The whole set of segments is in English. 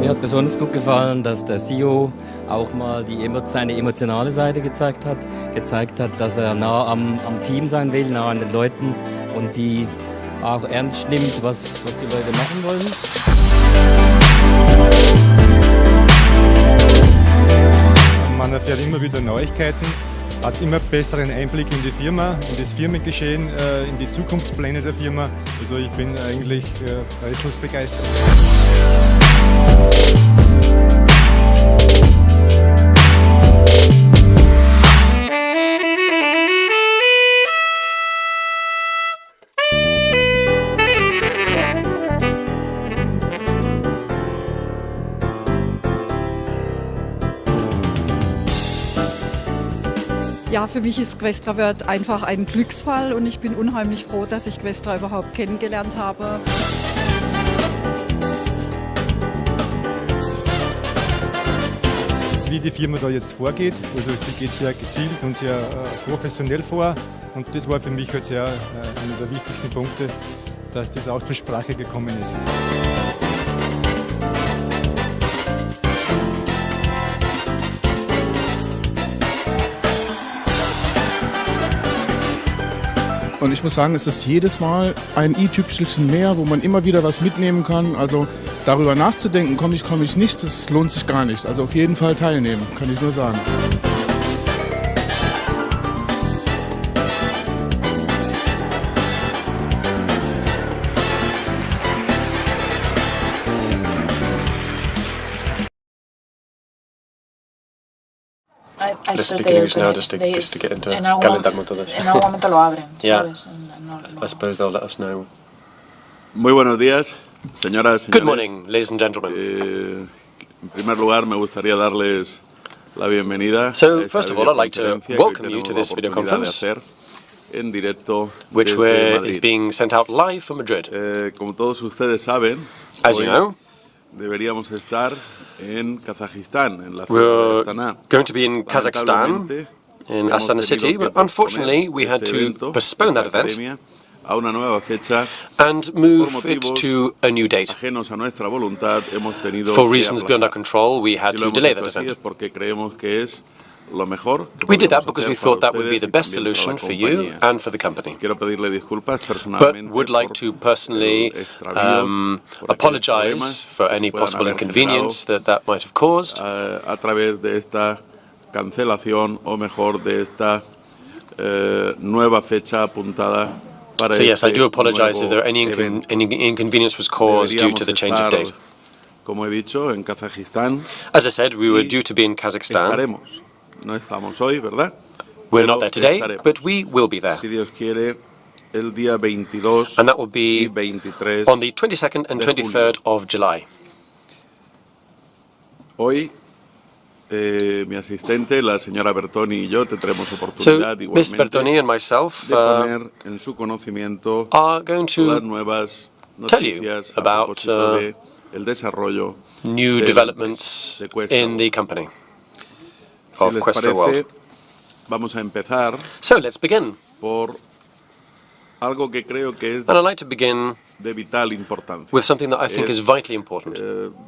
Mir hat besonders gut gefallen, dass der CEO auch mal seine emotionale Seite gezeigt hat, dass er nah am Team sein will, nah an den Leuten und die auch ernst nimmt, was die Leute machen wollen. Man erfährt immer wieder Neuigkeiten, hat immer besseren Einblick in die Firma, in das Firmengeschehen, in die Zukunftspläne der Firma. Also ich bin eigentlich restlos begeistert. Ja, für mich ist Questra World einfach ein Glücksfall und ich bin unheimlich froh, dass ich Questra überhaupt kennengelernt habe. Wie die Firma da jetzt vorgeht, also die geht sehr gezielt und sehr professionell vor und das war für mich halt sehr einer der wichtigsten Punkte, dass das auch zur Sprache gekommen ist. Und ich muss sagen, es ist jedes Mal ein i-Tüpfelchen mehr, wo man immer wieder was mitnehmen kann. Also darüber nachzudenken, komme ich nicht, das lohnt sich gar nicht. Also auf jeden Fall teilnehmen, kann ich nur sagen. Let's speak in English now just to get into calendarnos todos. En algún momento lo abren, Yeah. ¿sabes? I suppose they'll let us know. Muy buenos días, señoras y señores. Good morning, ladies and gentlemen. En primer lugar, me gustaría darles la bienvenida. So, a esta first of all, I'd like to videoconferencia que hoy welcome you to tenemos this la video oportunidad de conference, hacer en directo which desde is Madrid. being sent out live from Madrid. Como todos ustedes saben, As hoy you know, deberíamos estar en Kazajistán, en la ciudad de we're Astana. going to be in Kazakhstan, in Astana city, but unfortunately we had to postpone that event a una nueva fecha. and move it to a new date. Ajenos a nuestra voluntad, hemos tenido For que reasons beyond our aplazar. control, we had Si lo to hemos delay hecho that así es event. porque creemos que es lo mejor que We did that podemos because we hacer para thought that would be ustedes the y best también para solution la for you compañía. and for the company. Quiero pedirle disculpas But personalmente would like por to personally el extravío, por aquellos apologize problemas for que se any puedan possible haber inconvenience that might have caused. generado a través de esta cancelación o mejor de esta nueva fecha apuntada para So yes, I do apologize if nuevo there any evento. inconvenience was caused due to the change of date. Como he dicho, en Kazajistán. As I said, we were due to be in Kazakhstan. Estaremos. No estamos hoy, ¿verdad? We're Pero not there today, estaremos. but we will be there. Si Dios quiere, el día 22 And that will be y 23 on the 22nd and de 23rd of July. Hoy, mi asistente, la señora Bertoni y yo tendremos So oportunidad Ms. Bertoni igualmente and myself de poner en su conocimiento are going las to nuevas tell you noticias a about propósito de el desarrollo new del developments de Questra in World. the company Si of les Questra parece, World. vamos a empezar So let's begin. por algo que creo que es And I'd like to begin de vital importancia, with something that I think is vitally important.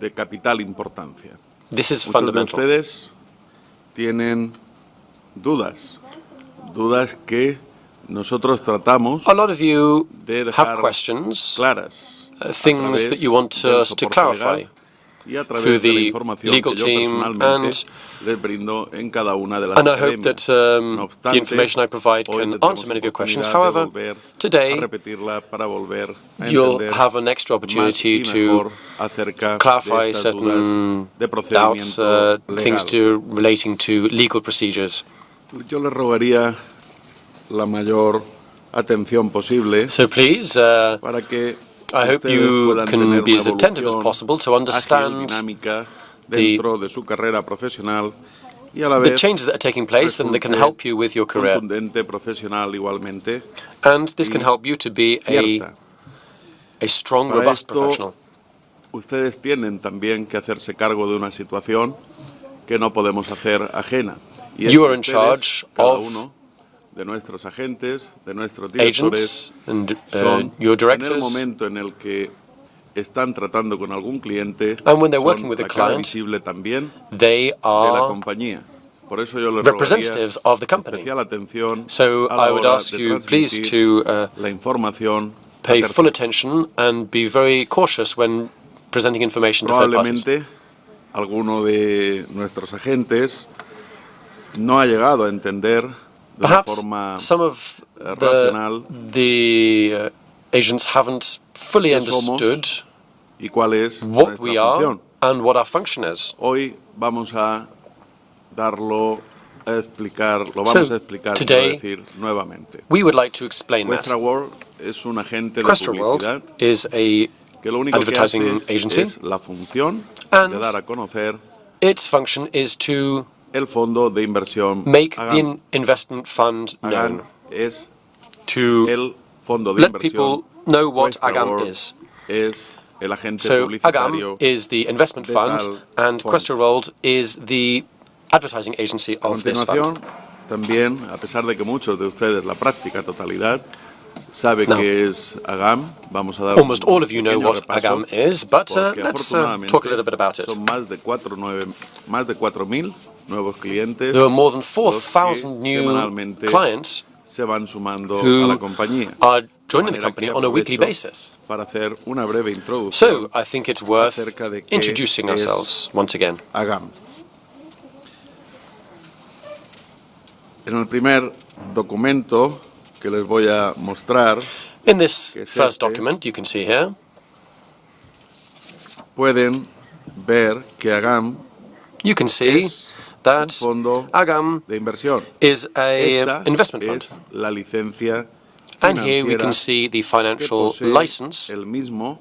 de capital importancia. This is Muchos de fundamental. ustedes tienen dudas que nosotros tratamos A lot of you de have dejar questions, claras things that you want del us to soporte clarify legal y a through través de la the información legal que yo team, personalmente les brindo en cada una de las and I hope academias. that No the obstante, information I provide hoy can tendremos answer many of your questions. oportunidad de However, volver today a repetirla para volver a you'll entender have an extra más opportunity y to mejor acerca clarify de estas dudas certain de doubts, procedimiento things legal. relating to legal procedures. Yo le rogaría la mayor atención posible So please, para que I hope ustedes you puedan can tener be una as attentive as evolución possible to ágil, understand dinámica dentro de su carrera profesional y a la the vez changes that are taking place and that can resulte help you with your career. contundente profesional igualmente. And this can help you to be Cierta. a strong, Para robust esto, professional. Ustedes tienen también que hacerse cargo de una situación que no podemos hacer ajena. Y es You que are in ustedes, charge cada of uno de nuestros agentes, de nuestros directores, Agents and son your en el directors. momento en el que están tratando con algún cliente, And when they're working son with a la cara client, visible también they de la are compañía. Por eso yo les representatives rogaría of the company. especial atención So a la I would hora ask de you please transmitir to la información a pay full terceros. attention and be very cautious when presenting information to third parties. Probablemente alguno de nuestros agentes no ha llegado a entender de una Perhaps forma some of racional the agents haven't fully qué somos understood y cuál es what we nuestra are función. and what our function is. Hoy vamos a darlo a explicar, lo vamos a explicar, quiero today, decir, nuevamente. We would like to explain Questra that. World es un agente de Questra World publicidad is a que lo único que advertising hace agency, es la función and de dar a conocer its function is to el fondo de inversión make AGAM. the investment fund AGAM known, es to el fondo de let inversión. people know what Questra AGAM World is. es el agente So publicitario AGAM is the investment de fund, tal and fondo. Questra World is the advertising agency A of this continuación, fund. también, a pesar de que muchos de ustedes, la práctica totalidad, sabe Now, que es AGAM, vamos a dar Almost un all of you know pequeño what repaso, AGAM is, but porque let's afortunadamente talk a little bit about it. son más de 4.000 nuevos clientes There are more than los 4,000 que new semanalmente clients se van sumando a who la compañía. are joining the De manera company que on a weekly aprovecho basis. para hacer una breve introducción So I think it's worth acerca de qué introducing es ourselves once again. AGAM. En el primer documento que les voy a mostrar, In this que es first este, document you can see here, pueden ver que AGAM you can see es un that fondo AGAM de inversión. is a Esta investment fund. es la licencia And here we financiera can see the que financial posee license, el mismo,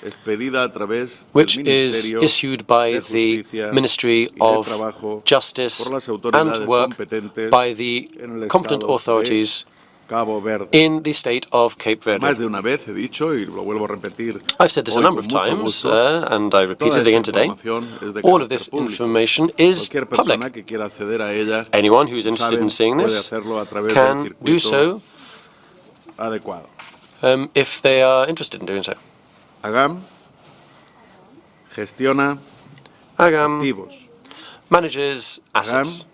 expedida a través which del is Ministerio issued by de the Justicia Ministry y de of Trabajo Justice por las autoridades and Work competentes by the en el competent estado de authorities Cabo Verde. in the state of Cape Más Verde. de una vez he dicho, y lo vuelvo a repetir, I've said this a hoy number con of mucho times, gusto, and I repeat toda it again esta today. información es de All of carácter this público. information is Cualquier persona public. que quiera acceder a ella, Anyone who's como interested in saben, seeing puede this hacerlo a través del can do circuito so adecuado. if they are interested in doing so. AGAM gestiona AGAM activos. manages AGAM assets.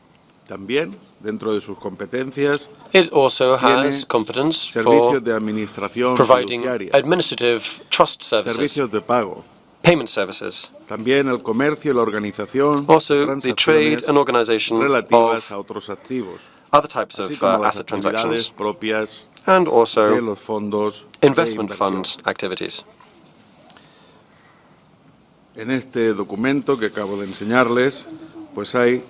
también, dentro de sus competencias, It also tiene has competence for servicios de administración providing fiduciaria, administrative trust services, servicios de pago, payment services, también el comercio y la organización also de the trade transacciones and organization relativas of a otros activos, other types así of como las asset actividades transactions, propias and de also los fondos de investment inversión. fund activities. En este documento que acabo de enseñarles, pues hay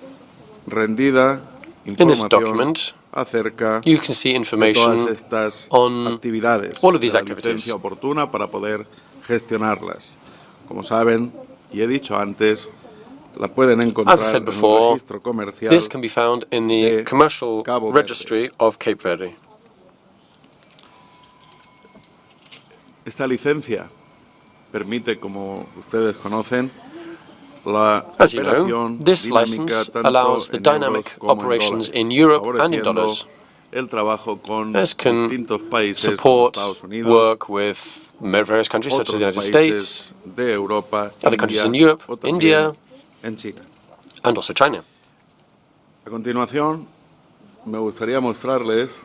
rendida In this información document, acerca you can see de information todas estas on actividades, all of these de la activities. licencia oportuna para poder gestionarlas. Como saben, y he dicho antes, la pueden encontrar As I said en el before, registro comercial. this can be found in the de commercial Cabo Verde. registry of Cape Verde. Esta licencia permite, como ustedes conocen, la As you know, operación this dinámica license tanto allows the en euros dynamic como en operations dólares, in Europe and in favoreciendo dollars. el trabajo con This can distintos países como support Estados Unidos, work with various countries such as the otros United States países de Europa, other countries in India, Europe, o también India, en China. and also China. A continuación, me gustaría mostrarles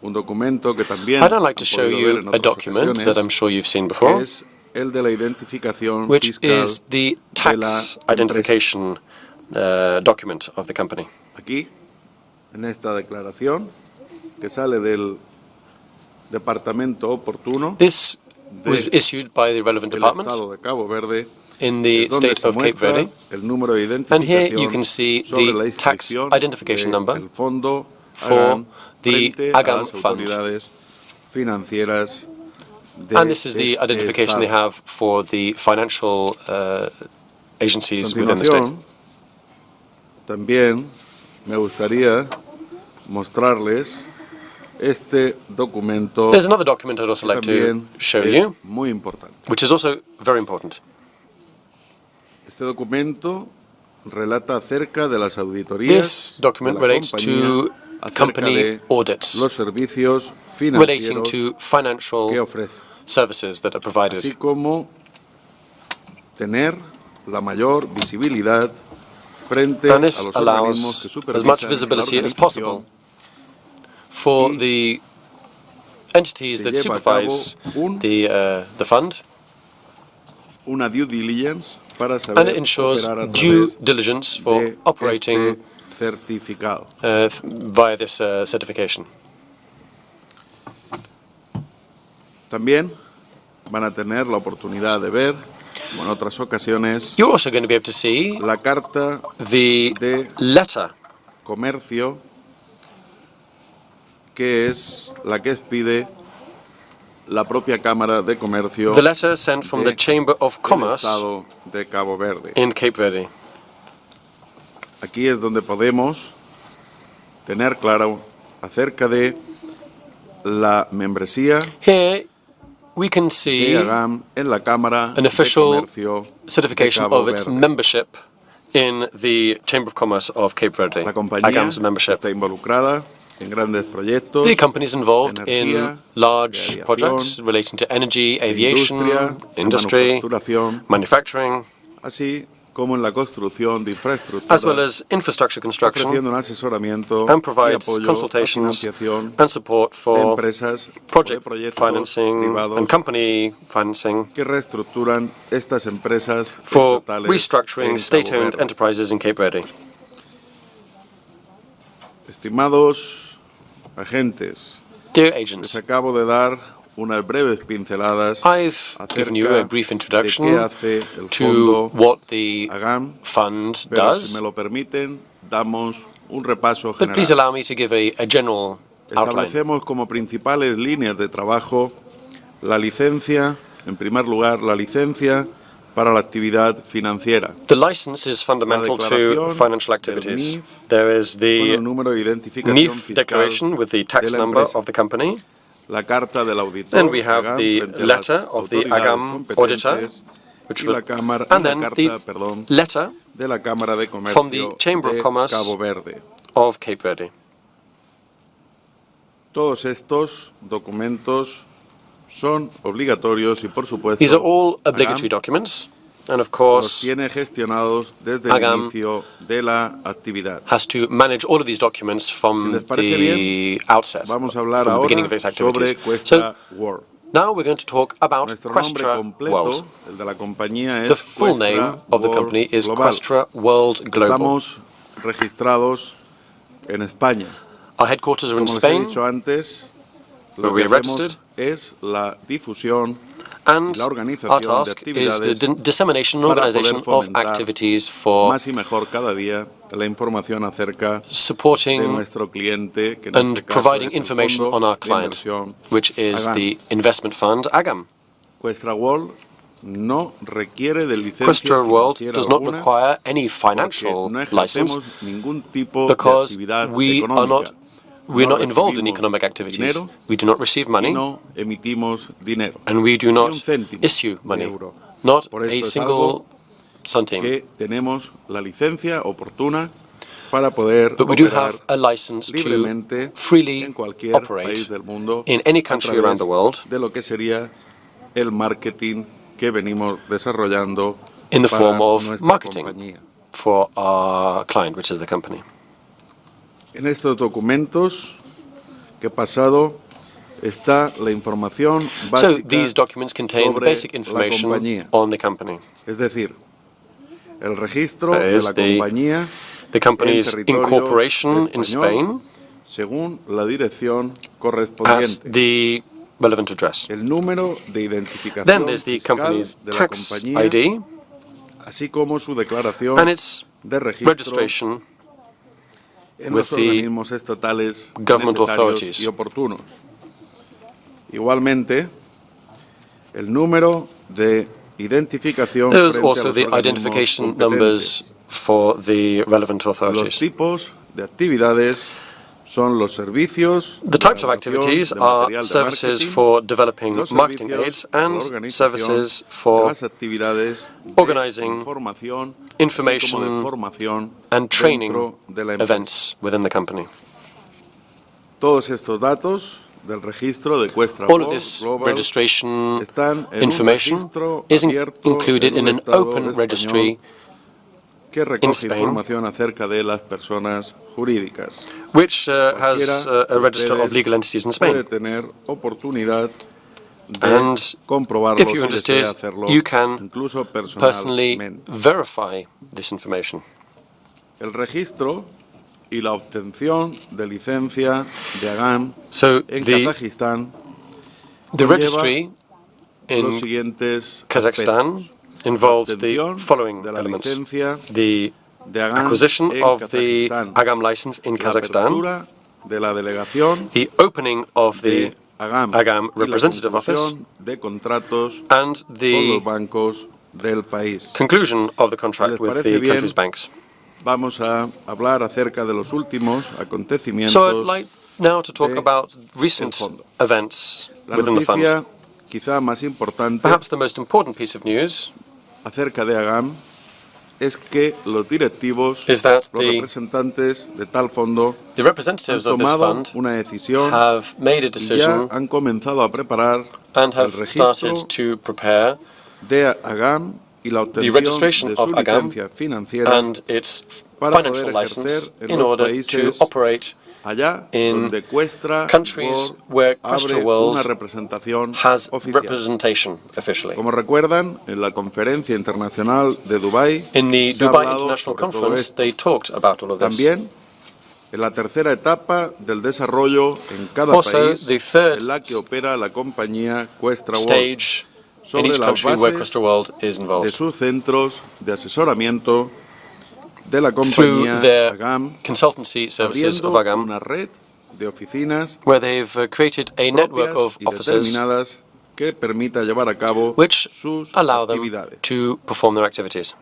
un documento que también I'd like to han show podido ver you en a otras document that I'm ocasiones, sure you've seen que before, es el de la identificación which fiscal is the de la tax empresa. identification document of the company. Aquí, en esta declaración, que sale del departamento oportuno This was del issued by the relevant department Estado de Cabo Verde, in the es donde state se of Cape muestra Verde, el número de and here you identificación can see sobre la the tax inscripción identification number del fondo for AGAM the frente a AGAM las fund. autoridades financieras de And this is the este identification they estado. have for the financial agencies A within the state. continuación, también me gustaría mostrarles este documento. There's another document I'd also que like to también show es you, muy importante. which is also very important. Este documento relata acerca de las auditorías This document de la relates compañía, to acerca company de audits los servicios relating financieros to que financial ofrece, services that are provided, así como tener la mayor visibilidad frente a And this los organismos allows que as much supervisan visibility la as possible for the entities se that lleva a cabo supervise un the fund, una due diligence para and saber it ensures operar a due través diligence for de operating este certificado. via this certification. También van a tener la oportunidad de ver, como en otras ocasiones, You're also going to be able to see la carta the de letter comercio, que es la que expide la propia Cámara de Comercio the letter sent from the Chamber of del Commerce Estado de Cabo Verde. in Cape Verde. Aquí es donde podemos tener claro acerca de la membresía Here we can de see AGAM en la Cámara an de official Comercio de certification Cabo of its Verde. membership in the Chamber of Commerce of Cape Verde, La compañía AGAM's membership. está involucrada en grandes proyectos The company is involved energía, in large de aviación, projects relating to energy, de aviation, de industry, manufacturación, manufacturing, así como en la construcción de infraestructuras, as well as infrastructure construction, ofreciendo un asesoramiento and y provides apoyo a consultations financiación and support de for empresas o de project proyectos financing privados and company financing que reestructuran estas empresas for estatales restructuring en Cabo state-owned Verde. enterprises in Cape Verde. Estimados agentes, Dear les agents, acabo de dar unas breves pinceladas I've given you a acerca brief de introduction qué hace el to fondo what the AGAM, fund pero si does, me lo permiten, damos un repaso but please general. allow me to give a general outline. Establecemos como principales líneas de trabajo la licencia, en primer lugar, la licencia para la actividad financiera, The license is fundamental to declaración financial del activities. NIF There is con el the número de identificación NIF fiscal declaration with the de tax la number empresa, of the company. la carta del auditor, Then we have AGAM, the frente a letter las of the autoridades AGAM auditor, competentes, which y will, la cámara, and y la then carta, the perdón, letter de la Cámara de Comercio from the Chamber of de Commerce Cabo Verde. of Cape Verde. Todos estos documentos son obligatorios y, por supuesto, These are all obligatory AGAM documents, and of los course, tiene gestionados desde el AGAM inicio de la actividad. has to manage all of these documents Si from les parece the outset, Vamos a hablar from the beginning ahora of its sobre activities. Questra So World. now we're going to talk about Nuestro nombre Questra completo, World. el de la compañía, The es full Questra name of the World company is Global. Questra World Global. Estamos registrados en España. Our headquarters are in Como les he Spain, dicho antes, where lo we que are hacemos registered, es la difusión and la our organización de task is the actividades dissemination and para organization poder of fomentar activities for más y mejor cada día la información acerca de supporting nuestro cliente, que en and este caso providing es el information Fondo on our de client, Inversión which is AGAM. the investment fund AGAM. Questra World no requiere de licencia Questra World financiera does not alguna require any porque financial no license ejercemos ningún tipo de because actividad we are económica. we're No not involved in recibimos economic activities. dinero We do not receive y money, no emitimos dinero. and we do Ni not un céntimo issue de money, euro. not Por a esto es single algo centime. que tenemos la licencia oportuna para poder But we do operar have a license to libremente freely en cualquier operate país del mundo in any a country través around the world de lo que sería el marketing que venimos desarrollando in the para form of nuestra marketing compañía. for our client, which is the company. En estos documentos que he pasado está la información So básica these documents contain the sobre basic la information compañía, on the company. es decir, el registro That de is la the compañía The company's en territorio incorporation in español, Spain según la dirección as correspondiente. the relevant address. El número de identificación Then there's the fiscal company's de la tax compañía, ID así como su declaración and its de registro registration en with los the organismos estatales government necesarios authorities. y oportunos. Igualmente, el número de identificación There's frente a also los the organismos identification competentes. numbers for the relevant Los authorities. tipos de actividades son los servicios, The types of la activities elaboración de are material de services marketing, for developing los marketing servicios aids de la and organización services de for las actividades de organizing información, así como information de formación and training dentro de la empresa. events within the company. Todos estos datos del registro de Questra All of World this Global registration están en un information registro is abierto included en in un an estado open español registry que in recoge Spain, información acerca de las personas jurídicas. which has a register of Ustedes legal entities in puede Spain. tener oportunidad de And comprobarlo if you're si desea interested, hacerlo, you can incluso personally personalmente. verify this information. El registro y la obtención de licencia de AGAM So en the Kazajistán registry los in siguientes Kazakhstan aspectos. involves the Obtención following de la elements: licencia the de AGAM acquisition en of the Kazajistán, AGAM license in la Kazakhstan, apertura de la delegación the opening of de the AGAM AGAM y la representative office, conclusión de contratos and con los the bancos del país. conclusion of the ¿Les contract with parece the bien? country's banks. Vamos a hablar acerca de los últimos So I'd acontecimientos. like now to talk de about recent fondo. events La within the fund. noticia quizá más importante Perhaps the most important piece of news acerca de AGAM es que los directivos, is that los representantes de tal fondo the han representatives of this tomado fund una decisión have made a y ya decision han comenzado a preparar and el have registro started to prepare de AGAM y la the obtención registration de of su AGAM licencia financiera and its para financial poder license ejercer en in los order to países operate allá in donde Questra countries World where Questra abre World una representación has oficial. representation officially. Como recuerdan, en la conferencia internacional de Dubái In the se ha Dubai hablado International sobre todo Conference, esto. they talked about all of this. También en la tercera etapa del desarrollo en cada Also, país the third en la que opera la compañía Questra World, stage in sobre each las country where bases Questra World is de involved, sus centros de asesoramiento de la through compañía their AGAM, consultancy services of abriendo AGAM, una red de oficinas where they've created a network propias of y offices determinadas que permita llevar a cabo which sus allow them actividades. to perform their activities.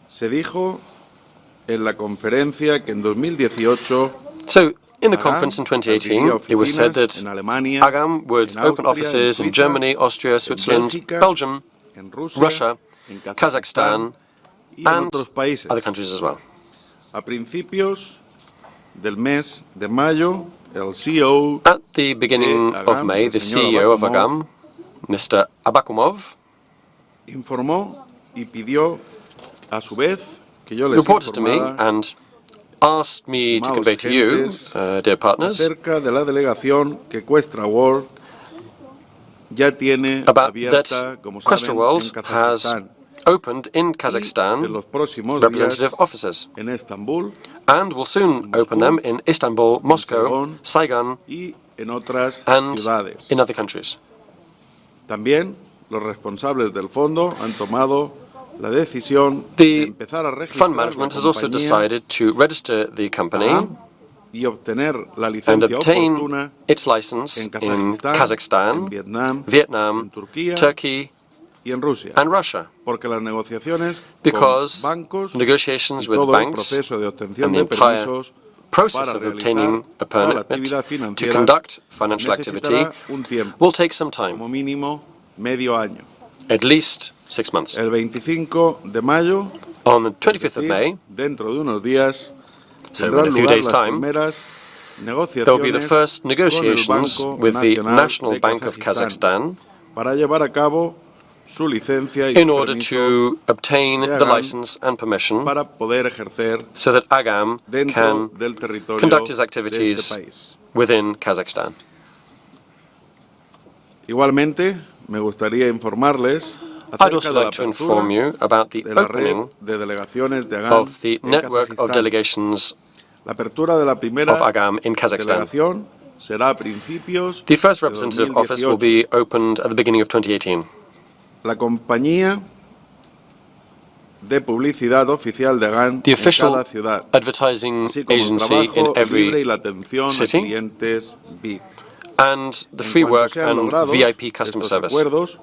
Se dijo en la conferencia que en 2018 So, in the AGAM conference in abriría 2018, it was said that oficinas en Alemania, AGAM would en open Austria, offices en in Suiza, Germany, Austria, Switzerland, Bélgica, Belgium, en Rusia, Russia, en Kazakhstan, y en and otros países. other countries as well. A principios del mes de mayo, el CEO At the beginning de of AGAM, May, el the señor CEO of Abakumov, AGAM, Mr. Abakumov, informó y pidió a su vez que yo les reported to me informara and asked me to estimados convey to you, agentes, dear partners, acerca de la delegación que Questra World ya tiene about abierta, that como Questra saben, World en has Kazajistán opened in y en Kazakhstan los próximos representative días offices en Estambul and will soon open them in Istanbul, Moscow, Saigon, y en otras and ciudades. in other countries. También los responsables del fondo han tomado la decisión de The empezar a fund registrar la management has also compañía decided to register the company AGAM y obtener la and licencia obtain oportuna its license en in Kazajistán, en Kazakhstan, Vietnam, Vietnam, en Turquía Turkey, y en Rusia, and Russia, porque las negociaciones because con bancos y negotiations with todo el banks proceso de obtención and the de entire permisos process para of realizar obtaining a toda la permit actividad to financiera conduct financial activity necesitará un tiempo, will take some time, como mínimo medio año. at least 6 months. El 25 de mayo, On the es 25th of decir, May, dentro de unos días, so in tendrán a few lugar days' las time, primeras there will be the negociaciones first con el negotiations Banco with the Nacional National de Bank of Kazajistán Kazakhstan para llevar a cabo su licencia y in su order permiso to obtain de the AGAM license and permission para poder ejercer so that AGAM dentro can del territorio conduct its de activities este país. within Kazakhstan. Igualmente, me gustaría informarles I'd acerca also de la like to inform apertura you about the de la red opening de delegaciones de AGAM of the en network of Kazajistán. delegations La apertura de la primera of AGAM in Kazakhstan. delegación será a principios The first de representative office will 2018. be opened at the beginning of 2018. La compañía de publicidad oficial de AGAM The en official cada ciudad, advertising así como el agency in trabajo libre y every la atención city, a clientes VIP. and the En free cuanto work sean and logrados VIP customer estos service. acuerdos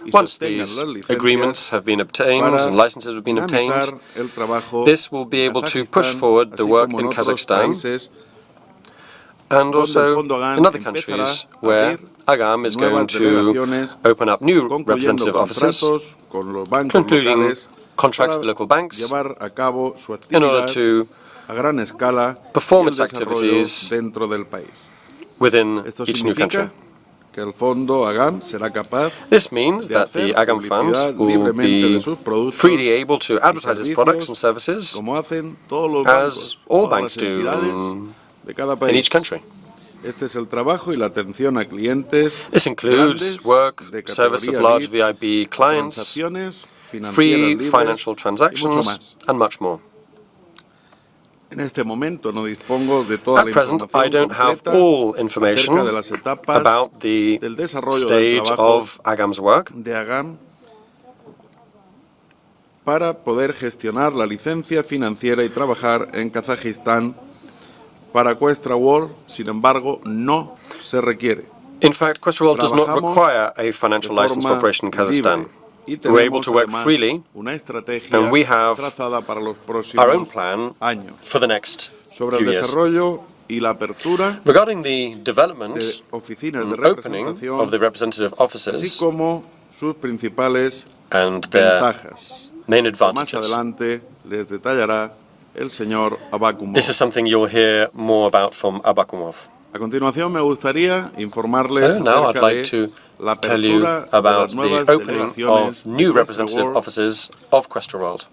y se Once obtengan these las licencias agreements have been obtained para and licenses have been obtained, dinamizar el trabajo this will be en able to Kazajistán, push forward the así work como in en otros Kazakhstan países and donde el also Fondo AGAM in other empezará countries a where abrir AGAM is going nuevas to delegaciones, open up new concluyendo representative offices, contratos con los bancos concluding locales contracts para with local banks llevar a cabo su in order actividad to a gran escala y perform el its desarrollo activities dentro del país. within Esto each new country. significa que el fondo AGAM será capaz This means de that the hacer AGAM Fund publicidad will libremente de be sus productos freely able to y advertise its products and servicios services como hacen todos los as bancos, all todas banks las do entidades de cada in país. each country. Este es el trabajo y la atención a clientes This includes grandes, work, de service of categoría large VIP, VIB clients, transacciones financieras free libres financial y mucho transactions, más. and much more. En este momento no dispongo de toda At la present, I información don't have completa all information acerca de las etapas about the del desarrollo del stage trabajo of AGAM's work, de AGAM para poder gestionar la licencia financiera y trabajar en Kazajistán para Questra World. Sin embargo, no se requiere. In fact, Questra World does not Trabajamos require a financial de license for forma operation in Kazakhstan. libre y We're able tenemos to work además freely, una estrategia and we have trazada para los our own próximos plan años. for the next Sobre few el years. desarrollo y la apertura Regarding the development de oficinas de and opening representación, of the representative así offices como sus principales and their ventajas. main Más advantages. adelante les detallará el señor Abakumov. This is something you'll hear more about from Abakumov. A continuación me gustaría informarles So now I'd acerca like de to la tell you apertura de about las nuevas the opening delegaciones of new de Questra representative World offices of Questra World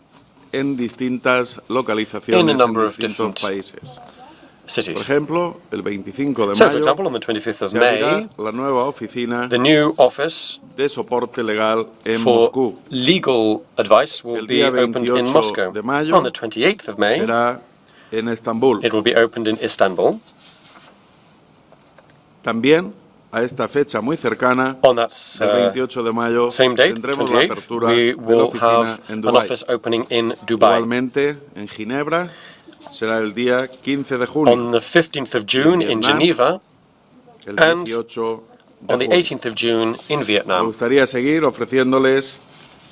en distintas localizaciones in a en number of distintos different países. Por cities. ejemplo, el 25 de So, for mayo example, on the 25th of se abrirá May, la nueva oficina the new office de soporte legal en for Moscú. legal advice will El be día opened 28 in Moscow. de mayo On the 28th of May, será en Estambul. it will be opened in Istanbul. También a esta fecha muy cercana, On that el 28 de mayo, same date, tendremos la 28th, apertura we de la will oficina have en an Dubái. office opening in Dubai. Igualmente, en Ginebra, será el día 15 de junio, On the 15th of June in Vietnam, Geneva, el and 18 de on the junio. 18th of June in Me Vietnam. gustaría seguir ofreciendo,les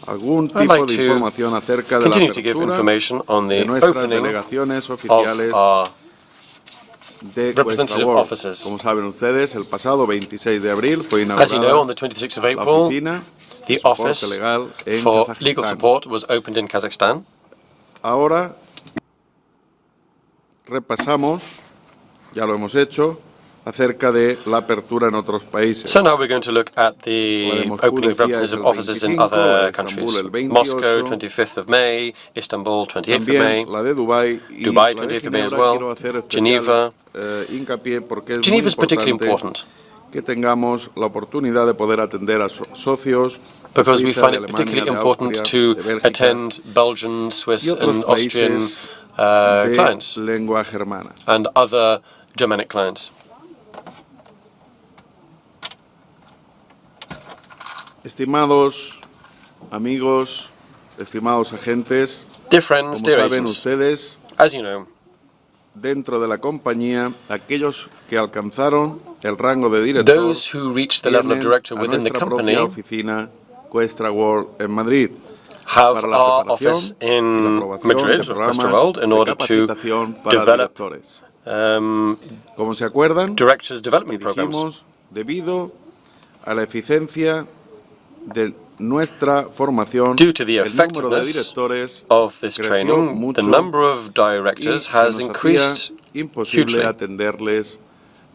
algún I'd tipo like de to información acerca de la continue to give apertura information on de the nuestras opening delegaciones of oficiales our de Questra representative World. offices. Como saben ustedes, el pasado 26 de abril fue As you know, on inaugurada the 26th of la April, oficina the de soporte office legal en for Kazajistán. legal support was opened in Kazakhstan. Ahora repasamos, ya lo hemos hecho, acerca de la apertura en otros países. So now we're going to look at La the de Moscú opening of decía es representative el offices in 25, la other de countries. Estambul el Moscow, 28, 25th of May, Istanbul, 28th of May, también la de Dubái y Dubai, la de 28th of May as Ginebra. well, Quiero hacer especial Geneva. hincapié porque es Geneva muy is particularly importante important que tengamos la oportunidad de poder atender a socios de because we Suiza, find de it Alemania, particularly de important Austria, to de Bélgica attend Belgian, y Swiss otros and Austrian países de clients lengua germana. and other Germanic clients. Estimados amigos, estimados agentes, Dear friends, como dear saben agents, ustedes, as you know, dentro de la compañía, aquellos que alcanzaron el rango de director those who reach the level of tienen director a within the nuestra company propia oficina Questra World en Madrid have para la our preparación office y la in aprobación Madrid de of programas Questra World in de order to capacitación para develop directores. Como se acuerdan, directors' development programs. dijimos, debido a la eficiencia de nuestra formación, Due to the el número de effectiveness directores of this creció training, mucho the number of y directors se has nos increased hacía imposible hugely. atenderles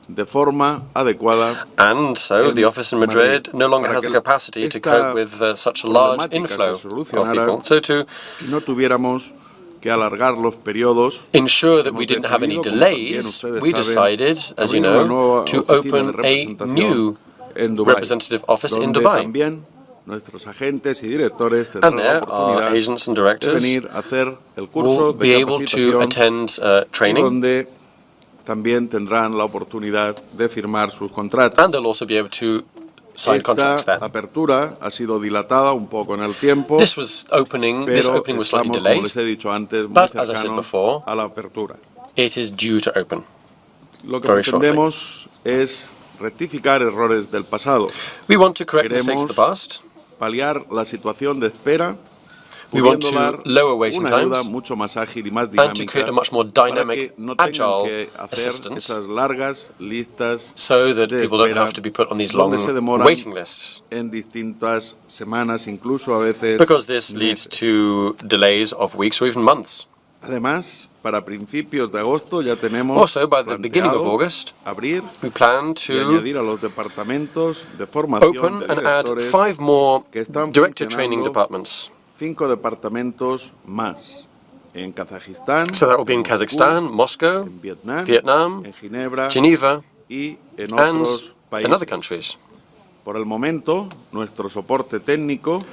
de forma adecuada. And so the office in Madrid no longer Para has que the capacity to esta cope with such a large problemática inflow se of solucionara people. So to y no tuviéramos que alargar los periodos, ensure that we hemos didn't have any decidido, como también delays, ustedes we saben, decided, as you abrir una know, nueva to oficina de open a representación new en Dubái, representative office in donde Dubai. también nuestros agentes y directores tendrán And la there, our oportunidad agents and de directors venir a hacer el curso will be de able to capacitación attend y training, donde también tendrán la oportunidad de firmar sus contratos. and they'll also be able to sign contracts Esta there. apertura ha sido dilatada un poco en el tiempo, This opening was pero slightly estamos, como delayed, les he dicho antes, muy but as I said cercanos before, a la apertura. it is due to open. Lo que very shortly. pretendemos es rectificar errores del pasado, We want to correct mistakes of the past. paliar la situación de espera, We want pudiendo to dar lower waiting una ayuda times mucho más ágil y más and to create dinámica a much more para dynamic, que no tengan agile que hacer assistance esas largas listas so that de people don't espera have to be put on these long donde se demoran waiting lists, en distintas semanas, incluso a veces because this leads meses. to delays of weeks or even months. Además, para principios de agosto ya tenemos Also, by the beginning of August, abrir we plan y to añadir a los departamentos de formación open de and add directores 5 more que están director training funcionando, departments. 5 departamentos más en Kazajistán, So that will be in en Moscú, Kazakhstan, Moscow, en Vietnam, Vietnam, en Ginebra Geneva, y en and otros in other países. countries. Por el momento, nuestro soporte técnico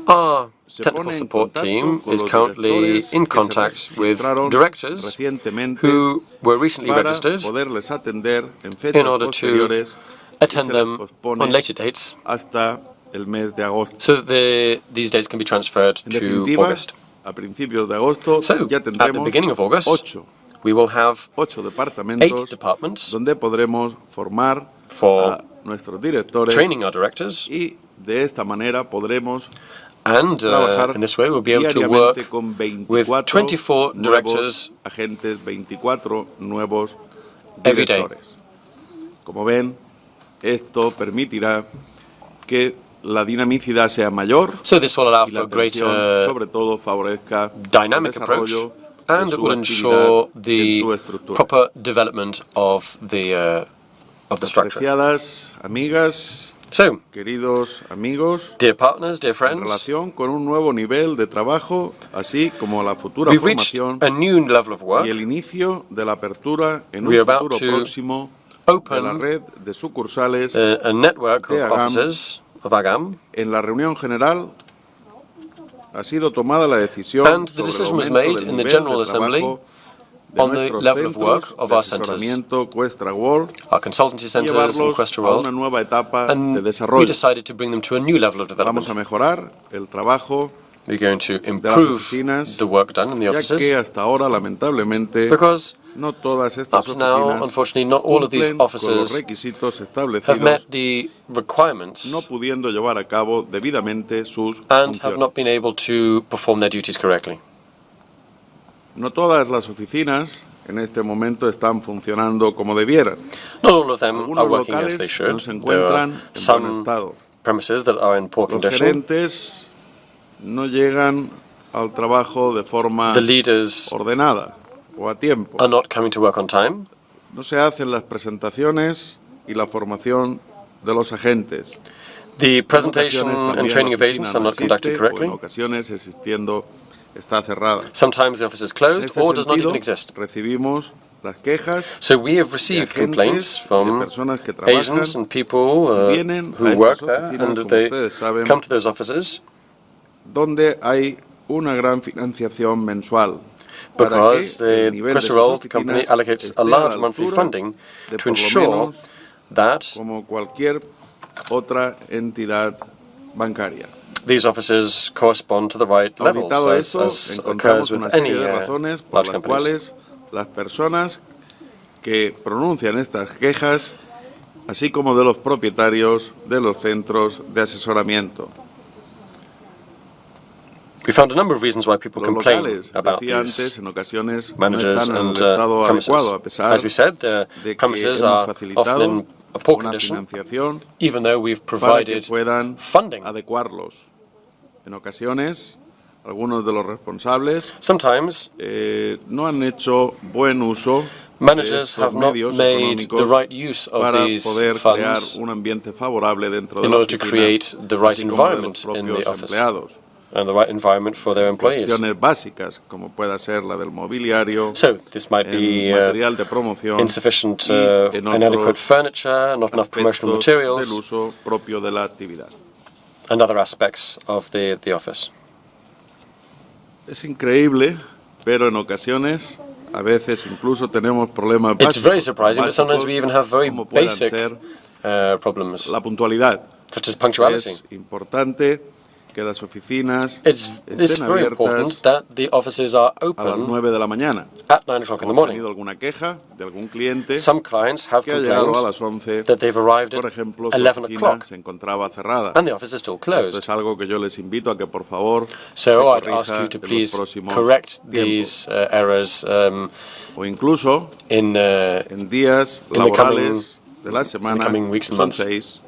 Our se technical pone en support contacto team con is los currently directores in que se contact with registraron directors recientemente who were recently para registered poderles atender en fechas in order to posteriores y attend se les them pospone on later dates hasta el mes de agosto. so that these dates can be transferred En to definitiva, August. a principios de agosto So, ya at the tendremos beginning of August, 8 we will have 8 8 departamentos departments donde podremos formar for a nuestros directores training our directors, y de esta manera podremos and trabajar in this way we'll be able to diariamente work con with 24 nuevos directors agentes, 24 nuevos every day. directores. Como ven, esto permitirá que la dinamicidad sea mayor So this will allow y la for atención, greater sobre todo, favorezca el dynamic approach, desarrollo and de it su will actividad ensure en the su estructura. proper development of the structure. Apreciadas amigas, So, queridos amigos, dear partners, dear en friends, relación con un nuevo nivel de trabajo, así como la futura we've reached formación a new level of y work. el inicio de la apertura en We un are about futuro to próximo de la open red de sucursales. a network of de Agam. offices of Agam, En la reunión general ha sido tomada la decisión and the sobre el decision was aumento made del in the nivel General de Assembly trabajo de on the nuestros level of work centros of de our centers, asesoramiento Questra World our consultancy y centers in llevarlos Questra a una World, nueva etapa de and we desarrollo. decided to bring them to a new level of Vamos a development. mejorar el trabajo We're going to de las improve oficinas, the work done in the ya que offices, hasta ahora, lamentablemente, because no todas up estas to now, oficinas unfortunately, not all of these cumplen con los offices requisitos have establecidos, met the no requirements pudiendo llevar a cabo debidamente sus and have funciones. not been able to perform their duties correctly. No todas las oficinas en este momento están funcionando como debieran. Not all of them are Algunos working as locales they no should. se There encuentran are en buen some estado. premises that are in poor Los condition. gerentes no llegan al trabajo de forma The leaders ordenada o a tiempo. are not coming to work on time. No se hacen las presentaciones y la formación de los agentes. The En presentation ocasiones and también training la of agents oficina are no not conducted existe, o correctly. en ocasiones existiendo está cerrada. Sometimes the office is En closed este or does not sentido, even exist. recibimos las quejas So we have de received agentes, complaints de from personas que trabajan, agents and people vienen a who work estas there, oficinas, and como they ustedes saben, come to those offices donde hay una gran financiación mensual para because que el the nivel de Questra sus World Company oficinas allocates esté a a large la monthly altura funding de to por lo ensure menos that como cualquier otra entidad bancaria. these offices correspond to the right levels Auditado esto, as encontramos occurs una with any serie de razones por large las companies. cuales las personas que pronuncian estas quejas, así como de los propietarios de los centros de asesoramiento. We found a number of reasons why people Los complain locales, about decía antes, these en ocasiones no managers están en el and estado premises. adecuado, a pesar As we said, the de que premises hemos are often facilitado in a poor una condition, financiación even though we've para que provided puedan funding. adecuarlos. En ocasiones, algunos de los responsables Sometimes no han hecho buen uso de managers estos have not medios made the económicos right use of para these poder crear funds un ambiente favorable dentro de in la order to oficina, create the right así como de environment los in the propios office empleados. and the right environment for their employees. Cuestiones básicas, como pueda ser la del mobiliario, So this might el be material de promoción insufficient y en inadequate otros furniture, not enough promotional aspectos del materials, uso propio de la actividad. and other aspects of the office. Es increíble, pero en ocasiones, a veces incluso tenemos problemas It's very básicos, surprising, but sometimes we even have very como puedan basic ser problems, la puntualidad. such as punctuality. Es importante que las oficinas It's estén very important abiertas that the offices are a las open 9 de la mañana. at 9 o'clock in the Hemos morning. tenido alguna queja de algún cliente Some clients have que ha llegado a complained las 11, that they've arrived por at ejemplo, su 11 oficina o'clock se encontraba cerrada. and the office is still Esto closed. es algo que yo les invito a que por favor se So I'd corrija ask you to en los please próximos correct tiempos. these errors O incluso in en días in the laborales de la semana, coming weeks and son months. 6,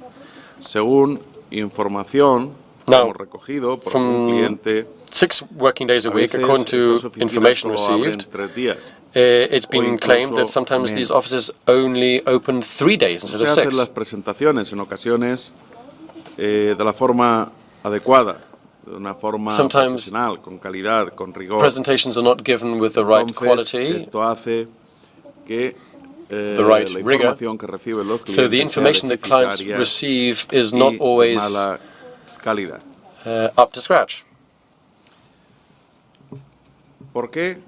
según información Now, hemos recogido por from un cliente, 6 working days a a week, veces according to estas oficinas information solo abren received, 3 días. It's been o claimed that incluso sometimes these menos. offices only open 3 days No instead se of hacen las 6. presentaciones en ocasiones de la forma adecuada, de una forma Sometimes profesional, con calidad, con rigor. Presentations are not given with the right Entonces, quality, esto hace que the right la rigor. información que reciben los So the clientes information sea that clients deficitaria receive is y not de always mala calidad. up to scratch. ¿Por qué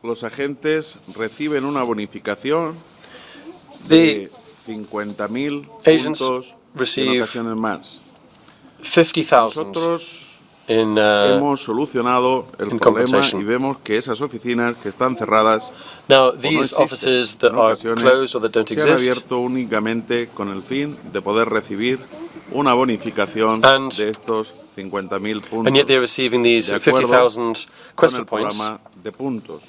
los agentes reciben una bonificación The de 50.000 agents puntos y en receive ocasiones más? 50,000 Nosotros in hemos solucionado el in problema compensation. y vemos que esas oficinas que están cerradas now o no these existen, offices that en are ocasiones closed or that don't se han exist abierto únicamente con el fin de poder recibir una bonificación And- de estos 50.000 puntos. and yet they're receiving these de acuerdo 50,000 con Questra el points. programa de puntos.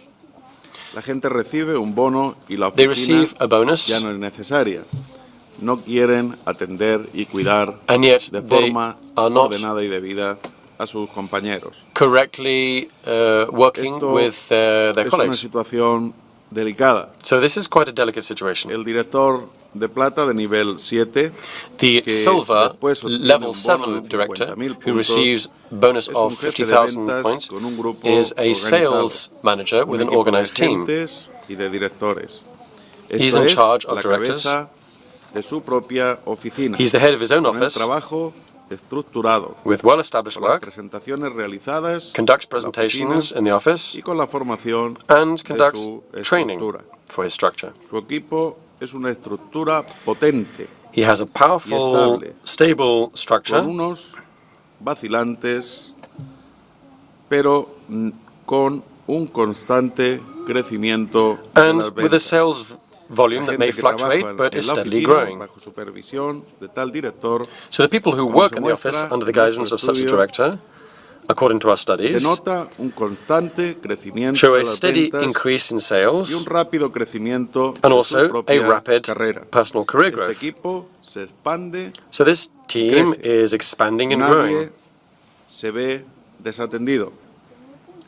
La gente recibe un bono y la They oficina receive a bonus, ya no es necesaria. No quieren atender y cuidar and yet de they forma are not ordenada y debida a sus compañeros. correctly working Esto with their es una colleagues. situación delicada. So this is quite a delicate situation. El director de plata de nivel 7, The que silver después obtiene level un bono 7 de director, 50.000 who puntos, receives bonus es of un jefe de 50,000 ventas points, con un grupo is a organizado, sales manager un with an equipo de organized team. agentes y de directores. He's Esto in es charge of la directors. cabeza de su propia oficina. He's the head of his own Con el office trabajo estructurado, with well-established con las work, presentaciones realizadas conducts en la presentations oficina in the office, y con la formación and de conducts su training estructura. for his structure. Su equipo es una estructura potente, He has a powerful, estable, stable structure, con unos vacilantes, pero con un constante crecimiento de and las with a ventas. sales volume La that may gente que trabaja fluctuate but en is la steadily oficina, growing. bajo supervisión de tal director, So the people who como work se in the office muestra under the en guidance nuestro of such a estudio, director, according to our studies, denota un constante crecimiento show de a las steady ventas increase in y un sales rápido crecimiento and de su also a propia rapid carrera. personal career Este growth. equipo se expande, So this team crece. is expanding and nadie growing. se ve desatendido,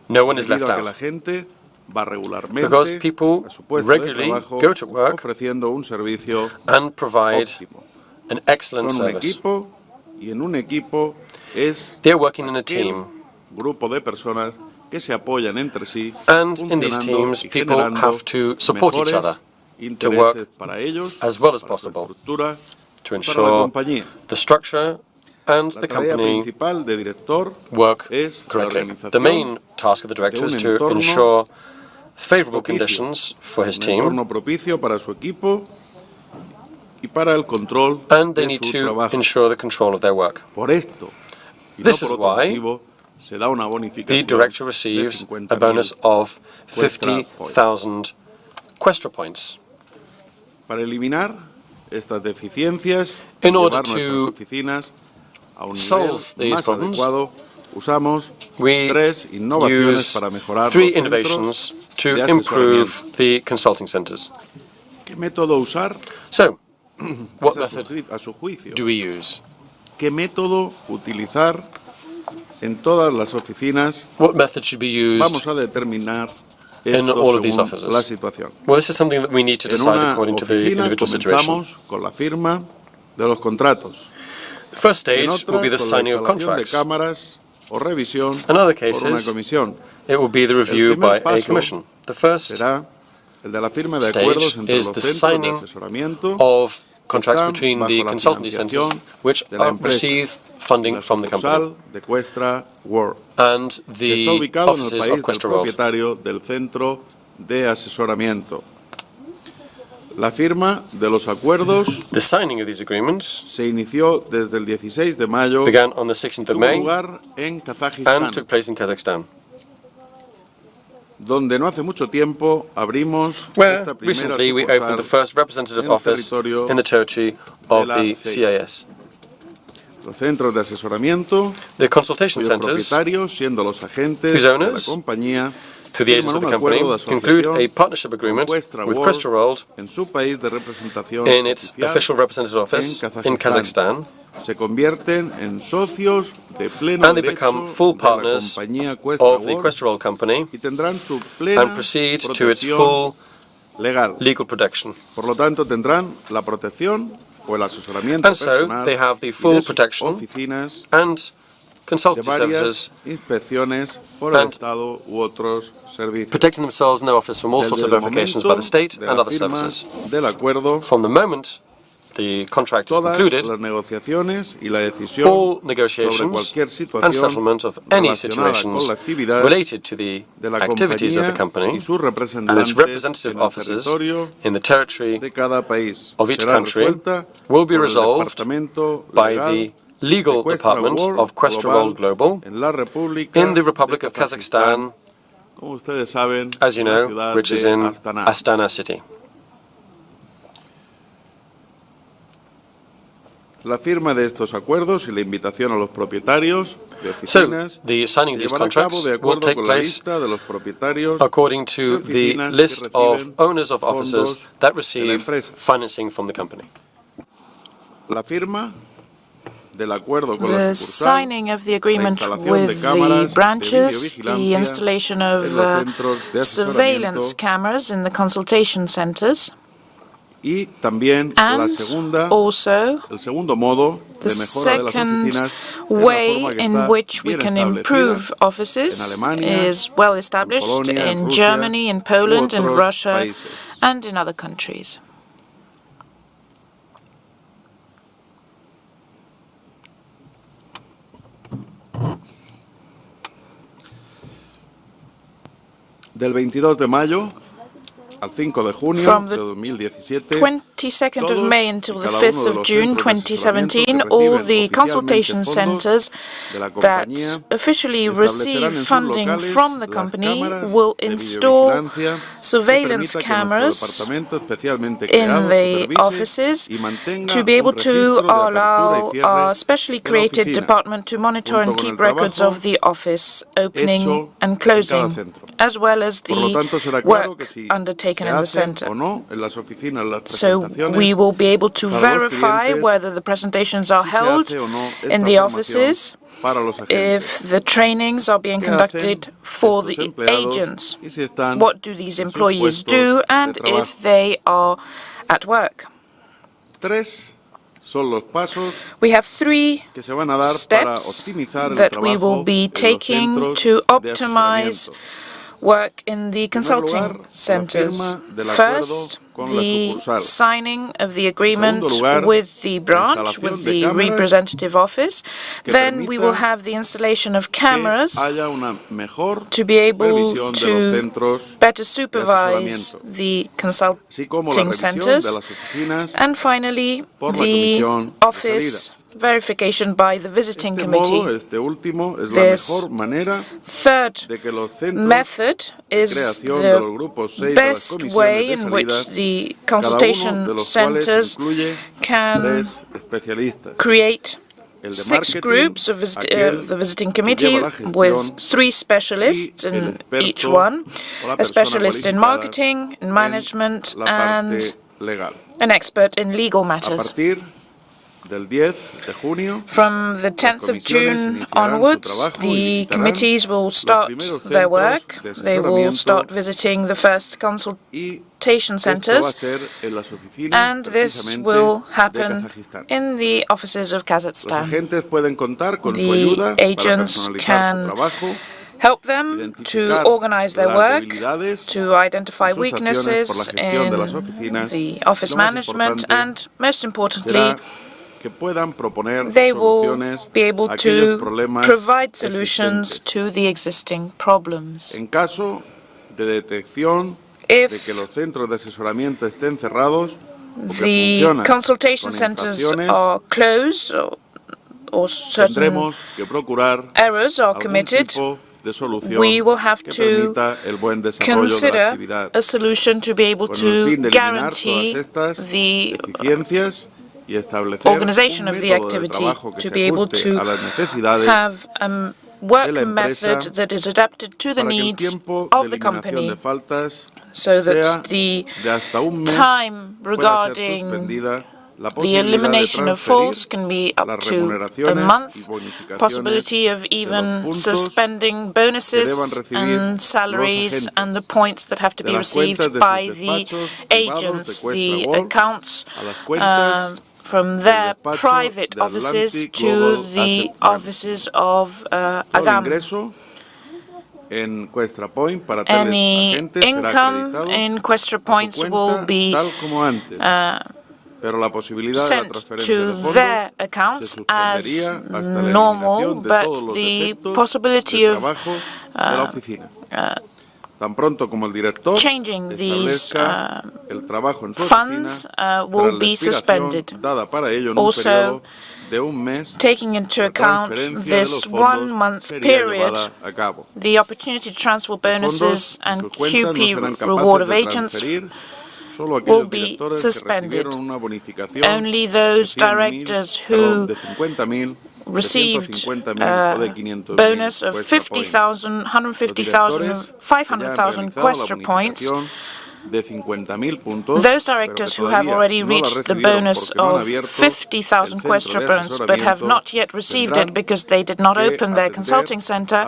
No one is left debido a que la out. gente va regularmente Because people a su puesto de regularly trabajo go to work ofreciendo un servicio and provide óptimo. an excellent Son un service. equipo y en un equipo es They're working in a aquel team, grupo de personas que se apoyan entre sí, and in these funcionando teams y people generando have to support each mejores other intereses work para ellos, as well as para su possible estructura, to y para la ensure compañía. the structure and La the tarea company principal de director work es la correctly. organización The main task of the director de is un to entorno ensure favorable propicio, conditions for his un team, entorno propicio para su equipo y para el control and they de need su to trabajo. ensure the control of their work. Por esto, y This no is por otro why motivo, se da una The bonificación director de receives 50.000 a bonus of Questra 50,000 Questra points. Para eliminar estas deficiencias In y order llevar nuestras to oficinas a un nivel solve these más problems, adecuado, usamos We 3 innovaciones use para mejorar 3 los innovations centros to de improve asesoramiento. the consulting centers. ¿Qué método usar? So, what Es method a su juicio. do we use? ¿Qué método utilizar en todas las oficinas? What method should be used? Vamos a determinar in esto all of these según offices? la situación. Well, this is something that we need to En decide una according to the oficina individual situation. comenzamos con la firma de los contratos. The first En stage otra, will be the con la signing of instalación de contracts. cámaras o revisión In other por una cases, comisión. it will be the review primer by a paso commission. The first Será el de la firma de stage acuerdos entre is los the centros de signing asesoramiento of contracts están between bajo the la consultancy centers financiación which de la empresa, receive y funding la from the company, sucursal de Questra World, and que está the ubicado en el offices país of del Questra World. propietario del centro de asesoramiento. La firma de los acuerdos The signing of these agreements se inició desde el 16 de mayo, began on the 16th of tuvo May lugar en Kazajistán, and took place in Kazakhstan, donde no hace mucho tiempo abrimos where esta primera recently we opened the sucursal first representative en el office territorio in the territory of de la the CIA. CIS. Los centros de asesoramiento, The consultation cuyos centers, propietarios, siendo los agentes whose de la owners, compañía, through the agents of the firman un company, acuerdo de conclude a asociación partnership con agreement Questra with World Questra World en su país de representación in its oficial official representative office in Kazakhstan se convierten en socios de pleno and they become full partners de la compañía of the World Questra World Company y tendrán su plena and proceed to its protección full legal. legal protection. Por lo tanto, tendrán la protección o el asesoramiento And so personal they have the y full de sus protection oficinas and de consultancy varias services, inspecciones por el and Estado u otros servicios. protecting themselves in their office from all sorts of Desde el verifications by the state momento de and la other firma services. del acuerdo, From the moment the contract is todas concluded, las negociaciones y la decisión all sobre negotiations cualquier and situación settlement of any relacionada con situations la actividad related to the de la activities of the compañía company y sus and its representantes representative en el officers territorio in the territory de cada país of each será country resuelta will be por el resolved departamento by legal the legal de Questra department World of Questra World Global en la República in the Republic de of Kazakhstan, como ustedes saben, as you en la know, ciudad which is de in Astana. Astana city. La firma de estos acuerdos y la invitación a los propietarios de So, oficinas the signing of se these llevará a cabo contracts de will acuerdo take con la place lista de los propietarios according de to the oficinas que list of reciben owners of offices fondos that de la receive empresa. financing from the company. La firma del acuerdo con la The sucursal, signing of the la agreement instalación de with cámaras the de branches, the videovigilancia installation en of los centros de surveillance asesoramiento cameras in the consultation centers, y también la and segunda, also el segundo modo the de mejora de las second oficinas es la way forma que in está which we bien can establecida improve offices en Alemania, is well established Polonia, en in Rusia Germany, in Poland, u in otros Russia, países. and in other countries. Del 22 de mayo al 5 de junio From de the 2017, 22nd of May until the 5th of June 2017, all the consultation centers that officially receive funding from the company will install surveillance cameras in the offices to be able to allow our specially created department to monitor and keep records of the office opening and closing, as well as the work undertaken in the center. So we will be able to verify whether the presentations are held in the offices, if the trainings are being conducted for the agents, what do these employees do, and if they are at work. We have 3 steps that we will be taking to optimize work in the consulting centers. First, the signing of the agreement with the branch, with the representative office. Then we will have the installation of cameras to be able to better supervise the consulting centers. And finally, the office verification by the visiting committee. This third method is the best way in which the consultation centers can create 6 groups of the visiting committee with 3 specialists in each one, a specialist in marketing, in management, and an expert in legal matters. From the 10th of June onwards, the committees will start their work. They will start visiting the first consultation centers, and this will happen in the offices of Kazakhstan. The agents can help them to organize their work, to identify weaknesses in the office management, and most importantly, they will be able to provide solutions to the existing problems. If the consultation centers are closed or certain errors are committed, we will have to consider a solution to be able to guarantee the organization of the activity, to be able to have a work method that is adapted to the needs of the company, so that the time regarding The elimination of faults can be up to a month, possibility of even suspending bonuses and salaries and the points that have to be received by the agents, the accounts from their private offices to the offices of AGAM. Any income in Questra points will be sent to their accounts as normal, but the possibility of changing these funds will be suspended. Also, taking into account this 1 month period, the opportunity to transfer bonuses and QP reward of agents will be suspended. Only those directors who received a bonus of 50,000, 150,000, 500,000 Questra points, those directors who have already reached the bonus of 50,000 Questra points but have not yet received it because they did not open their consulting center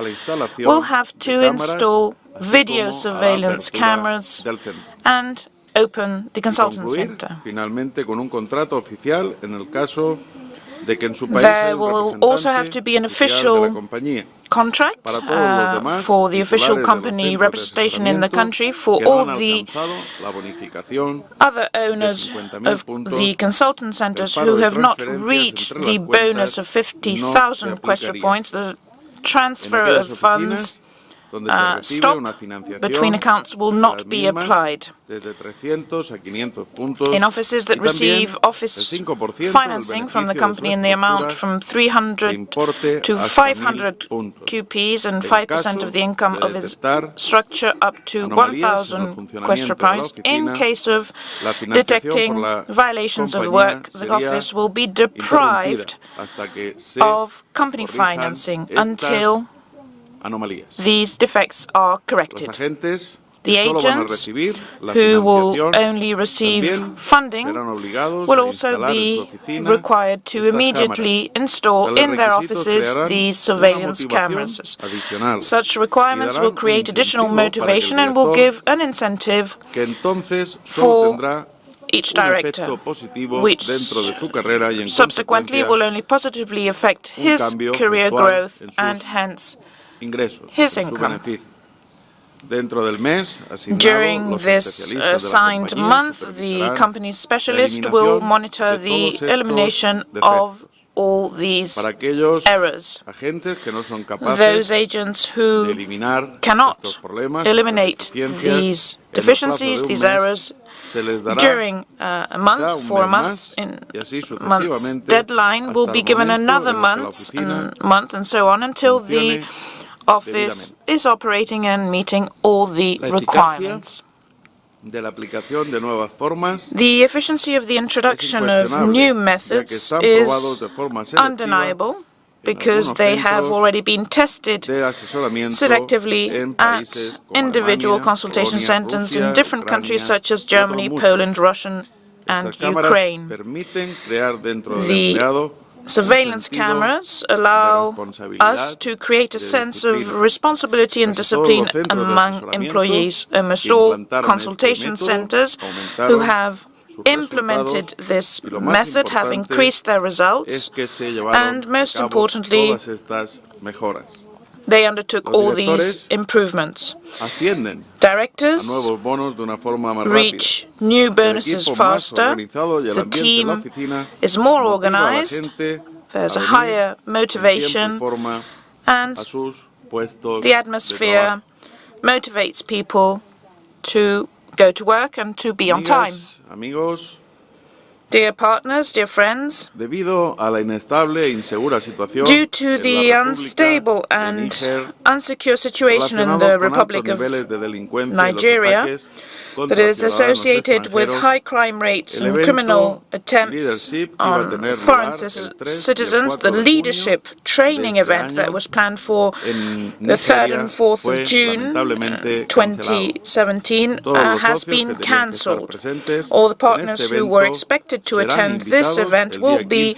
will have to install video surveillance cameras and open the consultant center. There will also have to be an official contract for the official company representation in the country for all the other owners of the consultant centers who have not reached the bonus of 50,000 Questra points. The transfer of funds stop between accounts will not be applied. In offices that receive office financing from the company in the amount from 300 to 500 QPs and 5% of the income of its structure up to 1,000 Questra points, in case of detecting violations of work, the office will be deprived of company financing until these defects are corrected. The agents who will only receive funding will also be required to immediately install in their offices these surveillance cameras. Such requirements will create additional motivation and will give an incentive for each director, which subsequently will only positively affect his career growth and hence his income. During this assigned month, the company's specialist will monitor the elimination of all these errors. Those agents who cannot eliminate these deficiencies, these errors, during a month, for a month's deadline, will be given another month and so on until the office is operating and meeting all the requirements. The efficiency of the introduction of new methods is undeniable because they have already been tested selectively at individual consultation centers in different countries such as Germany, Poland, Russia, and Ukraine. The surveillance cameras allow us to create a sense of responsibility and discipline among employees. Almost all consultation centers who have implemented this method have increased their results, and most importantly, they undertook all these improvements. Directors reach new bonuses faster, the team is more organized, there's a higher motivation, and the atmosphere motivates people to go to work and to be on time. Dear partners, dear friends, due to the unstable and unsecure situation in the Republic of Nigeria that is associated with high crime rates and criminal attempts on foreign citizens, the leadership training event that was planned for the 3rd and 4th of June 2017 has been cancelled. All the partners who were expected invited to attend this event will be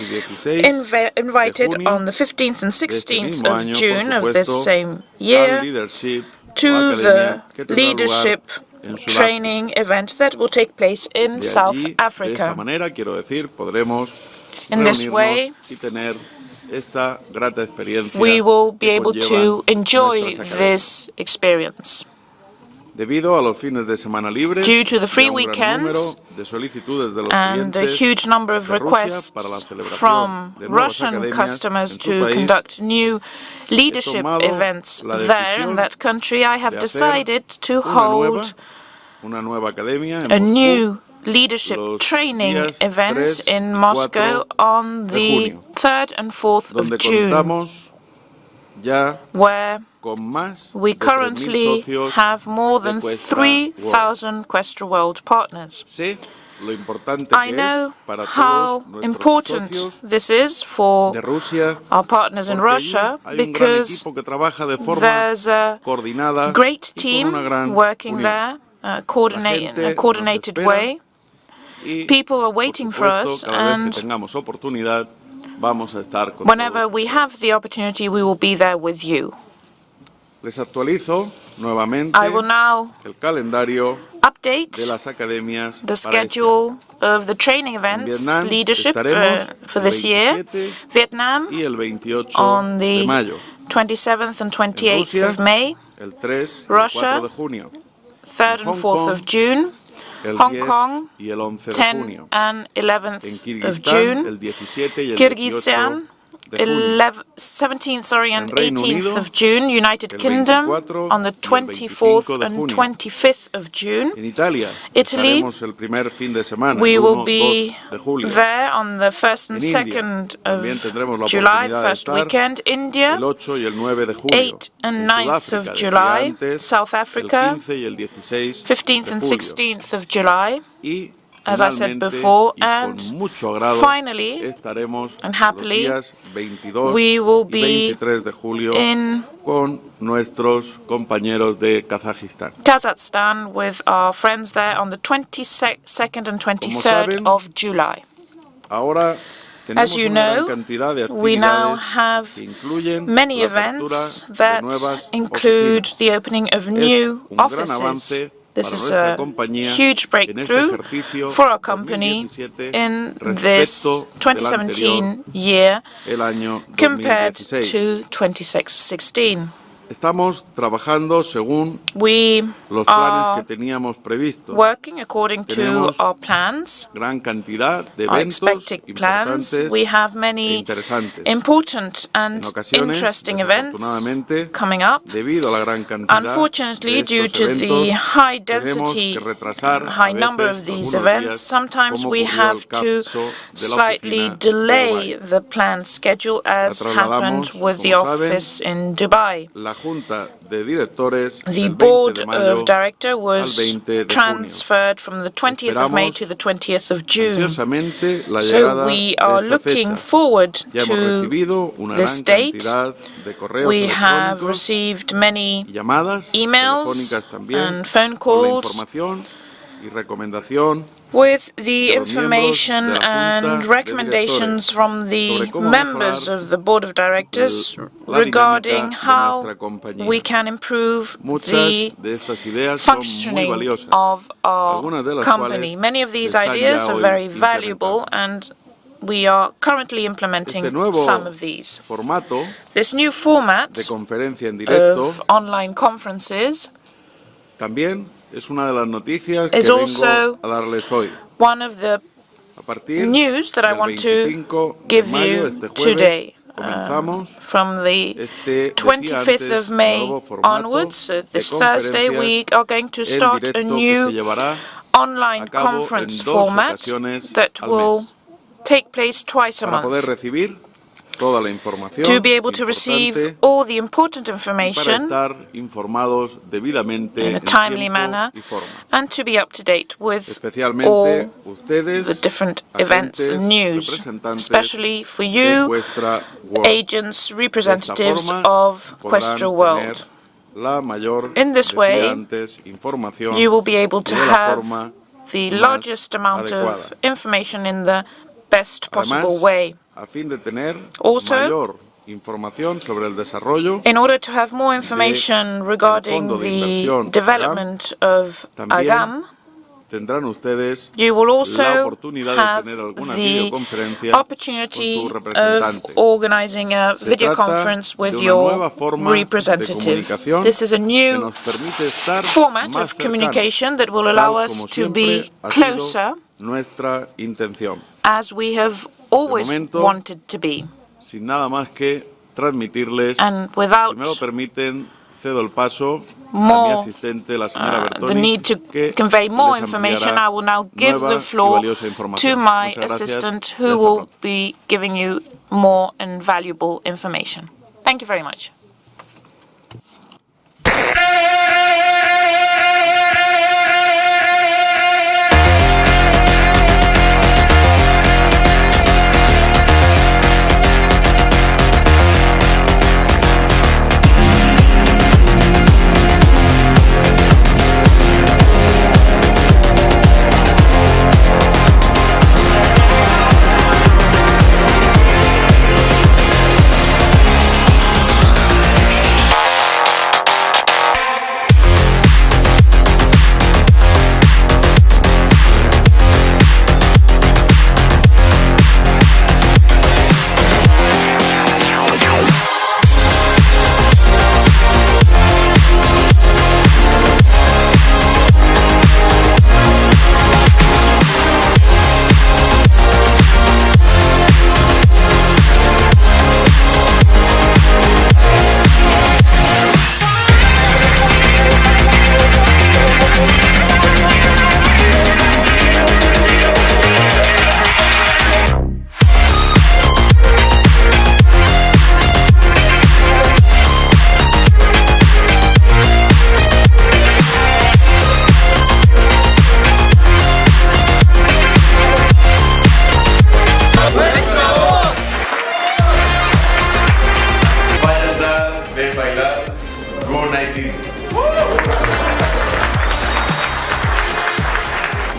invited on the 15th and 16th of June of this same year to the leadership training event that will take place in South Africa. In this way, we will be able to enjoy this experience. Due to the free weekends and a huge number of requests from Russian customers to conduct new leadership events there in that country, I have decided to hold a new leadership training event in Moscow on the 3rd and 4th of June, where we currently have more than 3,000 Questra World partners. I know how important this is for our partners in Russia because there's a great team working there in a coordinated way. People are waiting for us, and whenever we have the opportunity, we will be there with you. I will now update the schedule of the training events, leadership for this year. Vietnam on the 27th and 28th of May, Russia 3rd and 4th of June, Hong Kong 10th and 11th of June, Kyrgyzstan 17th and 18th of June, United Kingdom on the 24th and 25th of June, Italy, we will be there on the 1st and 2nd of July, first weekend, India, 8th and 9th of July, South Africa, 15th and 16th of July, as I said before, and finally, and happily, we will be in Kazakhstan with our friends there on the 22nd and 23rd of July. As you know, we now have many events that include the opening of new offices. This is a huge breakthrough for our company in this 2017 year compared to 2016. We are working according to our plans, our expected plans. We have many important and interesting events coming up. Unfortunately, due to the high density, high number of these events, sometimes we have to slightly delay the planned schedule, as happened with the office in Dubai. The board of directors was transferred from the 20th of May to the 20th of June. So we are looking forward to this date. We have received many emails and phone calls with the information and recommendations from the members of the board of directors regarding how we can improve the functioning of our company. Many of these ideas are very valuable, and we are currently implementing some of these. This new format of online conferences is also one of the news that I want to give you today. From the 25th of May onwards, this Thursday, we are going to start a new online conference format that will take place twice a month. To be able to receive all the important information in a timely manner and to be up to date with all the different events and news, especially for you, agents, representatives of Questra World. In this way, you will be able to have the largest amount of information in the best possible way. A fin de tener Also, mayor información sobre el desarrollo, in order to have more information regarding the development of AGAM, tendrán ustedes you will la also oportunidad have de tener alguna the videoconferencia opportunity con su of representante. organizing a video conference with your representative. This is a new format of communication that will allow us to be closer, nuestra intención. as we have always wanted to be. Sin nada más que transmitirles, And without si me lo permiten, cedo el paso a mi asistente, la señora the Bertoni, need to que convey more les information, ampliará I will now give nueva the floor y valiosa información. to my Muchas gracias assistant, y who hasta will pronto. be giving you more and valuable information. Thank you very much.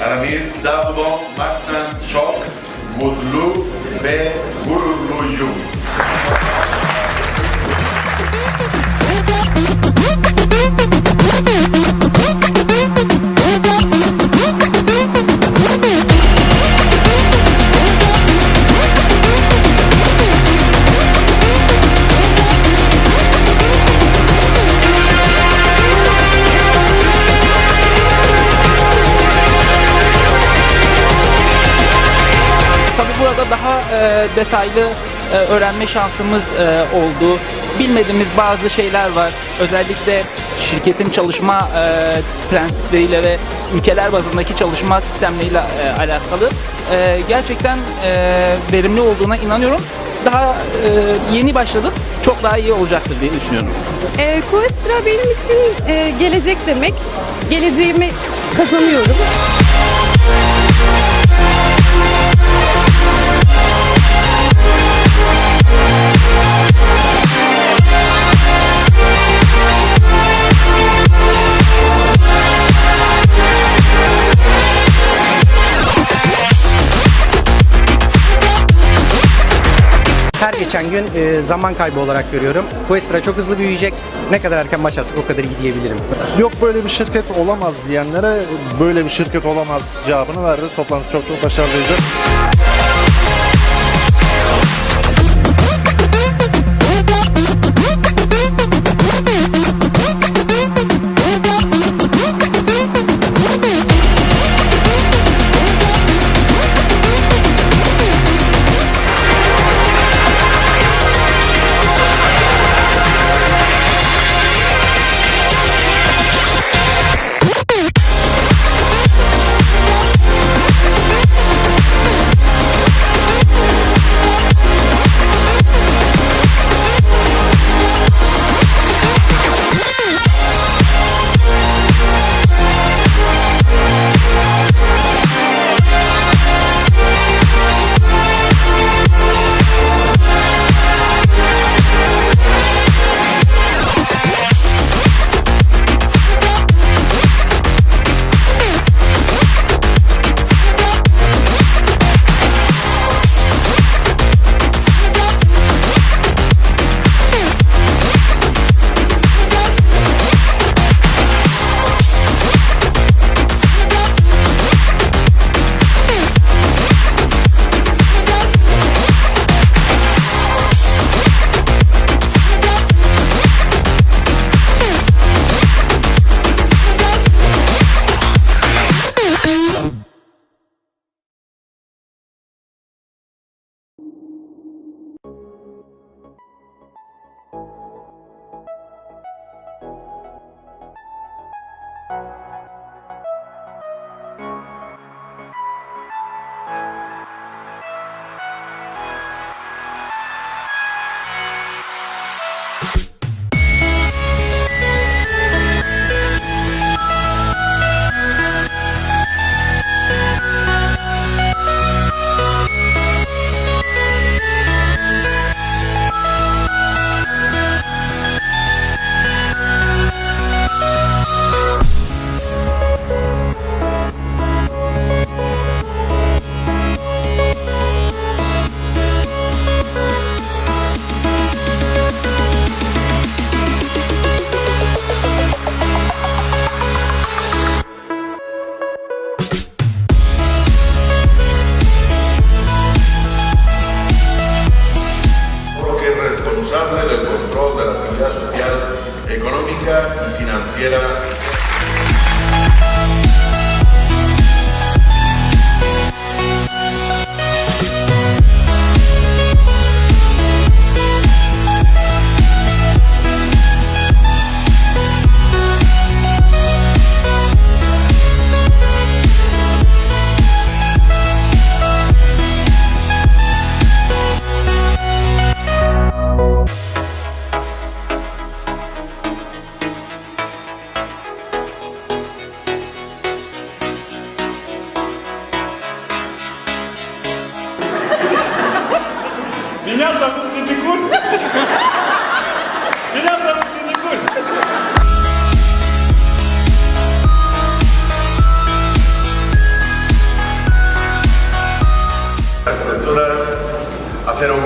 Aranız Davudon Maktan çok mutlu ve gururluyum. Burada daha detaylı öğrenme şansımız oldu. Bilmediğimiz bazı şeyler var. Özellikle şirketin çalışma prensipleriyle ve ülkeler bazındaki çalışma sistemleriyle alakalı. Gerçekten verimli olduğuna inanıyorum. Daha yeni başladık. Çok daha iyi olacaktır diye düşünüyorum. Questra benim için gelecek demek. Geleceğimi kazanıyorum. Her geçen gün zaman kaybı olarak görüyorum. Questra çok hızlı büyüyecek. Ne kadar erken başlarsak o kadar iyi diyebilirim. Yok böyle bir şirket olamaz diyenlere böyle bir şirket olamaz cevabını verdi. Toplantı çok başarılıydı.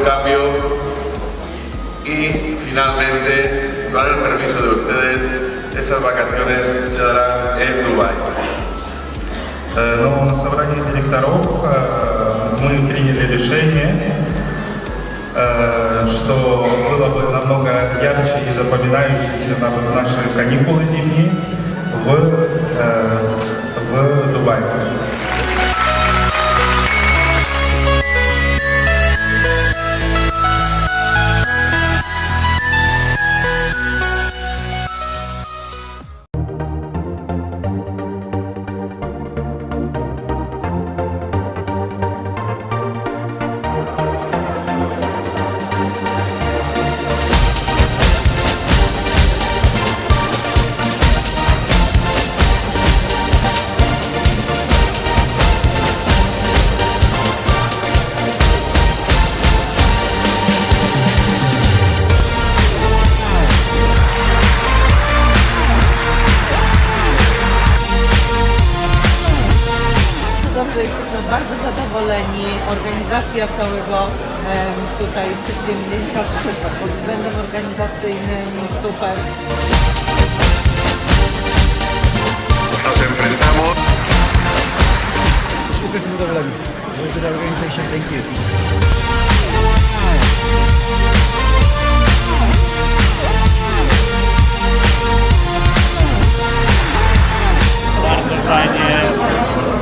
cambio y finalmente, con el permiso de ustedes, esas vacaciones se darán en Dubái. Но на собрании директоров мы приняли решение, что было бы намного ярче и запоминающееся наши каникулы зимние в Дубае. Dobrze, jesteśmy bardzo zadowoleni. Organizacja całego tutaj przedsięwzięcia super. Pod względem organizacyjnym super. Nos enfrentamos. Jesteśmy zadowoleni. Very good organization, thank you. Bardzo fajnie.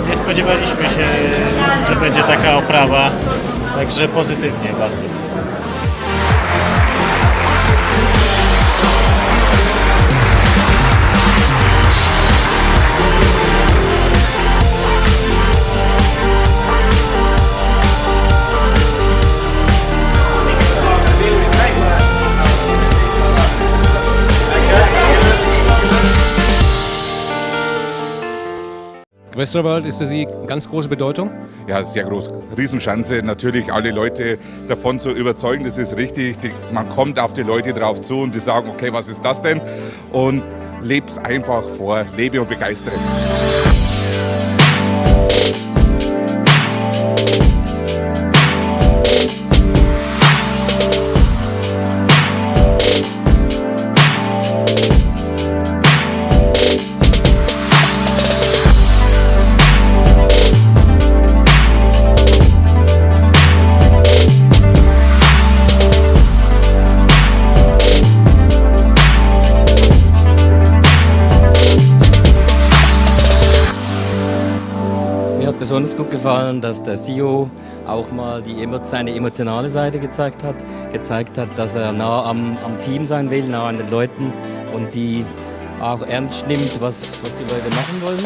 Nie spodziewaliśmy się, że będzie taka oprawa, także pozytywnie bardzo. Questra World ist für Sie ganz große Bedeutung? Ja, sehr groß. Riesenchance, natürlich alle Leute davon zu überzeugen, das ist richtig. Man kommt auf die Leute drauf zu und die sagen, okay, was ist das denn? Und leb's einfach vor, lebe und begeistere. Mir hat besonders gut gefallen, dass der CEO auch mal seine emotionale Seite gezeigt hat, dass er nah am Team sein will, nah an den Leuten und die auch ernst nimmt, was die Leute machen wollen.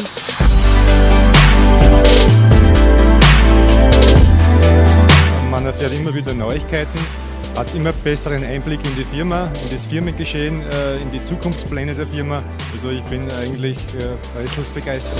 Man erfährt immer wieder Neuigkeiten, hat immer besseren Einblick in die Firma, in das Firmengeschehen, in die Zukunftspläne der Firma. Also ich bin eigentlich restlos begeistert.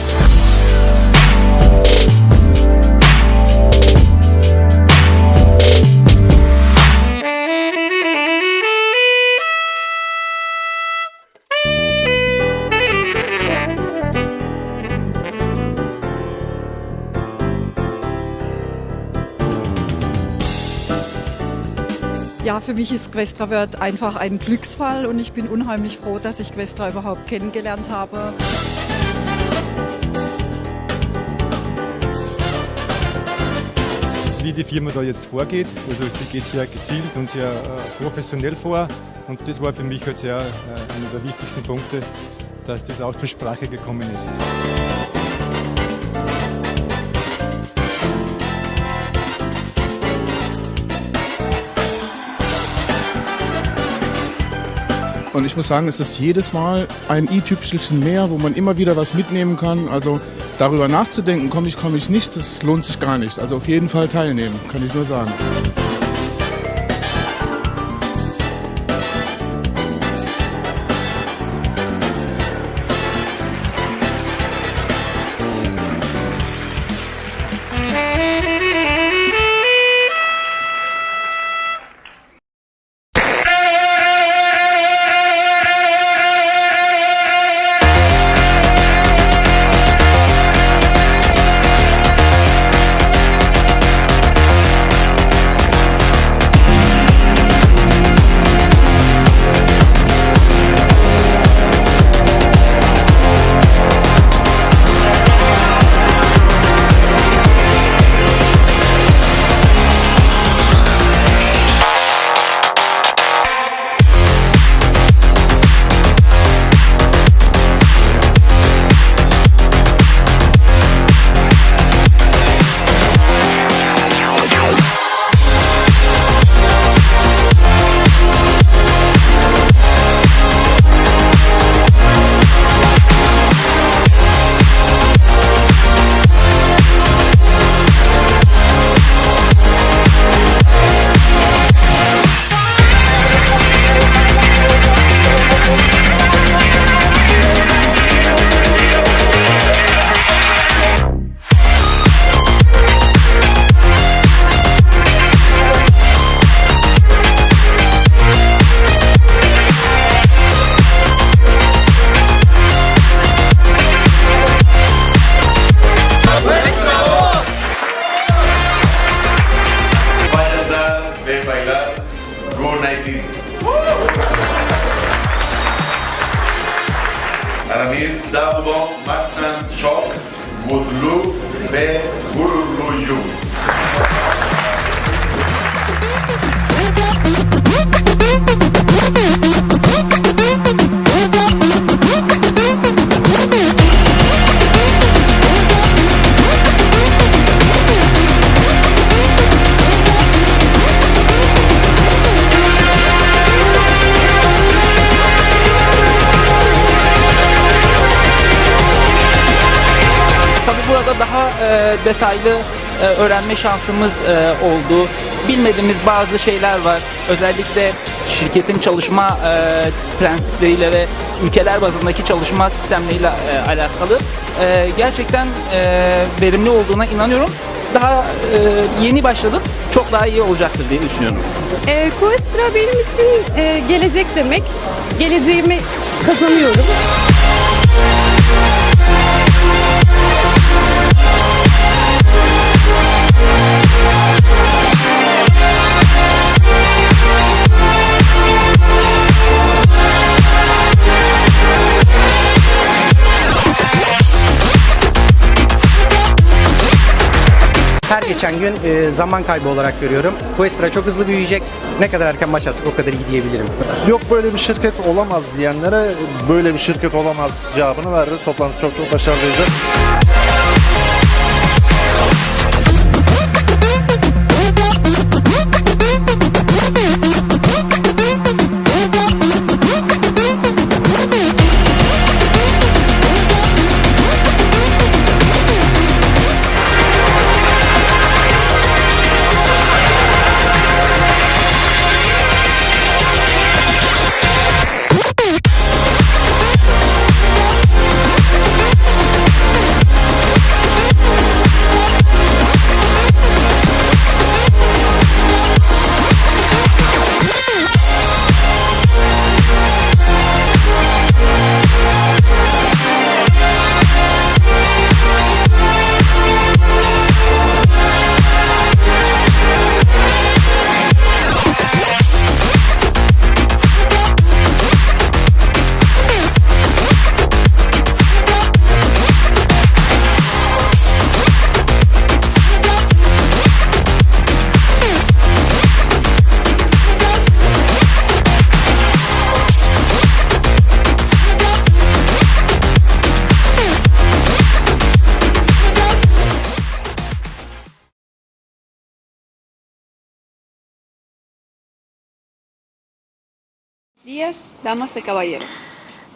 Ja, für mich ist Questra World einfach ein Glücksfall und ich bin unheimlich froh, dass ich Questra überhaupt kennengelernt habe. Wie die Firma da jetzt vorgeht, also die geht sehr gezielt und sehr professionell vor und das war für mich halt sehr einer der wichtigsten Punkte, dass das auch zur Sprache gekommen ist. Und ich muss sagen, es ist jedes Mal ein i-Tüpfelchen mehr, wo man immer wieder was mitnehmen kann. Also darüber nachzudenken, komme ich nicht, das lohnt sich gar nicht. Also auf jeden Fall teilnehmen, kann ich nur sagen. Mutlu ve gururluyum. Burada daha detaylı öğrenme şansımız oldu. Bilmediğimiz bazı şeyler var. Özellikle şirketin çalışma prensipleriyle ve ülkeler bazındaki çalışma sistemleriyle alakalı. Gerçekten verimli olduğuna inanıyorum. Daha yeni başladık. Çok daha iyi olacaktır diye düşünüyorum. Questra benim için gelecek demek. Geleceğimi kazanıyorum. Her geçen gün zaman kaybı olarak görüyorum. Questra çok hızlı büyüyecek. Ne kadar erken başlarsak o kadar iyi diyebilirim. Yok böyle bir şirket olamaz diyenlere böyle bir şirket olamaz cevabını verdi. Toplantı çok başarılıydı.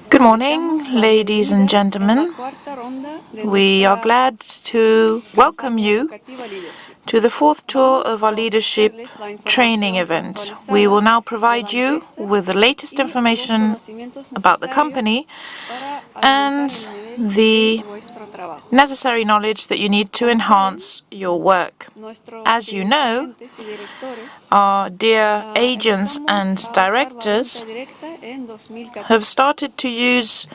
Good morning, ladies and gentlemen. We are glad to welcome you to the fourth tour of our leadership training event. We will now provide you with the latest information about the company and the necessary knowledge that you need to enhance your work. As you know, our dear agents and directors have started to use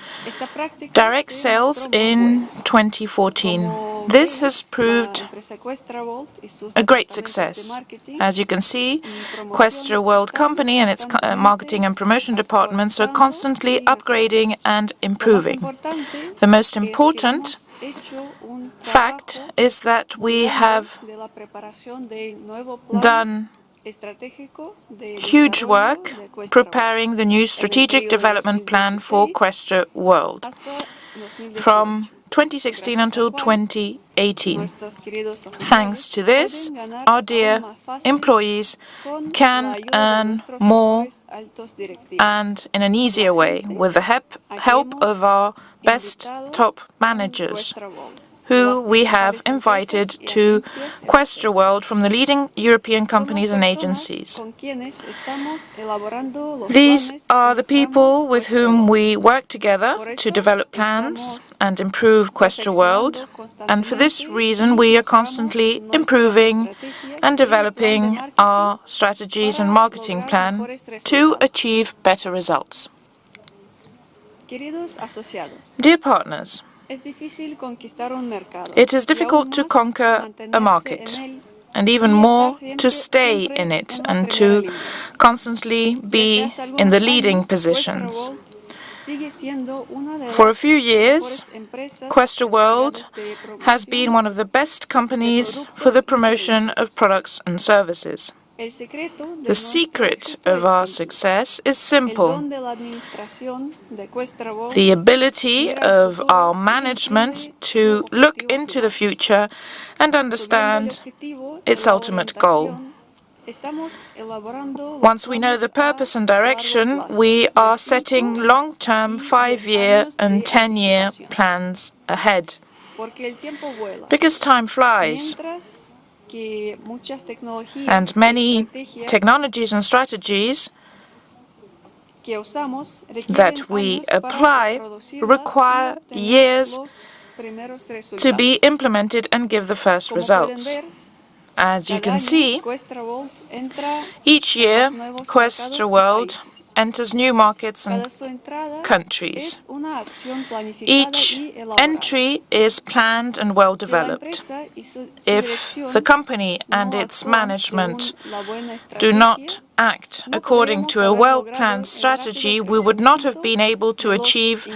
direct sales in 2014. This has proved a great success. As you can see, Questra World Company and its marketing and promotion departments are constantly upgrading and improving. The most important fact is that we have done huge work preparing the new strategic development plan for Questra World from 2016 until 2018. Thanks to this, our dear employees can earn more and in an easier way with the help of our best top managers, who we have invited to Questra World from the leading European companies and agencies. These are the people with whom we work together to develop plans and improve Questra World, and for this reason we are constantly improving and developing our strategies and marketing plan to achieve better results. Dear partners, it is difficult to conquer a market, and even more to stay in it and to constantly be in the leading positions. For a few years, Questra World has been one of the best companies for the promotion of products and services. The secret of our success is simple. The ability of our management to look into the future and understand its ultimate goal. Once we know the purpose and direction, we are setting long-term 5-year and 10-year plans ahead. Because time flies, and many technologies and strategies that we apply require years to be implemented and give the first results. As you can see, each year Questra World enters new markets and countries. Each entry is planned and well developed. If the company and its management do not act according to a well-planned strategy, we would not have been able to achieve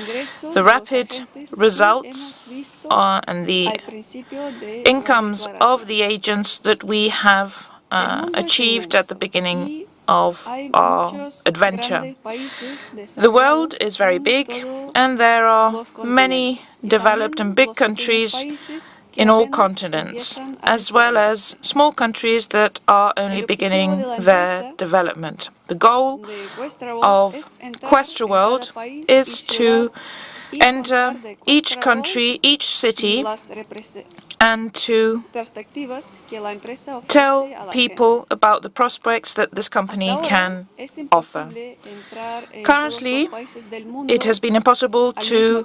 the rapid results and the incomes of the agents that we have achieved at the beginning of our adventure. The world is very big, and there are many developed and big countries in all continents, as well as small countries that are only beginning their development. The goal of Questra World is to enter each country, each city, and to tell people about the prospects that this company can offer. Currently, it has been impossible to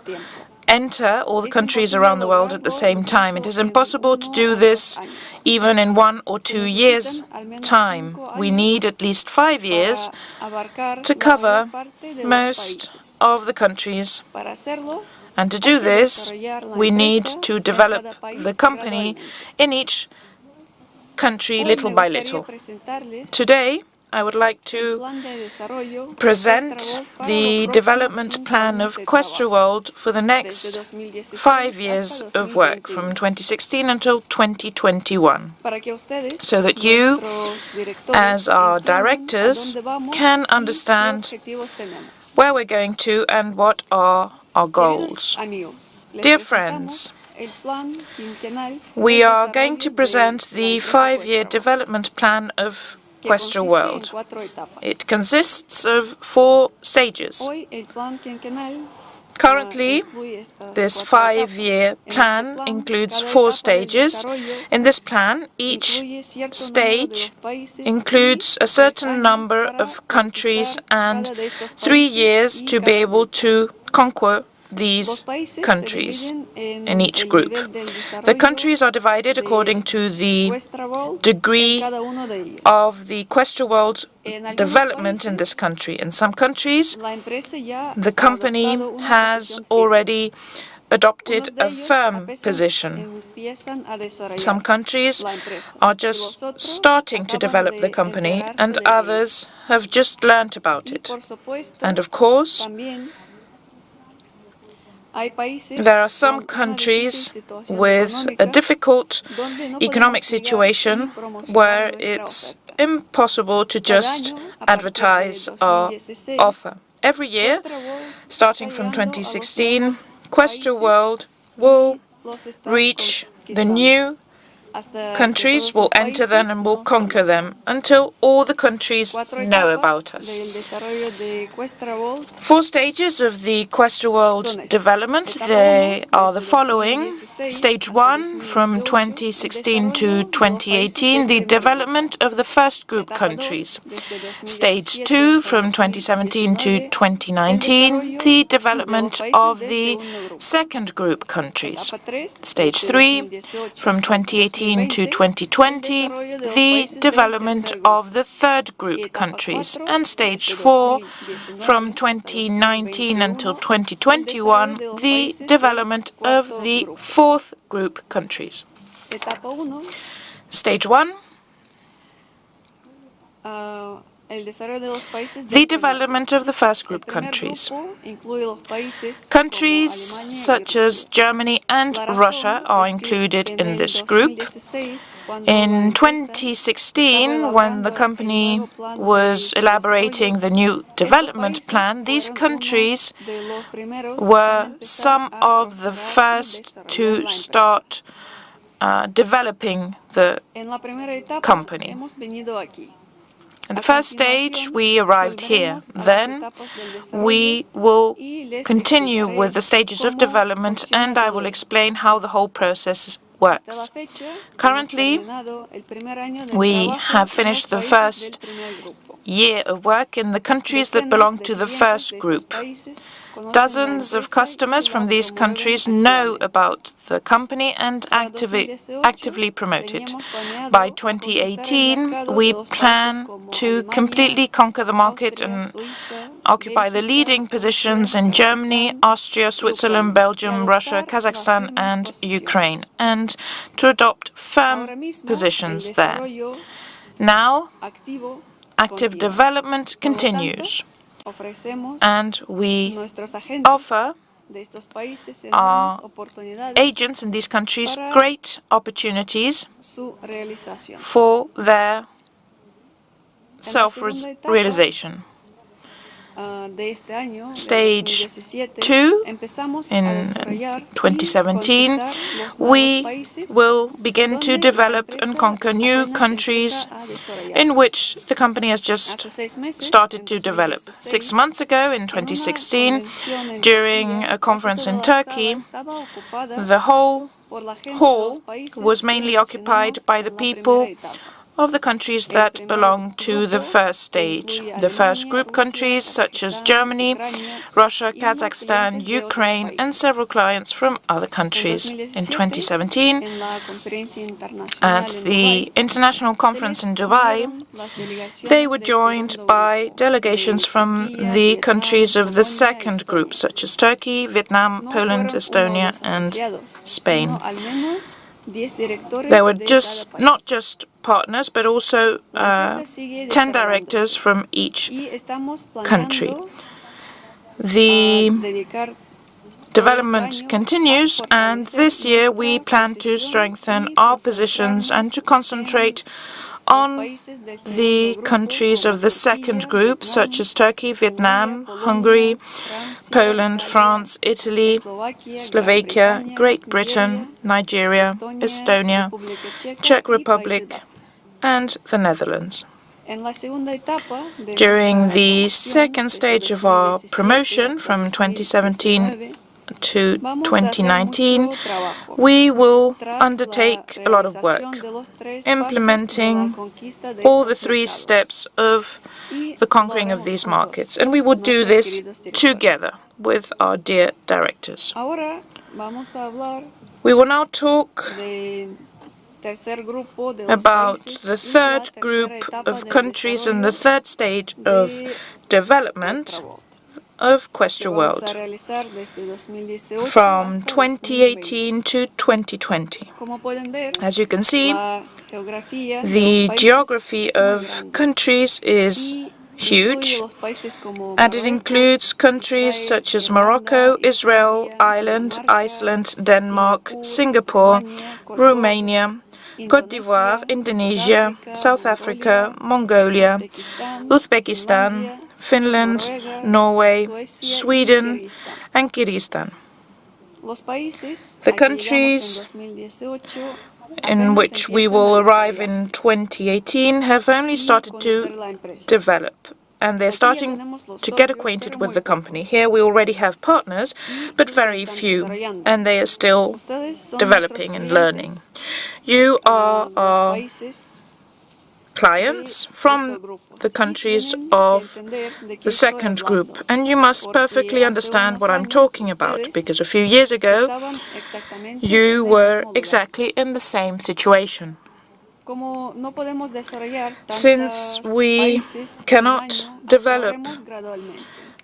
enter all the countries around the world at the same time. It is impossible to do this even in 1 or 2 years' time. We need at least 5 years to cover most of the countries. And to do this, we need to develop the company in each country little by little. Today, I would like to present the development plan of Questra World for the next 5 years of work, from 2016 until 2021, so that you, as our directors, can understand where we're going to and what are our goals. Dear friends, we are going to present the 5-year development plan of Questra World. It consists of 4 stages. Currently, this 5-year plan includes 4 stages. In this plan, each stage includes a certain number of countries and 3 years to be able to conquer these countries in each group. The countries are divided according to the degree of the Questra World development in this country. In some countries, the company has already adopted a firm position. Some countries are just starting to develop the company, and others have just learnt about it. And of course, there are some countries with a difficult economic situation where it's impossible to just advertise our offer. Every year, starting from 2016, Questra World will reach the new countries, will enter them and will conquer them until all the countries know about us. 4 stages of the Questra World development, they are the following. Stage 1, from 2016 to 2018, the development of the first group countries. Stage 2, from 2017 to 2019, the development of the second group countries. Stage 3, from 2018 to 2020, the development of the third group countries. And Stage 4, from 2019 until 2021, the development of the fourth group countries. Stage 1 the development of the first group countries. Countries such as Germany and Russia are included in this group. In 2016, when the company was elaborating the new development plan, these countries were some of the first to start developing the company. In the first stage, we arrived here. Then we will continue with the stages of development, and I will explain how the whole process works. Currently, we have finished the first year of work in the countries that belong to the first group. Dozens of customers from these countries know about the company and actively promote it. By 2018, we plan to completely conquer the market and occupy the leading positions in Germany, Austria, Switzerland, Belgium, Russia, Kazakhstan, and Ukraine, and to adopt firm positions there. Now, active development continues, and we offer our agents in these countries great opportunities for their self-realization. Stage 2, in 2017, we will begin to develop and conquer new countries in which the company has just started to develop. 6 months ago, in 2016, during a conference in Turkey, the whole hall was mainly occupied by the people of the countries that belong to the first stage. The first group countries such as Germany, Russia, Kazakhstan, Ukraine, and several clients from other countries. In 2017, at the international conference in Dubai, they were joined by delegations from the countries of the second group, such as Turkey, Vietnam, Poland, Estonia, and Spain. There were not just partners, but also 10 directors from each country. The development continues, and this year we plan to strengthen our positions and to concentrate on the countries of the second group, such as Turkey, Vietnam, Hungary, Poland, France, Italy, Slovakia, Great Britain, Nigeria, Estonia, Czech Republic, and the Netherlands. During the second stage of our promotion from 2017 to 2019, we will undertake a lot of work, implementing all the 3 steps of the conquering of these markets, and we will do this together with our dear directors. We will now talk about the third group of countries in the third stage of development of Questra World from 2018 to 2020. As you can see, the geography of countries is huge, and it includes countries such as Morocco, Israel, Ireland, Iceland, Denmark, Singapore, Romania, Côte d'Ivoire, Indonesia, South Africa, Mongolia, Uzbekistan, Finland, Norway, Sweden, and Kyrgyzstan. The countries in which we will arrive in 2018 have only started to develop, and they're starting to get acquainted with the company. Here we already have partners, but very few, and they are still developing and learning. You are our clients from the countries of the second group, and you must perfectly understand what I'm talking about, because a few years ago you were exactly in the same situation. Since we cannot develop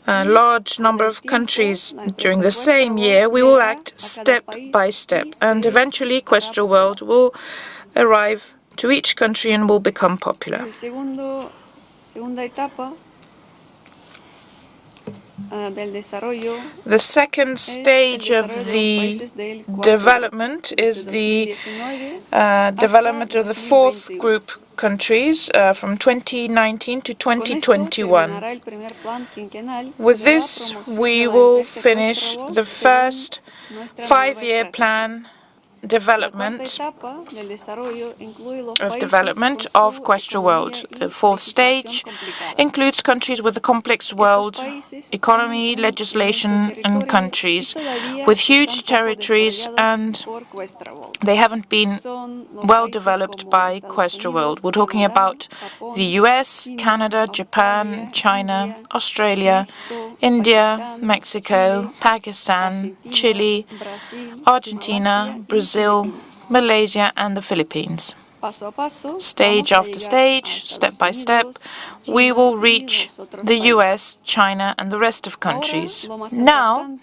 a large number of countries during the same year, we will act step by step, and eventually Questra World will arrive to each country and will become popular. The second stage of the development is the development of the fourth group countries from 2019 to 2021. With this, we will finish the first 5-year plan development of Questra World. The fourth stage includes countries with a complex world economy, legislation, and countries with huge territories, and they haven't been well developed by Questra World. We're talking about the US, Canada, Japan, China, Australia, India, Mexico, Pakistan, Chile, Argentina, Brazil, Malaysia, and the Philippines. Stage after stage, step by step, we will reach the US, China, and the rest of countries. Now,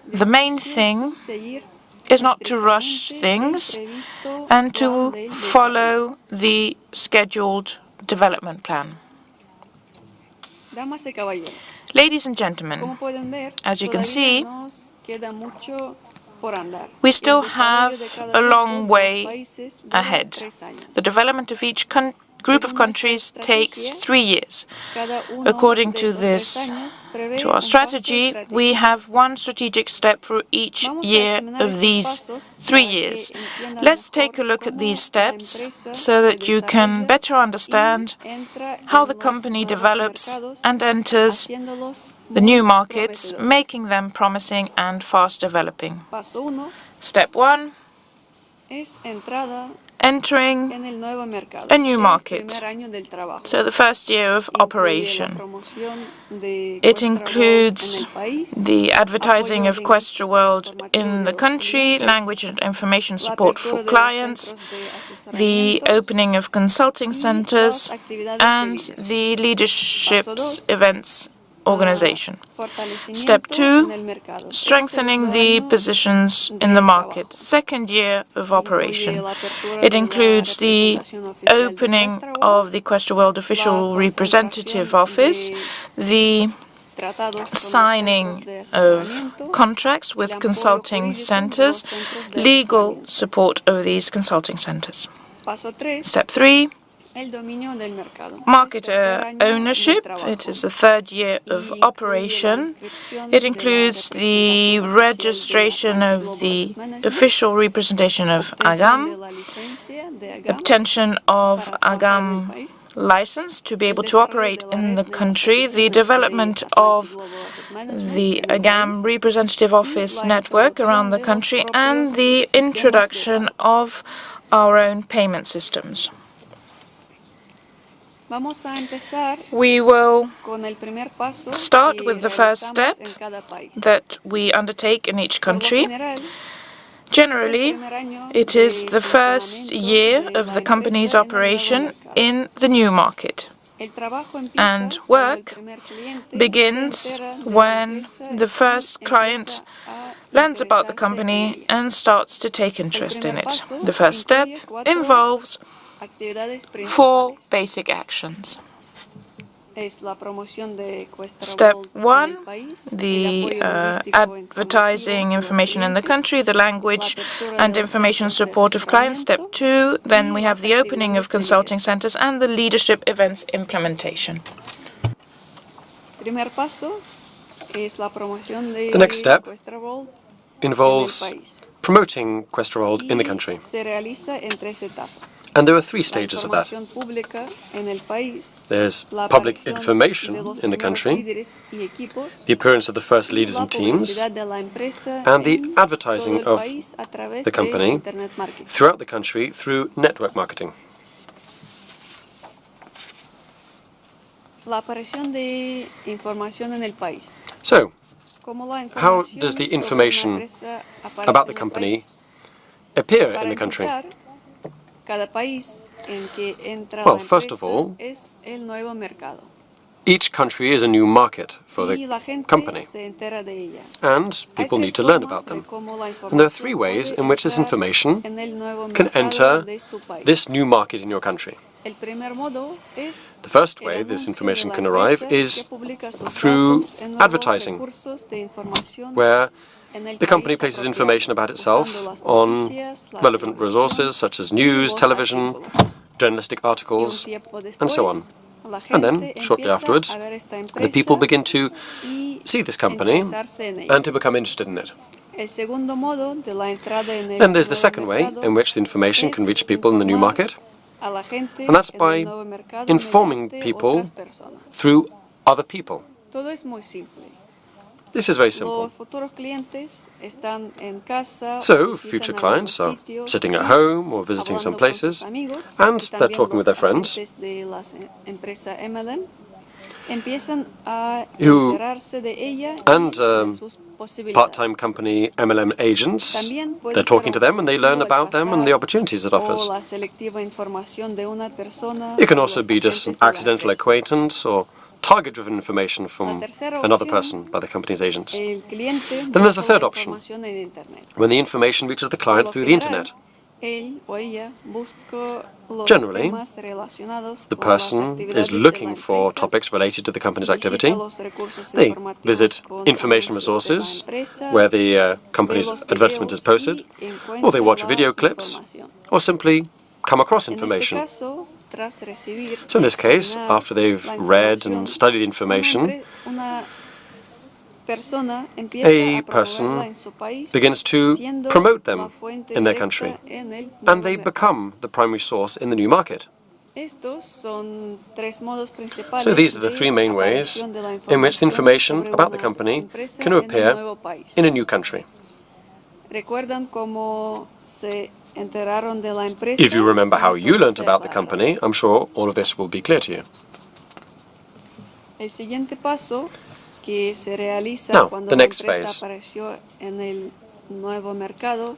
the main thing is not to rush things and to follow the scheduled development plan. Ladies and gentlemen, as you can see, we still have a long way ahead. The development of each group of countries takes 3 years. According to our strategy, we have one strategic step for each year of these 3 years. Let's take a look at these steps so that you can better understand how the company develops and enters the new markets, making them promising and fast developing. Step 1. Entering a new market. So the first year of operation. It includes the advertising of Questra World in the country, language and information support for clients, the opening of consulting centers, and the leadership's events organization. Step 2, strengthening the positions in the market. Second year of operation. It includes the opening of the Questra World Official Representative Office, the signing of contracts with consulting centers, legal support of these consulting centers. Step 3, market ownership. It is the third year of operation. It includes the registration of the official representation of AGAM, obtention of AGAM license to be able to operate in the country, the development of the AGAM representative office network around the country, and the introduction of our own payment systems. We will start with the first step that we undertake in each country. Generally, it is the first year of the company's operation in the new market. And work begins when the first client learns about the company and starts to take interest in it. The first step involves 4 basic actions. Step 1, the advertising information in the country, the language and information support of clients. Step 2, then we have the opening of consulting centers and the leadership events implementation. The next step involves promoting Questra World in the country. And there are 3 stages of that. There's public information in the country, the appearance of the first leaders and teams, and the advertising of the company throughout the country through network marketing. So, how does the information about the company appear in the country? Well, first of all, Each country is a new market for the company, and people need to learn about them. And there are three ways in which this information can enter this new market in your country. The first way this information can arrive is through advertising, where the company places information about itself on relevant resources such as news, television, journalistic articles, and so on. And then, shortly afterwards, the people begin to see this company and to become interested in it. Then there's the second way in which the information can reach people in the new market, and that's by informing people through other people. This is very simple. So, future clients are sitting at home or visiting some places, and they're talking with their friends who, and part-time company MLM agents, they're talking to them and they learn about them and the opportunities it offers. It can also be just an accidental acquaintance or target-driven information from another person by the company's agents. Then there's a third option, when the information reaches the client through the internet. Generally, the person is looking for topics related to the company's activity. They visit information resources where the company's advertisement is posted, or they watch video clips, or simply come across information. So in this case, after they've read and studied the information, a person begins to promote them in their country, and they become the primary source in the new market. So these are the three main ways in which the information about the company can appear in a new country. If you remember how you learnt about the company, I'm sure all of this will be clear to you. Now, the next phase.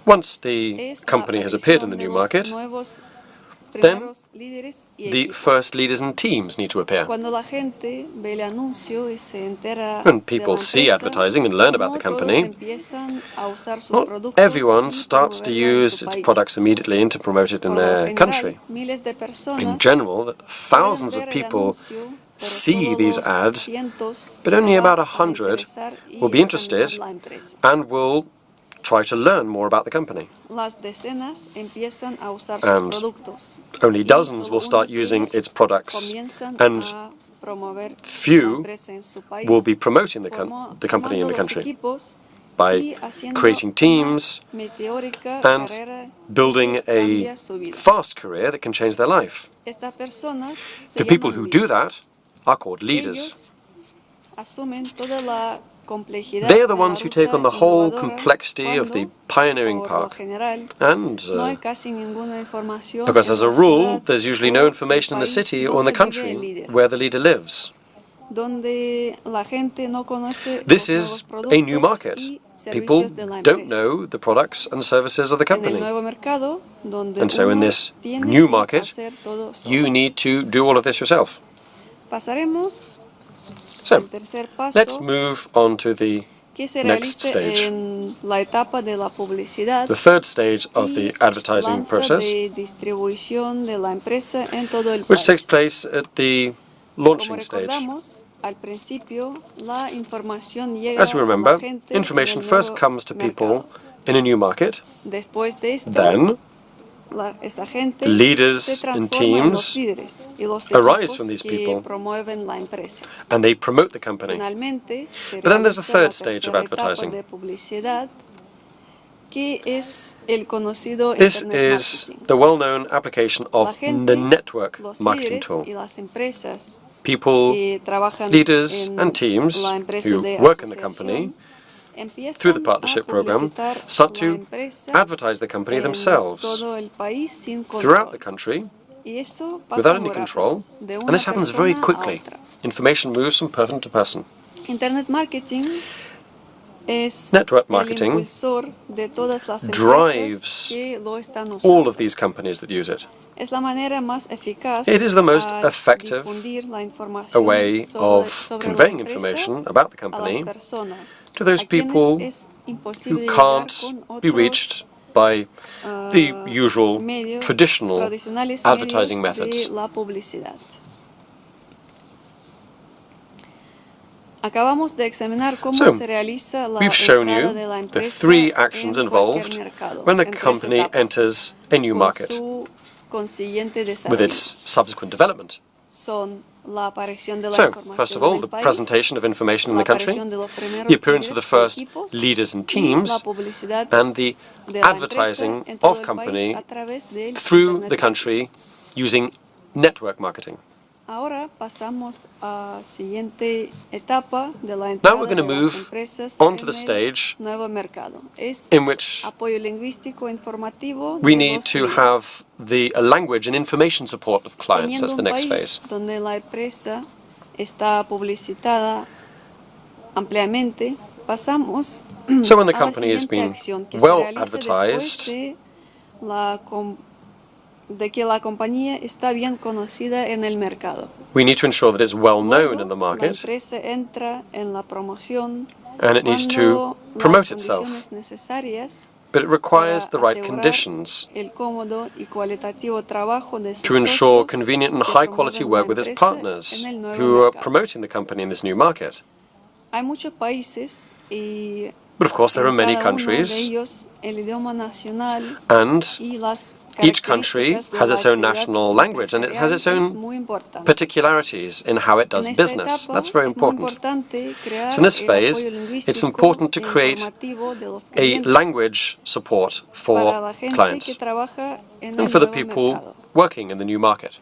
Once the company has appeared in the new market, then the first leaders and teams need to appear. When people see advertising and learn about the company, not everyone starts to use its products immediately and to promote it in their country. In general, thousands of people see these ads, but only about 100 will be interested and will try to learn more about the company. And only dozens will start using its products, and few will be promoting the company in the country by creating teams and building a fast career that can change their life. The people who do that are called leaders. They are the ones who take on the whole complexity of the pioneering part, and because as a rule there's usually no information in the city or in the country where the leader lives. This is a new market. People don't know the products and services of the company. And so in this new market, you need to do all of this yourself. So, let's move on to the next stage. The third stage of the advertising process, which takes place at the launching stage. As we remember, information first comes to people in a new market, then the leaders and teams arise from these people, and they promote the company. But then there's a third stage of advertising. This is the well-known application of the network marketing tool. People, leaders and teams who work in the company through the partnership program start to advertise the company themselves throughout the country without any control, and this happens very quickly. Information moves from person to person. Network marketing drives all of these companies that use it. It is the most effective way of conveying information about the company to those people who can't be reached by the usual traditional advertising methods. So, we've shown you the three actions involved when a company enters a new market with its subsequent development. So, first of all, the presentation of information in the country, the appearance of the first leaders and teams, and the advertising of company through the country using network marketing. Now we're going to move on to the stage in which we need to have the language and information support of clients. That's the next phase. So when the company has been well advertised, we need to ensure that it's well known in the market, and it needs to promote itself. But it requires the right conditions to ensure convenient and high-quality work with its partners who are promoting the company in this new market. But of course, there are many countries, and each country has its own national language, and it has its own particularities in how it does business. That's very important. So in this phase, it's important to create a language support for clients and for the people working in the new market.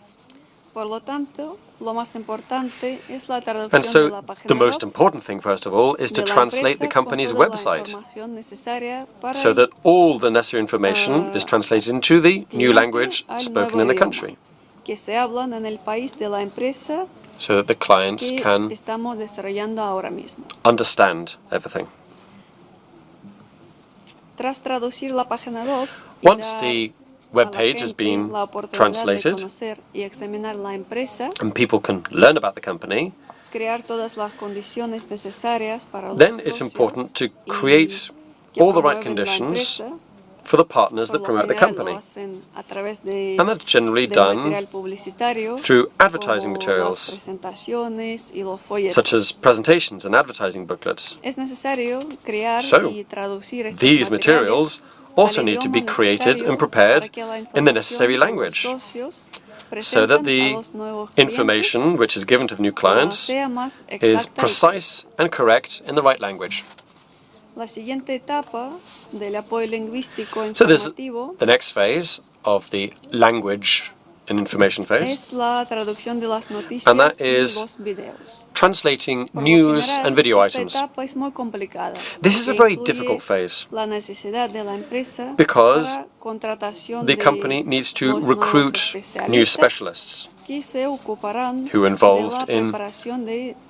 And so the most important thing, first of all, is to translate the company's website so that all the necessary information is translated into the new language spoken in the country, so that the clients can understand everything. Once the web page has been translated and people can learn about the company, then it's important to create all the right conditions for the partners that promote the company. And that's generally done through advertising materials, such as presentations and advertising booklets. So, these materials also need to be created and prepared in the necessary language, so that the information which is given to the new clients is precise and correct in the right language. So there's the next phase of the language and information phase, and that is translating news and video items. This is a very difficult phase because the company needs to recruit new specialists who are involved in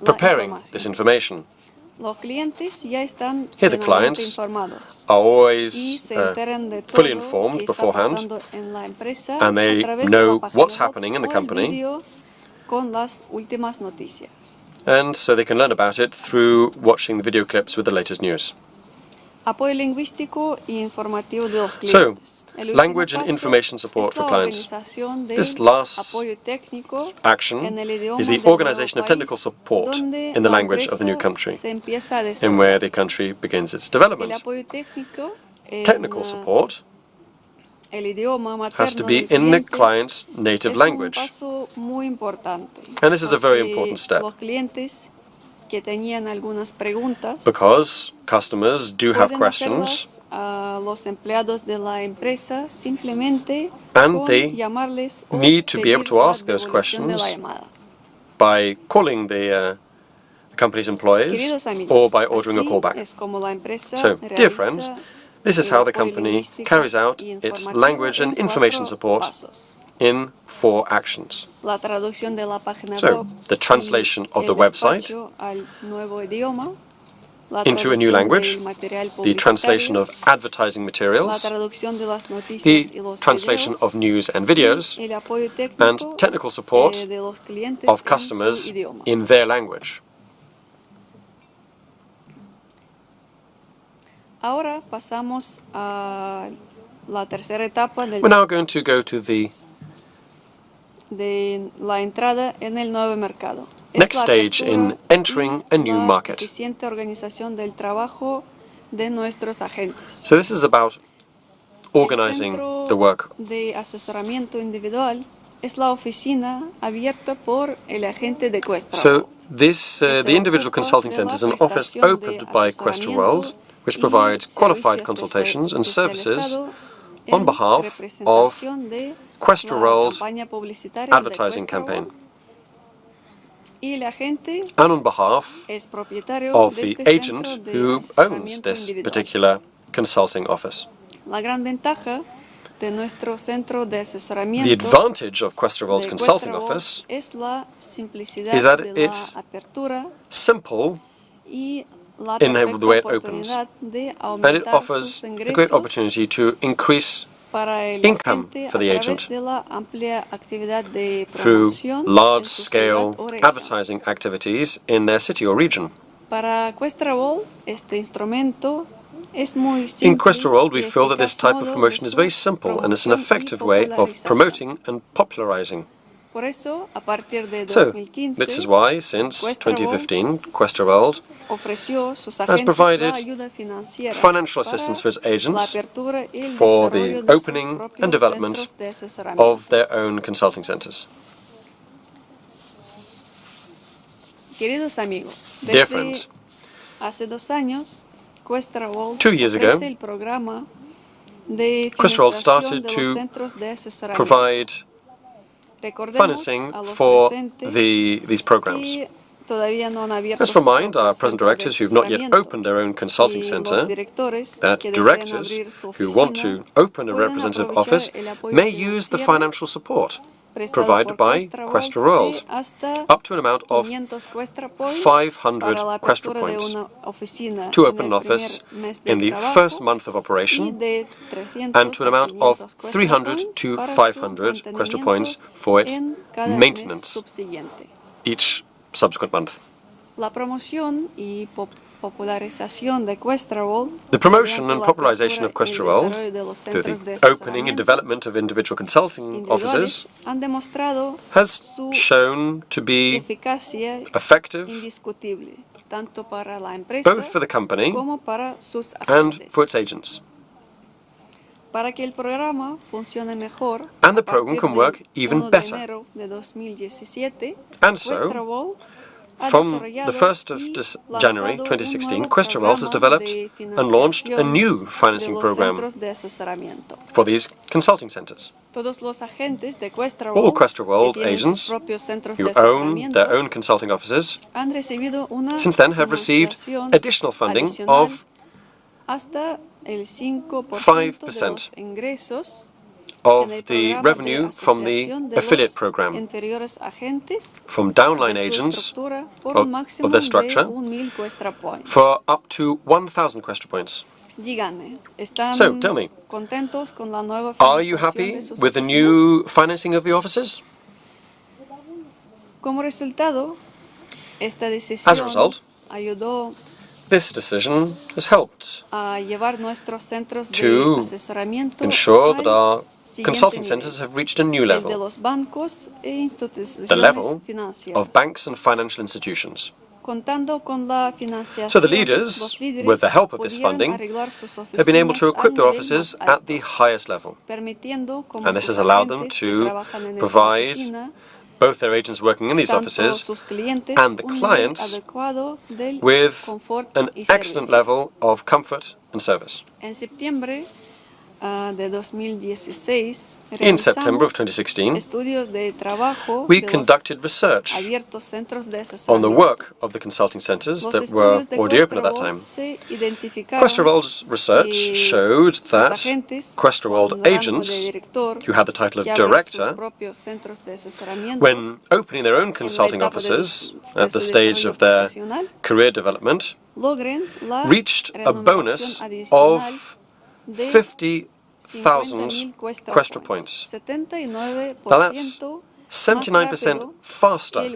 preparing this information. Here the clients are always fully informed beforehand, and they know what's happening in the company, and so they can learn about it through watching the video clips with the latest news. So, language and information support for clients. This last action is the organization of technical support in the language of the new country, in where the country begins its development. Technical support has to be in the client's native language. And this is a very important step, because customers do have questions, and they need to be able to ask those questions by calling the company's employees or by ordering a callback. So, dear friends, this is how the company carries out its language and information support in 4 actions. So, the translation of the website into a new language, the translation of advertising materials, the translation of news and videos, and technical support of customers in their language. Ahora pasamos a la tercera etapa We're now going to go to the de la entrada en el nuevo mercado. next stage in entering a new market. Eficiente organización del trabajo de nuestros agentes. So this is about organizing the work. De asesoramiento individual es la oficina abierta por el agente de Questra World. So this, the individual consulting center is an office opened by Questra World, which provides qualified consultations and services on behalf of Questra World advertising campaign, and on behalf of the agent who owns this particular consulting office. The advantage of Questra World's consulting office is that it's simple in the way it opens, and it offers a great opportunity to increase income for the agent through large-scale advertising activities in their city or region. In Questra World, we feel that this type of promotion is very simple and it's an effective way of promoting and popularizing. So, this is why, since 2015, Questra World has provided financial assistance for its agents for the opening and development of their own consulting centers. Dear friends, 2 years ago, Questra World started to provide financing for these programs. Let's remind our present directors who have not yet opened their own consulting center that directors who want to open a representative office may use the financial support provided by Questra World, up to an amount of 500 Questra points, to open an office in the first month of operation, and to an amount of 300 to 500 Questra points for its maintenance each subsequent month. The promotion and popularization of Questra World through the opening and development of individual consulting offices has shown to be effective both for the company and for its agents. And the program can work even better. And so, from the 1st of January 2016, Questra World has developed and launched a new financing program for these consulting centers. All Questra World agents who own their own consulting offices since then have received additional funding of 5% of the revenue from the affiliate program from downline agents of their structure for up to 1,000 Questra points. So, tell me, are you happy with the new financing of the offices? As a result, this decision has helped to ensure that our consulting centers have reached a new level, the level of banks and financial institutions. So the leaders, with the help of this funding, have been able to equip their offices at the highest level. And this has allowed them to provide both their agents working in these offices and the clients with an excellent level of comfort and service. In September of 2016, we conducted research on the work of the consulting centers that were already open at that time. Questra World's research showed that Questra World agents, who had the title of director, when opening their own consulting offices at the stage of their career development, reached a bonus of 50,000 Questra points. Now that's 79% faster, and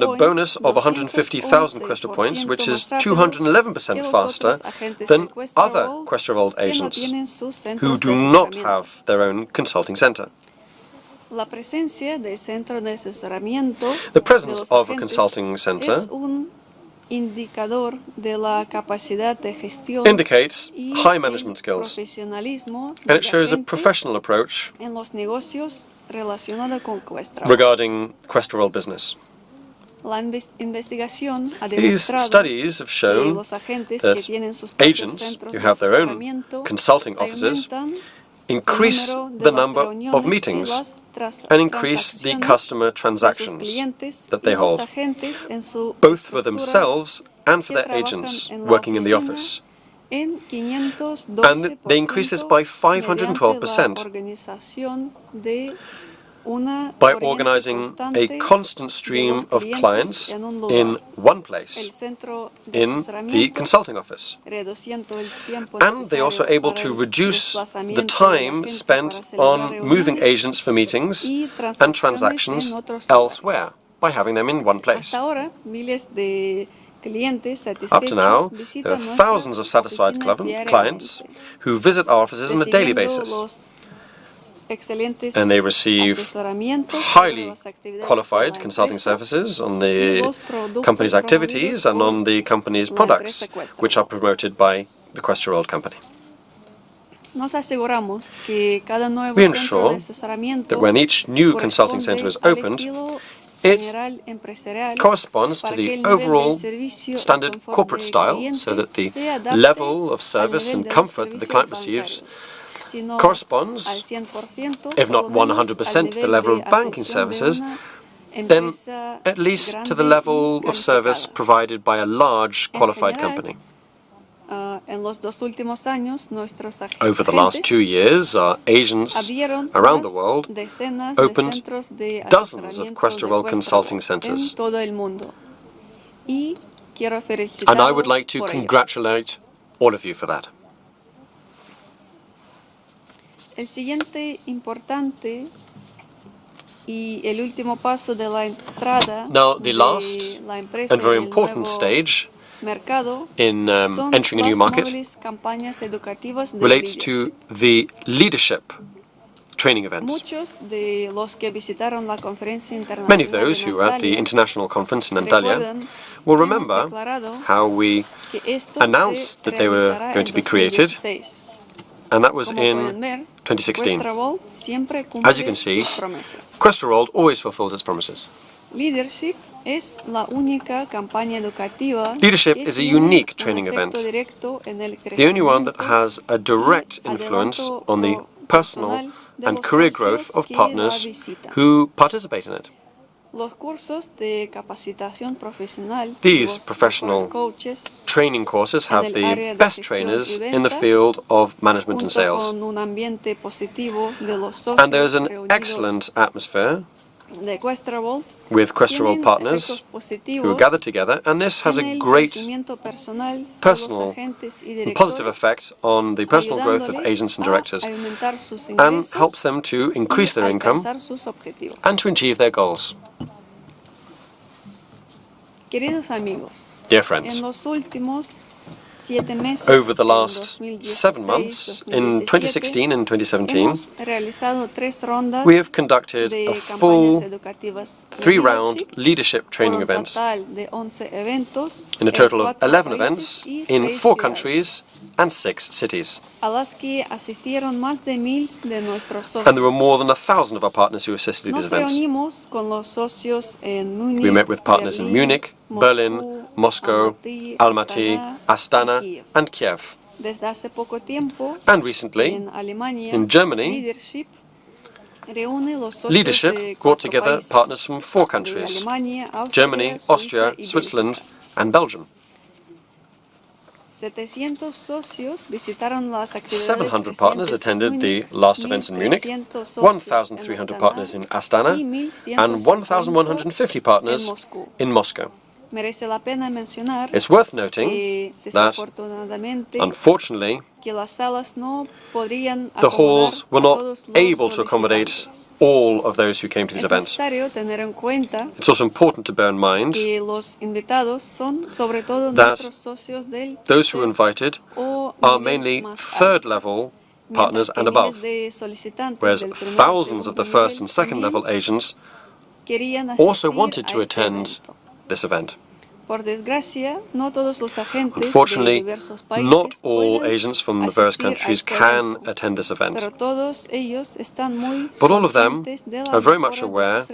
a bonus of 150,000 Questra points, which is 211% faster than other Questra World agents who do not have their own consulting center. The presence of a consulting center indicates high management skills, and it shows a professional approach regarding Questra World business. These studies have shown that agents who have their own consulting offices increase the number of meetings and increase the customer transactions that they hold, both for themselves and for their agents working in the office. And they increase this by 512% by organizing a constant stream of clients in one place, in the consulting office. And they are also able to reduce the time spent on moving agents for meetings and transactions elsewhere by having them in one place. Up to now, there are thousands of satisfied clients who visit our offices on a daily basis, and they receive highly qualified consulting services on the company's activities and on the company's products, which are promoted by the Questra World Company. We ensure that when each new consulting center is opened, it corresponds to the overall standard corporate style, so that the level of service and comfort that the client receives corresponds, if not 100%, to the level of banking services, then at least to the level of service provided by a large qualified company. Over the last 2 years, our agents around the world opened dozens of Questra World consulting centers. And I would like to congratulate all of you for that. El siguiente importante y el último paso de la entrada Now, the last and very important stage in entering a new market relates to the leadership training events. Many of those who were at the international conference in Antalya will remember how we announced that they were going to be created, and that was in 2016. As you can see, Questra World always fulfills its promises. Leadership is a unique training event, the only one that has a direct influence on the personal and career growth of partners who participate in it. These professional training courses have the best trainers in the field of management and sales. And there is an excellent atmosphere with Questra World partners who gather together, and this has a great personal and positive effect on the personal growth of agents and directors, and helps them to increase their income and to achieve their goals. Dear friends, over the last 7 months, in 2016 and 2017, we have conducted a full 3-round leadership training events in a total of 11 events in 4 countries and 6 cities. And there were more than 1,000 of our partners who assisted these events. We met with partners in Munich, Berlin, Moscow, Almaty, Astana and Kiev. And recently, in Germany, leadership brought together partners from 4 countries: Germany, Austria, Switzerland, and Belgium. 700 partners attended the last events in Munich, 1,300 partners in Astana, and 1,150 partners in Moscow. It's worth noting that, unfortunately, the halls were not able to accommodate all of those who came to these events. It's also important to bear in mind that those who were invited are mainly third-level partners and above, whereas thousands of the first and second-level agents also wanted to attend this event. Unfortunately, not all agents from the various countries can attend this event, but all of them are very much aware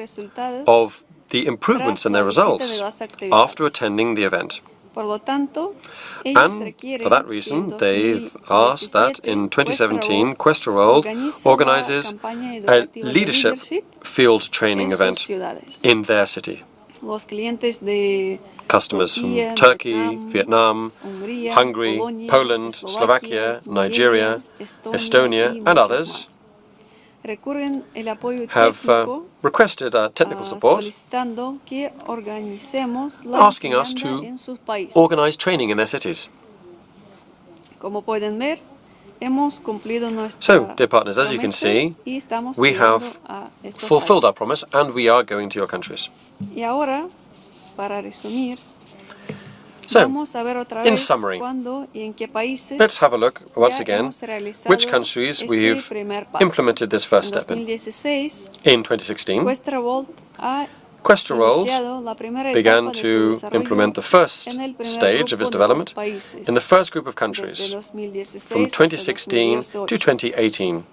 of the improvements in their results after attending the event. And for that reason, they've asked that in 2017, Questra World organizes a leadership field training event in their city. Customers from Turkey, Vietnam, Hungary, Poland, Slovakia, Nigeria, Estonia, and others have requested technical support, asking us to organize training in their cities. So, dear partners, as you can see, we have fulfilled our promise and we are going to your countries. So, in summary, let's have a look once again which countries we've implemented this first step in. In 2016, Questra World began to implement the first stage of its development in the first group of countries from 2016 to 2018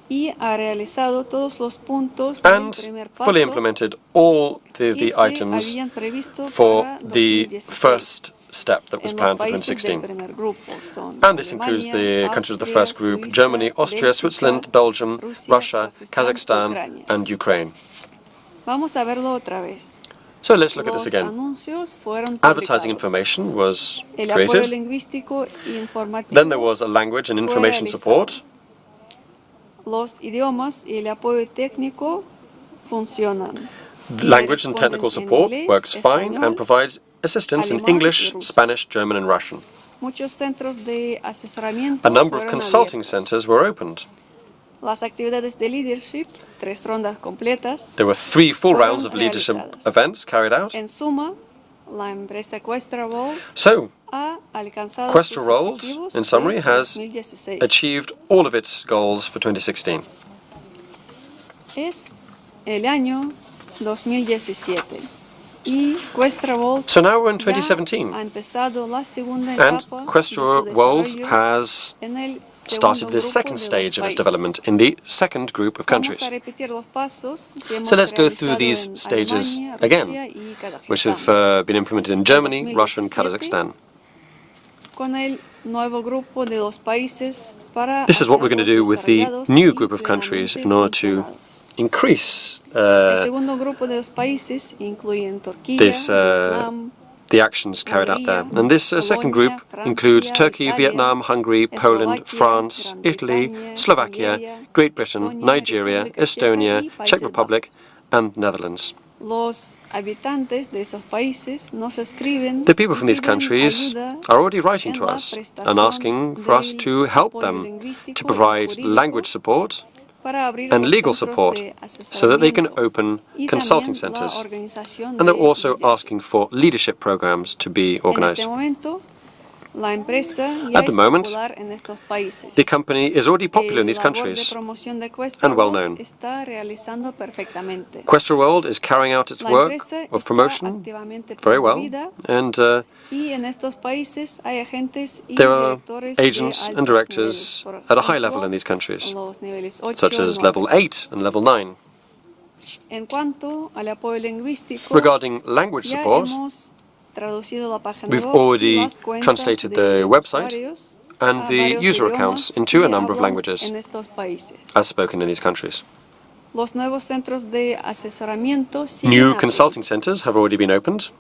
and fully implemented all the items for the first step that was planned for 2016. And this includes the countries of the first group: Germany, Austria, Switzerland, Belgium, Russia, Kazakhstan, and Ukraine. So let's look at this again. Advertising information was created. Then there was a language and information support. Language and technical support works fine and provides assistance in English, Spanish, German, and Russian. A number of consulting centers were opened. There were 3 full rounds of leadership events carried out. So, Questra World, in summary, has achieved all of its goals for 2016. So now we're in 2017, and Questra World has started the second stage of its development in the second group of countries. So let's go through these stages again, which have been implemented in Germany, Russia, and Kazakhstan. This is what we're going to do with the new group of countries in order to increase the actions carried out there. And this second group includes Turkey, Vietnam, Hungary, Poland, France, Italy, Slovakia, Great Britain, Nigeria, Estonia, Czech Republic, and Netherlands. The people from these countries are already writing to us and asking for us to help them to provide language support and legal support so that they can open consulting centers. And they're also asking for leadership programs to be organized. At the moment, the company is already popular in these countries and well known. Questra World is carrying out its work of promotion very well, and there are agents and directors at a high level in these countries, such as level 8 and level 9. Regarding language support, we've already translated the website and the user accounts into a number of languages as spoken in these countries. New consulting centers have already been opened.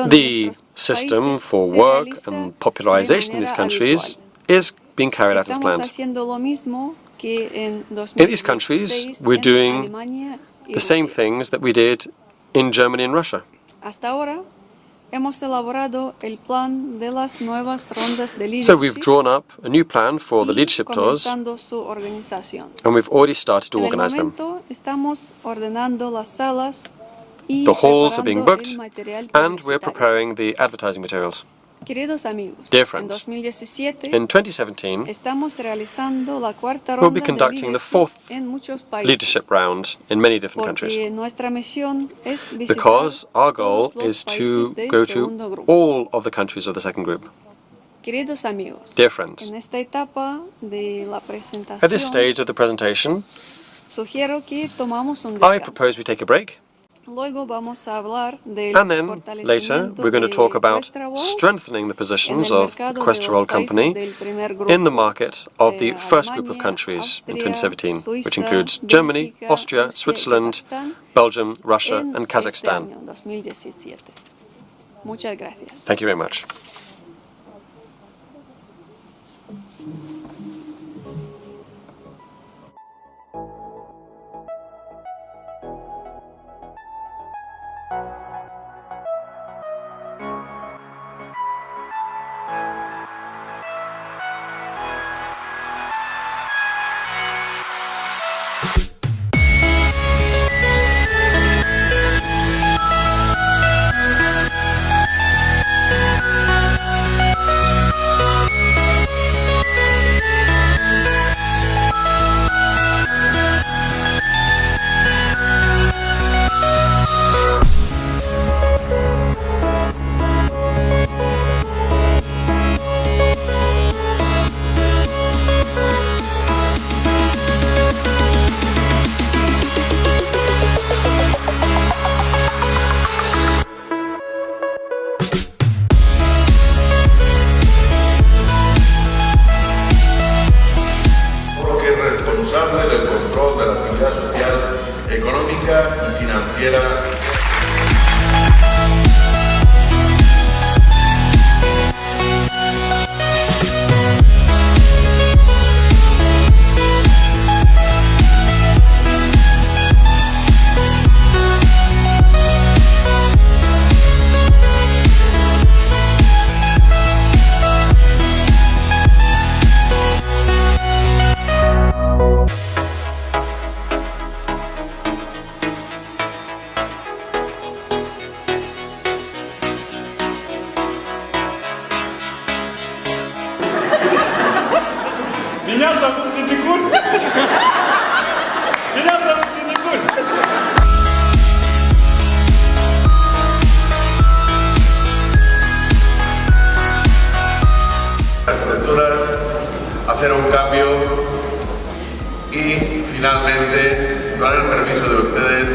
The system for work and popularization in these countries is being carried out as planned. In these countries, we're doing the same things that we did in Germany and Russia. So we've drawn up a new plan for the leadership tours, and we've already started to organize them. The halls are being booked, and we're preparing the advertising materials. Dear friends, in 2017, we'll be conducting the fourth leadership round in many different countries, because our goal is to go to all of the countries of the second group. Dear friends, at this stage of the presentation, I propose we take a break. And then, later, we're going to talk about strengthening the positions of the Questra World Company in the market of the first group of countries in 2017, which includes Germany, Austria, Switzerland, Belgium, Russia, and Kazakhstan. Thank you very much. Del control de la actividad social, económica y financiera. Hacer un cambio y finalmente, con el permiso de ustedes,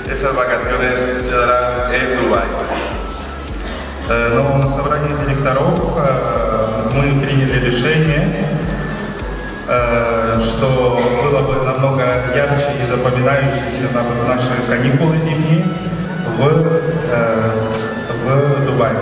esas vacaciones se darán en Dubái. Но на собрании директоров мы приняли решение, что было бы намного ярче и запоминающееся наши каникулы зимние в Дубае.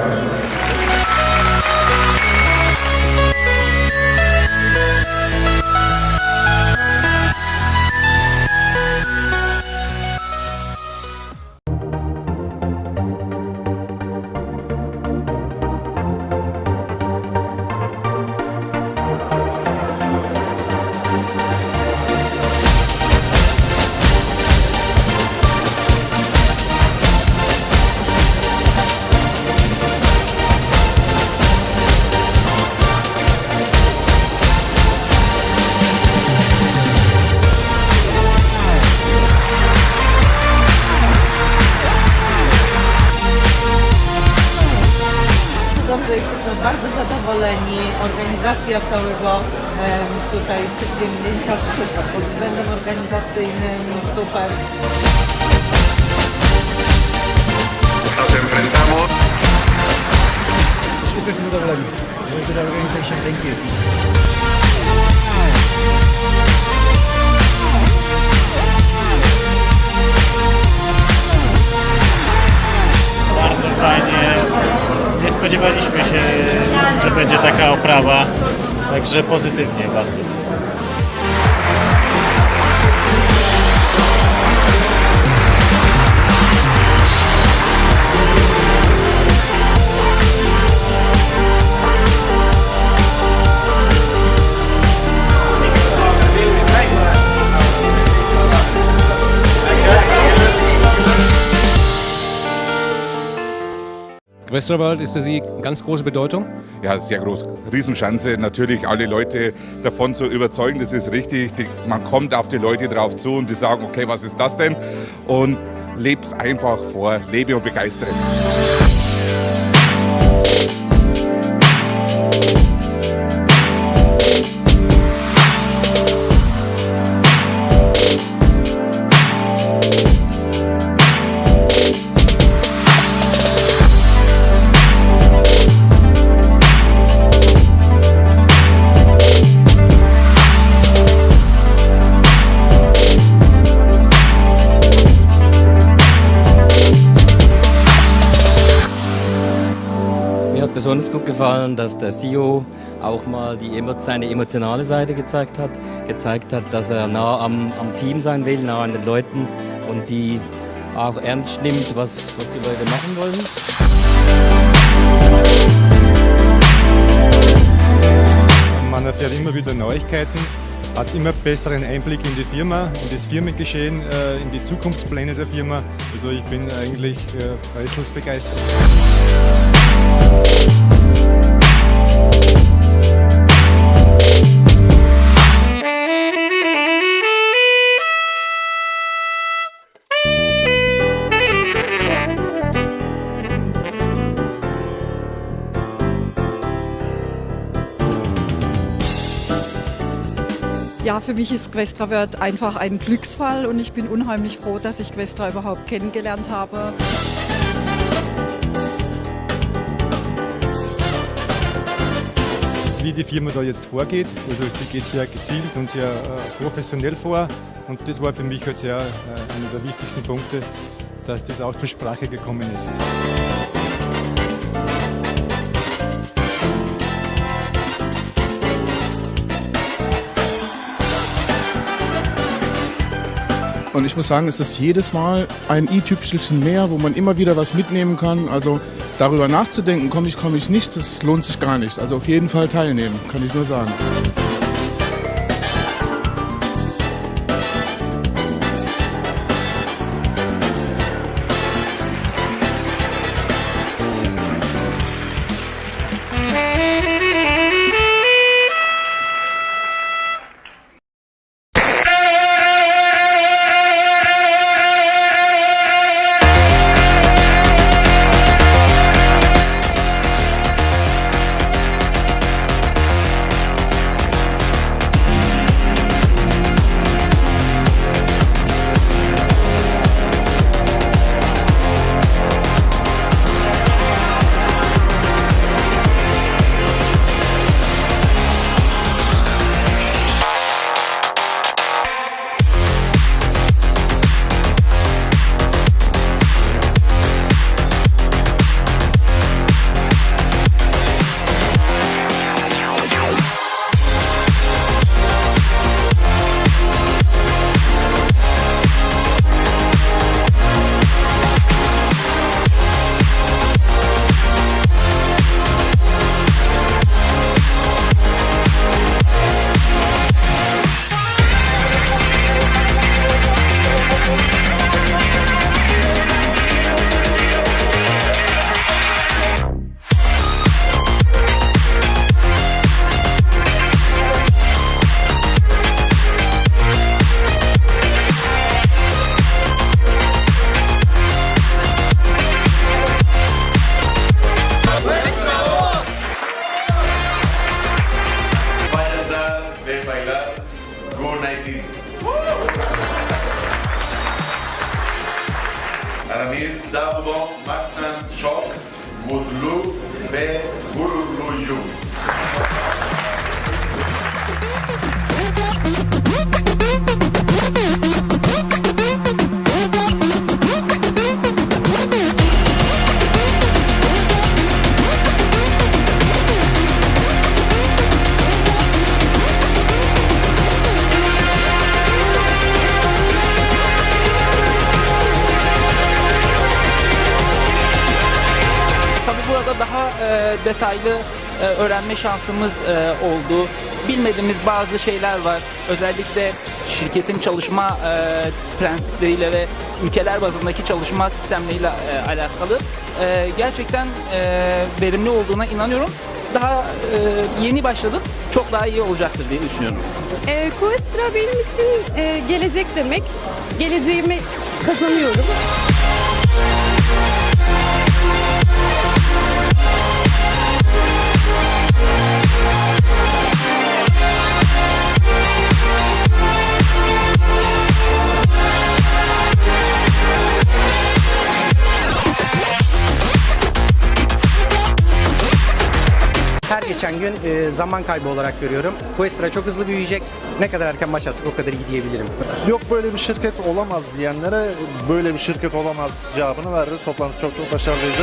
Jesteśmy bardzo zadowoleni. Organizacja całego tutaj przedsięwzięcia super. Pod względem organizacyjnym super. Nos enfrentamos It was good organization. Thank you. Bardzo fajnie. Nie spodziewaliśmy się, że będzie taka oprawa, także pozytywnie bardzo. Questra World ist für Sie ganz große Bedeutung? Ja, sehr groß. Riesenchance, natürlich alle Leute davon zu überzeugen, das ist richtig. Man kommt auf die Leute drauf zu und die sagen, okay, was ist das denn? Und leb's einfach vor, lebe und begeistere. Mir hat besonders gut gefallen, dass der CEO auch mal seine emotionale Seite gezeigt hat, dass er nah am Team sein will, nah an den Leuten und die auch ernst nimmt, was die Leute machen wollen. Man erfährt immer wieder Neuigkeiten, hat immer besseren Einblick in die Firma, in das Firmengeschehen, in die Zukunftspläne der Firma. Also ich bin eigentlich restlos begeistert. Ja, für mich ist Questra World einfach ein Glücksfall und ich bin unheimlich froh, dass ich Questra überhaupt kennengelernt habe. Wie die Firma da jetzt vorgeht, also die geht sehr gezielt und sehr professionell vor und das war für mich halt sehr einer der wichtigsten Punkte, dass das auch zur Sprache gekommen ist. Und ich muss sagen, es ist jedes Mal ein i-Tüpfelchen mehr, wo man immer wieder was mitnehmen kann. Also darüber nachzudenken, komme ich nicht, das lohnt sich gar nicht. Also auf jeden Fall teilnehmen, kann ich nur sagen. Aramis, d'abord, Martin, Choc, Moudlou, Bé, Burada daha detaylı öğrenme şansımız oldu. Bilmediğimiz bazı şeyler var. Özellikle şirketin çalışma prensipleriyle ve ülkeler bazındaki çalışma sistemleriyle alakalı. Gerçekten verimli olduğuna inanıyorum. Daha yeni başladım. Çok daha iyi olacaktır diye düşünüyorum. Questra benim için gelecek demek. Geleceğimi kazanıyorum. Her geçen gün zaman kaybı olarak görüyorum. Questra çok hızlı büyüyecek. Ne kadar erken başlarsak o kadar iyi diyebilirim. Yok böyle bir şirket olamaz diyenlere böyle bir şirket olamaz cevabını verdi. Toplantı çok başarılıydı.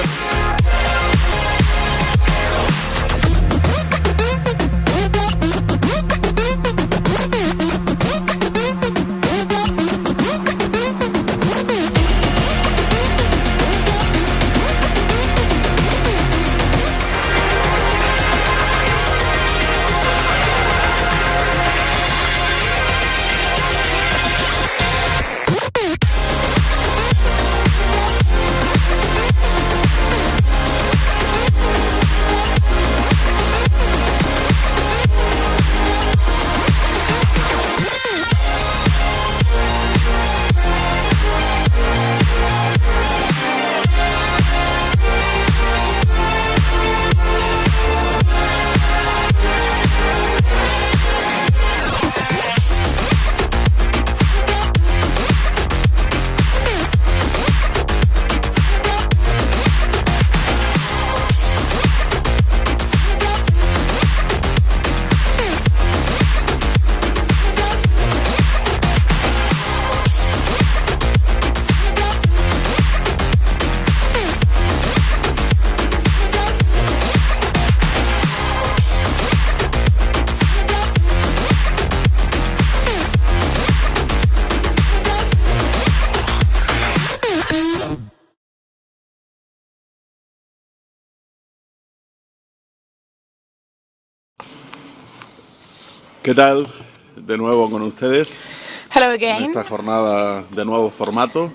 ¿Qué tal? De nuevo con ustedes. Hello En again. esta jornada de nuevo formato.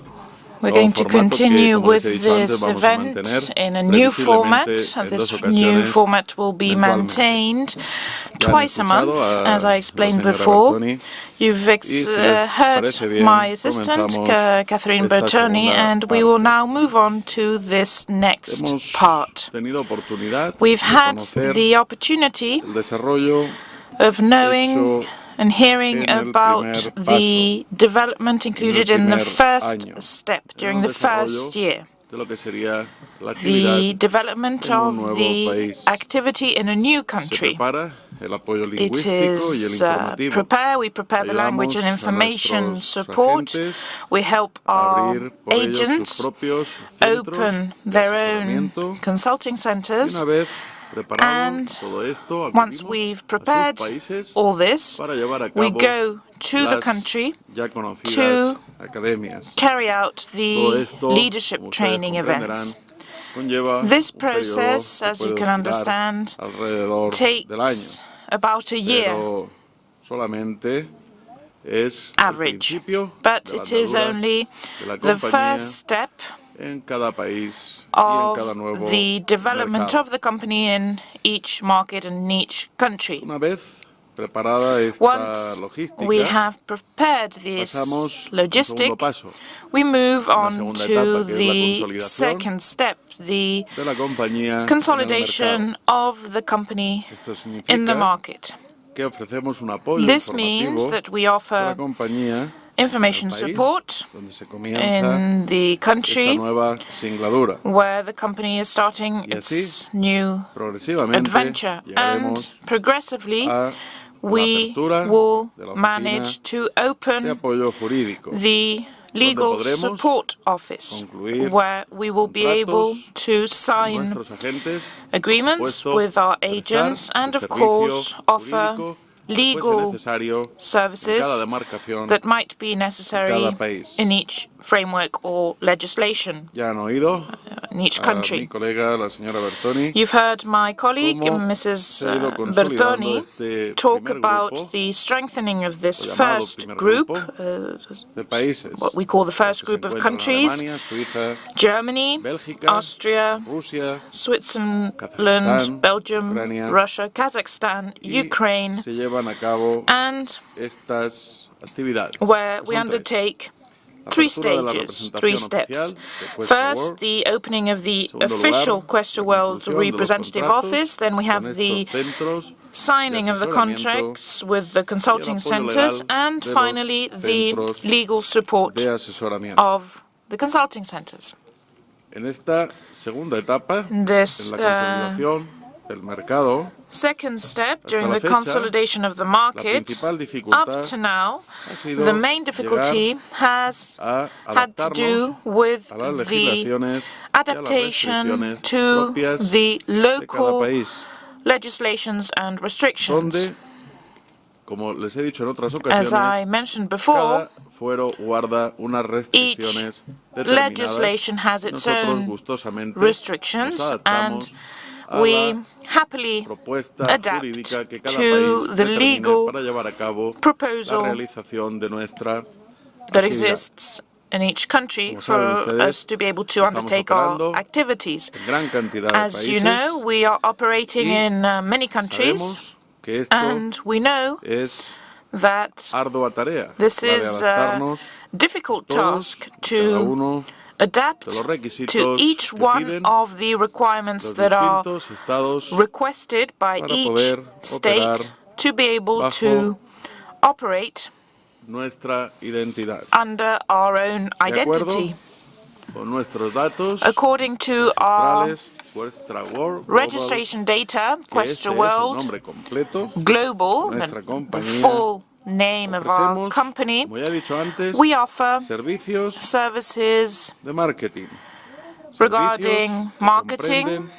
We're going to continue with this event in a new format. This new format will be maintained twice a month, as I explained before. You've heard my assistant, Catherine Bertoni, and we will now move on to this next part. We've had the opportunity of knowing and hearing about the development included in the first step during the first year. The development of the activity in a new country. It is we prepare the language and information support. We help our agents open their own consulting centers. And once we've prepared all this, we go to the country to carry out the leadership training events. This process, as you can understand, takes about a year average, but it is only the first step of the development of the company in each market and in each country. Once we have prepared this logistic, we move on to the second step, the consolidation of the company in the market. This means that we offer information support in the country where the company is starting its new adventure. And progressively, we will manage to open the legal support office, where we will be able to sign agreements with our agents and, of course, offer legal services that might be necessary in each framework or legislation in each country. You've heard my colleague, Mrs. Bertoni, talk about the strengthening of this first group, what we call the first group of countries: Germany, Austria, Switzerland, Belgium, Russia, Kazakhstan, Ukraine, and where we undertake three stages, three steps. First, the opening of the official Questra World Representative Office. Then we have the signing of the contracts with the consulting centers. And finally, the legal support of the consulting centers. En esta segunda etapa, this en la consolidación del mercado, second step, during the consolidation of the market, up to now, the main difficulty has had to do with the adaptation to the local legislations and restrictions. As I mentioned before, each legislation has its own restrictions, and we happily adapt to the legal proposal that exists in each country for us to be able to undertake our activities. As you know, we are operating in many countries, and we know that this is a difficult task to adapt to each one of the requirements that are requested by each state to be able to operate under our own identity. According to our registration data, Questra World Global, the full name of our company, we offer services regarding marketing.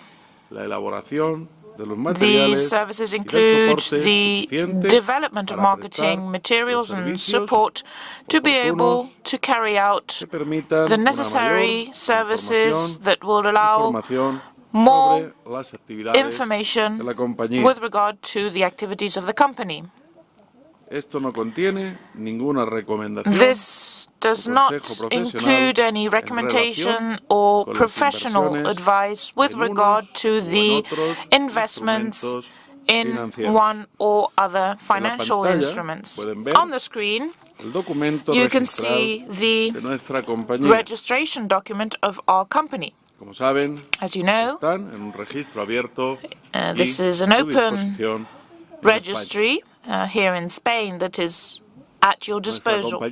These services include the development of marketing materials and support to be able to carry out the necessary services that will allow more information with regard to the activities of the company. This does not include any recommendation or professional advice with regard to the investments in one or other financial instruments. On the screen, you can see the registration document of our company. As you know, this is an open registry here in Spain that is at your disposal.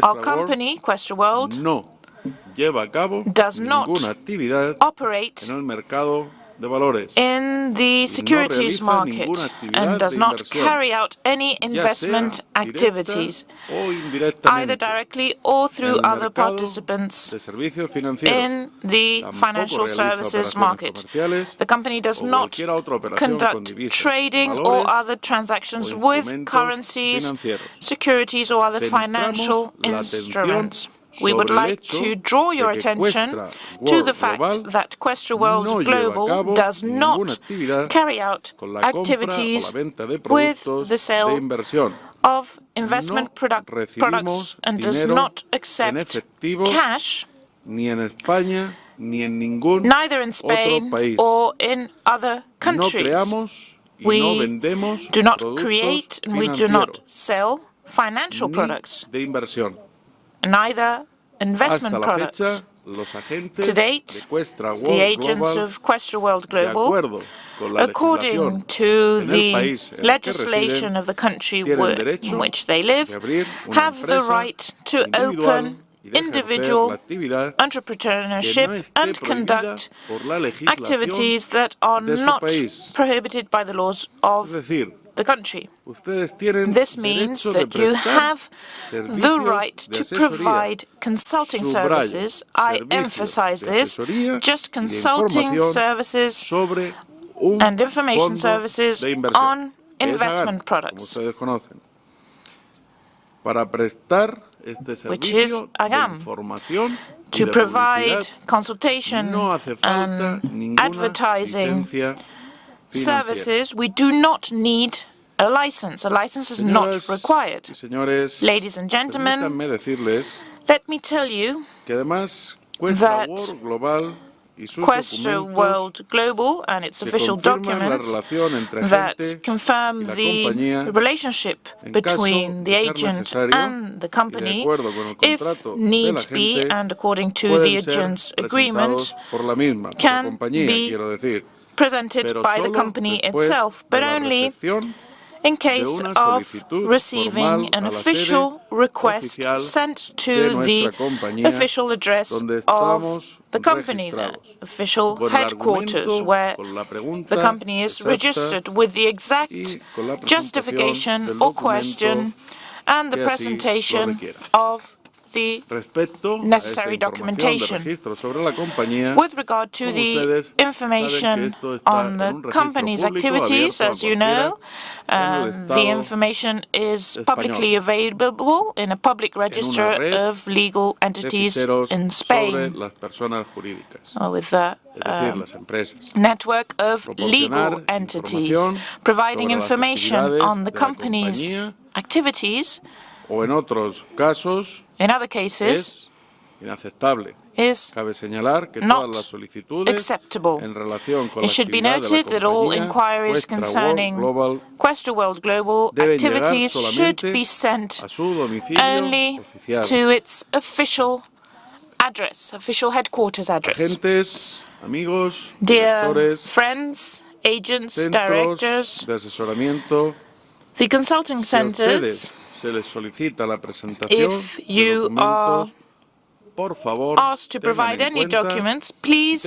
Our company, Questra World, does not operate in the securities market and does not carry out any investment activities, either directly or through other participants in the financial services market. The company does not conduct trading or other transactions with currencies, securities, or other financial instruments. We would like to draw your attention to the fact that Questra World Global does not carry out activities with the sale of investment products and does not accept cash, neither in Spain or in other countries. We do not create and we do not sell financial products, neither investment products. To date, the agents of Questra World Global, according to the legislation of the country in which they live, have the right to open individual entrepreneurship and conduct activities that are not prohibited by the laws of the country. This means that you have the right to provide consulting services. I emphasize this, just consulting services and information services on investment products, which is AGAM, to provide consultation and advertising services. We do not need a license. A license is not required. Ladies and gentlemen, let me tell you that Questra World Global and its official documents that confirm the relationship between the agent and the company, if needs be, and according to the agent's agreement, can be presented by the company itself, but only in case of receiving an official request sent to the official address of the company, the official headquarters, where the company is registered, with the exact justification or question and the presentation of the necessary documentation. With regard to the information on the company's activities, as you know, the information is publicly available in a public register of legal entities in Spain, with the network of legal entities providing information on the company's activities. In other cases, is not acceptable. It should be noted that all inquiries concerning Questra World Global activities should be sent only to its official address, official headquarters address. Dear friends, agents, directors, the consulting centers, if you are asked to provide any documents, please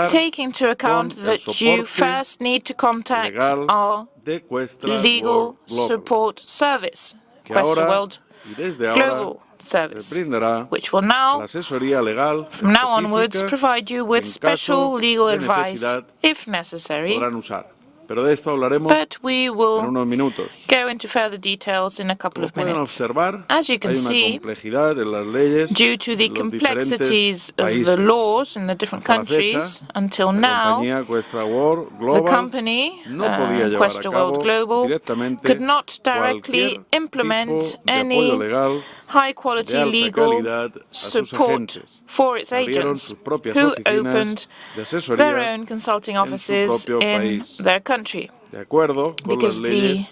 take into account that you first need to contact our legal support service, Questra World Global Service, which will now, from now onwards, provide you with special legal advice if necessary. But we will go into further details in a couple of minutes. As you can see, due to the complexities of the laws in the different countries, until now, the company, Questra World Global, could not directly implement any high-quality legal support for its agents, who opened their own consulting offices in their country, because the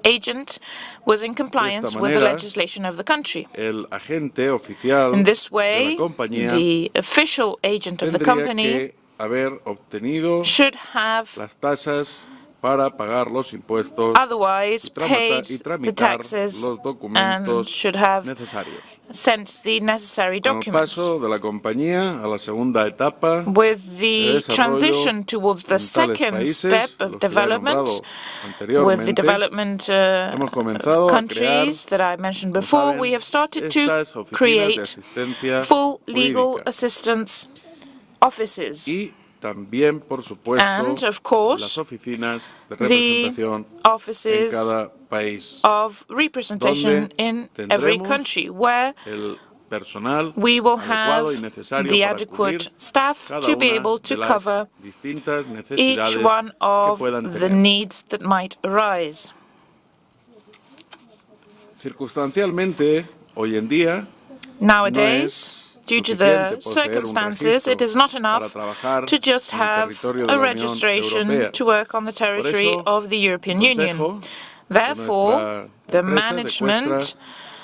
agent was in compliance with the legislation of the country. In this way, the official agent of the company should have otherwise paid the taxes and should have sent the necessary documents. With the transition towards the second step of development, with the development of countries that I mentioned before, we have started to create full legal assistance offices. And, of course, the offices of representation in every country, where we will have the adequate staff to be able to cover each one of the needs that might arise. Nowadays, due to the circumstances, it is not enough to just have a registration to work on the territory of the European Union. Therefore, the management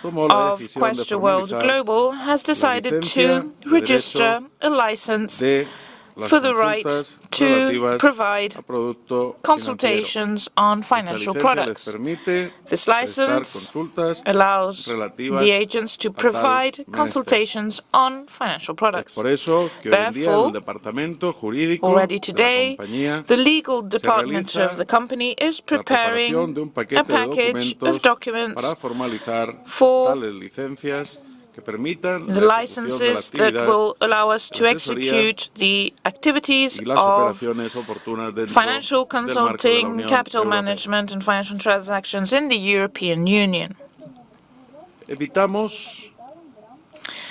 of Questra World Global has decided to register a license for the right to provide consultations on financial products. This license allows the agents to provide consultations on financial products. Therefore, already today, the legal department of the company is preparing a package of documents for the licenses that will allow us to execute the activities of financial consulting, capital management, and financial transactions in the European Union.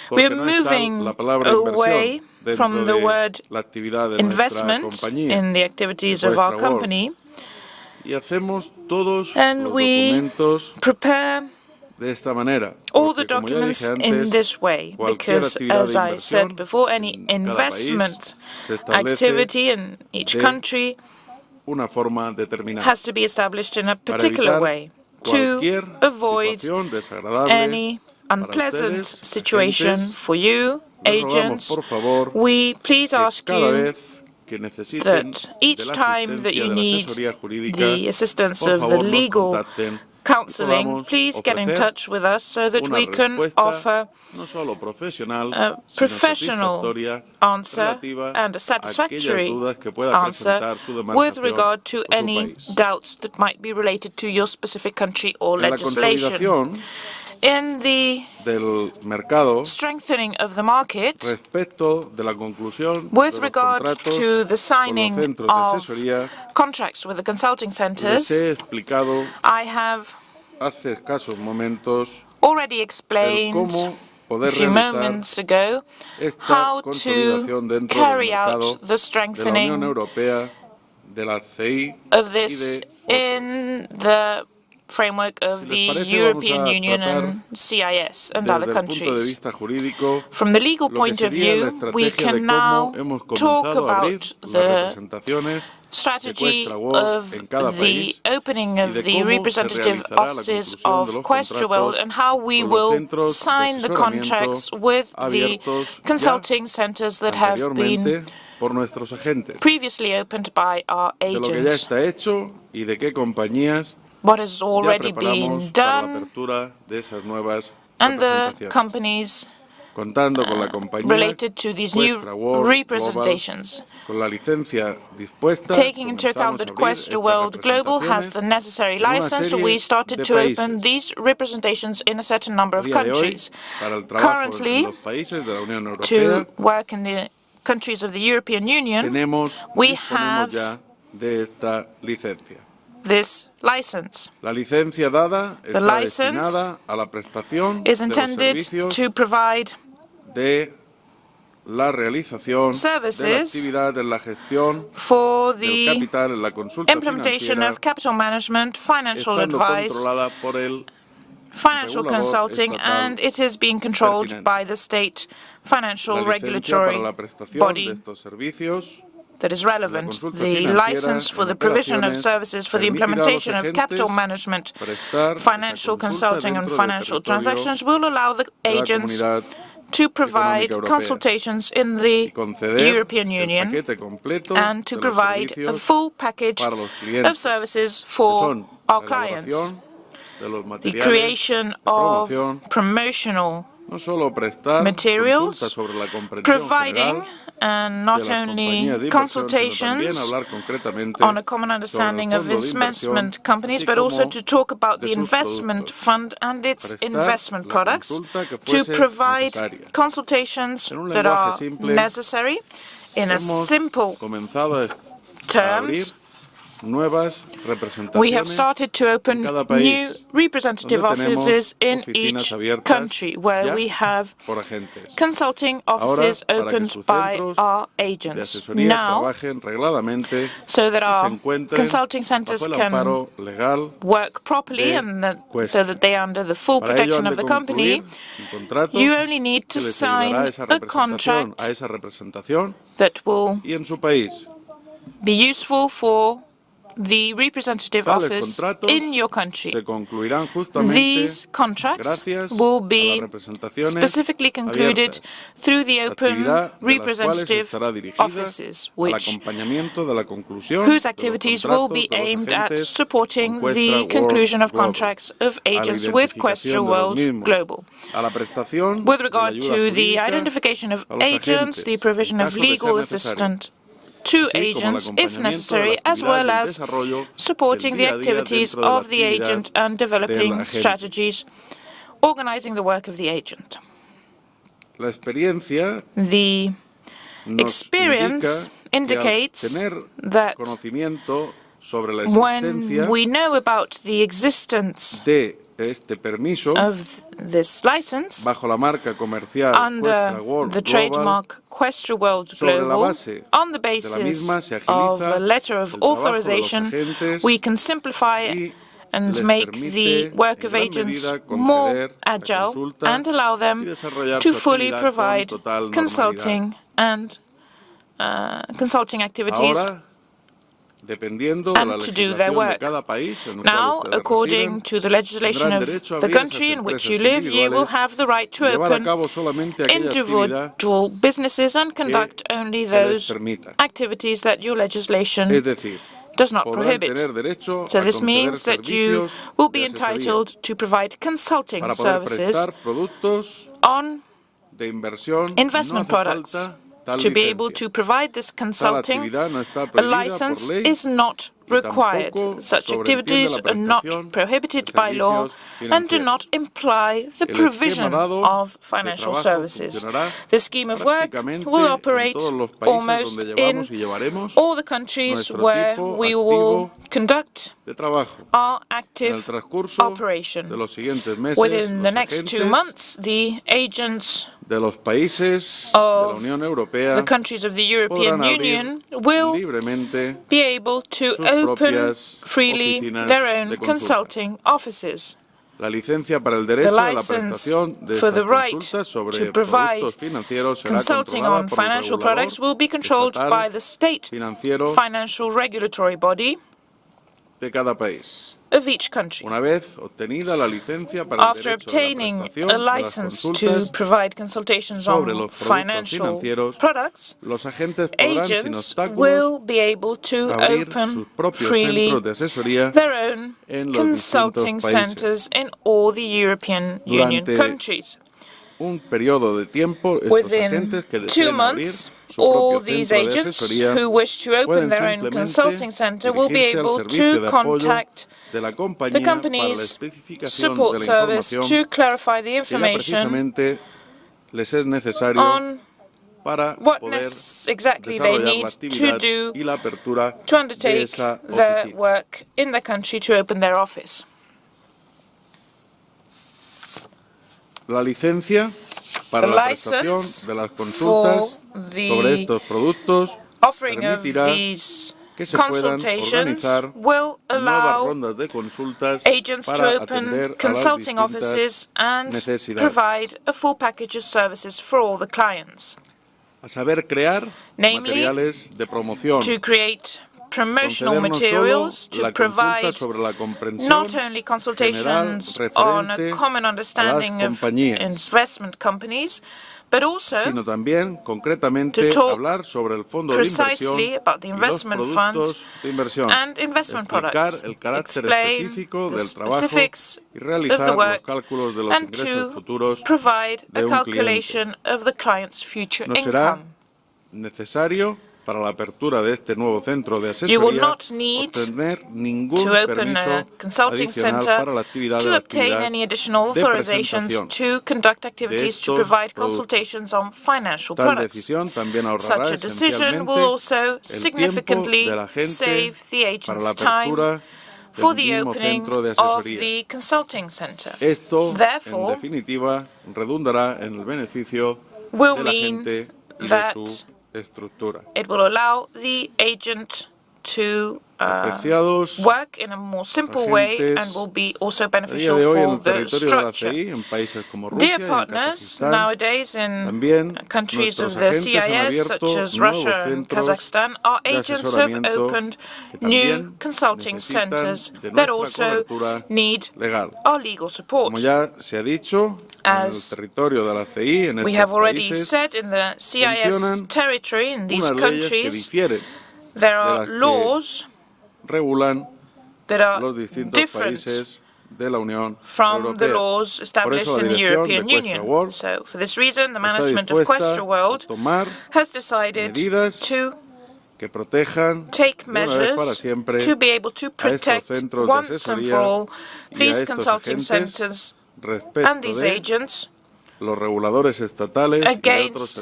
We are moving away from the word investment in the activities of our company, and we prepare all the documents in this way, because, as I said before, any investment activity in each country has to be established in a particular way to avoid any unpleasant situation for you, agents. We please ask you that each time that you need the assistance of the legal counseling, please get in touch with us so that we can offer a professional answer and a satisfactory answer with regard to any doubts that might be related to your specific country or legislation. In the strengthening of the market, with regard to the signing of contracts with the consulting centers, I have already explained a few moments ago how to carry out the strengthening of this in the framework of the European Union and CIS and other countries. From the legal point of view, we can now talk about the strategy of the opening of the representative offices of Questra World and how we will sign the contracts with the consulting centers that have been previously opened by our agents. What has already been done, and the companies related to these new representations. Taking into account that Questra World Global has the necessary license, we started to open these representations in a certain number of countries. Currently, to work in the countries of the European Union, we have this license. The license is intended to provide services for the implementation of capital management, financial advice, financial consulting, and it is being controlled by the state financial regulatory body that is relevant. The license for the provision of services for the implementation of capital management, financial consulting, and financial transactions will allow the agents to provide consultations in the European Union and to provide a full package of services for our clients. The creation of promotional materials, providing and not only consultations on a common understanding of investment companies, but also to talk about the investment fund and its investment products, to provide consultations that are necessary in a simple terms. We have started to open new representative offices in each country where we have consulting offices opened by our agents now, so that our consulting centers can work properly and so that they are under the full protection of the company. You only need to sign a contract that will be useful for the representative office in your country. These contracts will be specifically concluded through the open representative offices, whose activities will be aimed at supporting the conclusion of contracts of agents with Questra World Global. With regard to the identification of agents, the provision of legal assistance to agents, if necessary, as well as supporting the activities of the agent and developing strategies, organizing the work of the agent. The experience indicates that when we know about the existence of this license under the trademark Questra World Global, on the basis of a letter of authorization, we can simplify and make the work of agents more agile and allow them to fully provide consulting activities and to do their work. Now, according to the legislation of the country in which you live, you will have the right to open individual businesses and conduct only those activities that your legislation does not prohibit. So this means that you will be entitled to provide consulting services on investment products. To be able to provide this consulting, a license is not required. Such activities are not prohibited by law and do not imply the provision of financial services. The scheme of work will operate almost in all the countries where we will conduct our active operation. Within the next 2 months, the agents of the countries of the European Union will be able to open freely their own consulting offices. The license for the right to provide consulting on financial products will be controlled by the state financial regulatory body of each country. After obtaining a license to provide consultations on financial products, agents will be able to open freely their own consulting centers in all the European Union countries. Within 2 months, all these agents who wish to open their own consulting center will be able to contact the company's support service to clarify the information on what exactly they need to do to undertake their work in the country to open their office. La licencia para la prestación de las consultas sobre estos productos permitirá que se puedan organizar nuevas rondas de consultas para atender a las distintas necesidades. A full package of services for all the clients. A saber, crear materiales de promoción, promotional materials to provide not only consultations on a common understanding of investment companies, but also sino también concretamente hablar sobre el fondo de inversión y los productos de inversión, explicar el carácter específico del trabajo y realizar los cálculos de los ingresos futuros de un cliente. No será necesario para la apertura de este nuevo centro de asesoría obtener ningún permiso adicional para la actividad de presentación. Tal decisión también ahorrará esencialmente el tiempo de la gente para la apertura del mismo centro de asesoría. Esto, en definitiva, redundará en el beneficio de la gente y de su estructura. It will allow the agent to work in a more simple way and will be also beneficial for the structure. Dear partners, nowadays in countries of the CIS, such as Russia and Kazakhstan, our agents have opened new consulting centers that also need our legal support. As we have already said, in the CIS territory, in these countries, there are laws that are different from the laws established in the European Union. So, for this reason, the management of Questra World has decided to take measures to be able to protect once and for all these consulting centers and these agents against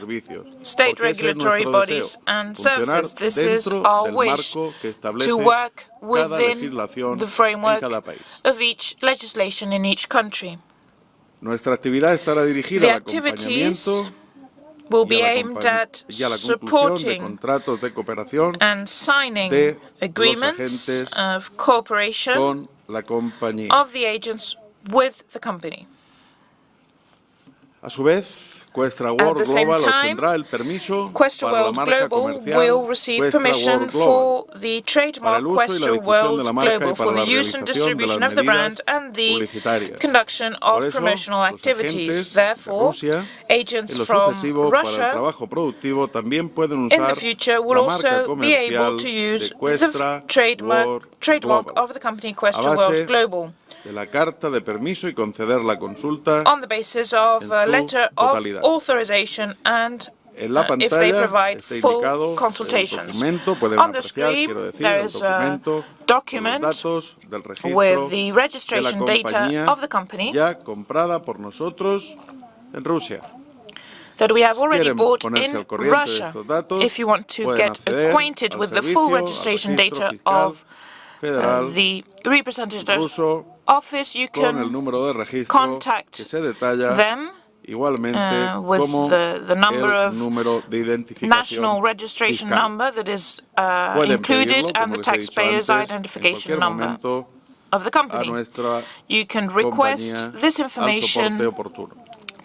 state regulatory bodies and services. This is our wish, to work within the framework of each legislation in each country. The activities will be aimed at supporting and signing agreements of cooperation of the agents with the company. At the same time, Questra World Global will receive permission for the trademark Questra World Global for the use and distribution of the brand and the conduction of promotional activities. Therefore, agents from Russia in the future will also be able to use the trademark of the company Questra World Global on the basis of a letter of authorization and if they provide full consultations. On the screen, there is a document with the registration data of the company that we have already bought in Russia. If you want to get acquainted with the full registration data of the representative office, you can contact them with the number of national registration number that is included and the taxpayer's identification number of the company. You can request this information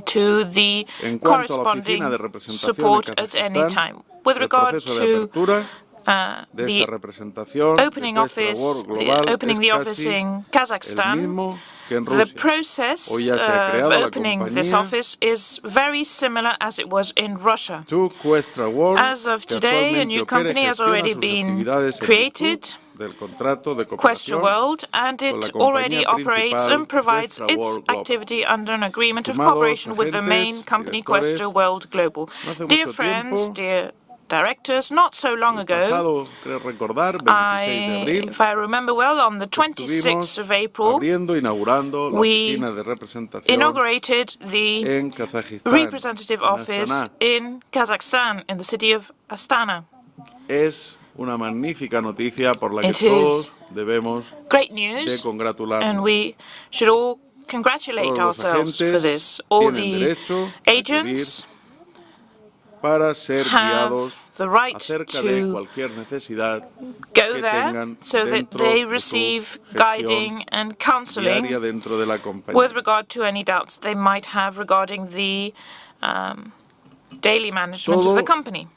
to the corresponding support at any time. With regard to the opening the office in Kazakhstan, the process of opening this office is very similar as it was in Russia. As of today, a new company has already been created, Questra World, and it already operates and provides its activity under an agreement of cooperation with the main company, Questra World Global. Dear friends, dear directors, not so long ago, if I remember well, on the 26th of April, we inaugurated the representative office in Kazakhstan, in the city of Astana. It is great news, and we should all congratulate ourselves for this. All the agents have the right to go there so that they receive guiding and counseling with regard to any doubts they might have regarding the daily management of the company.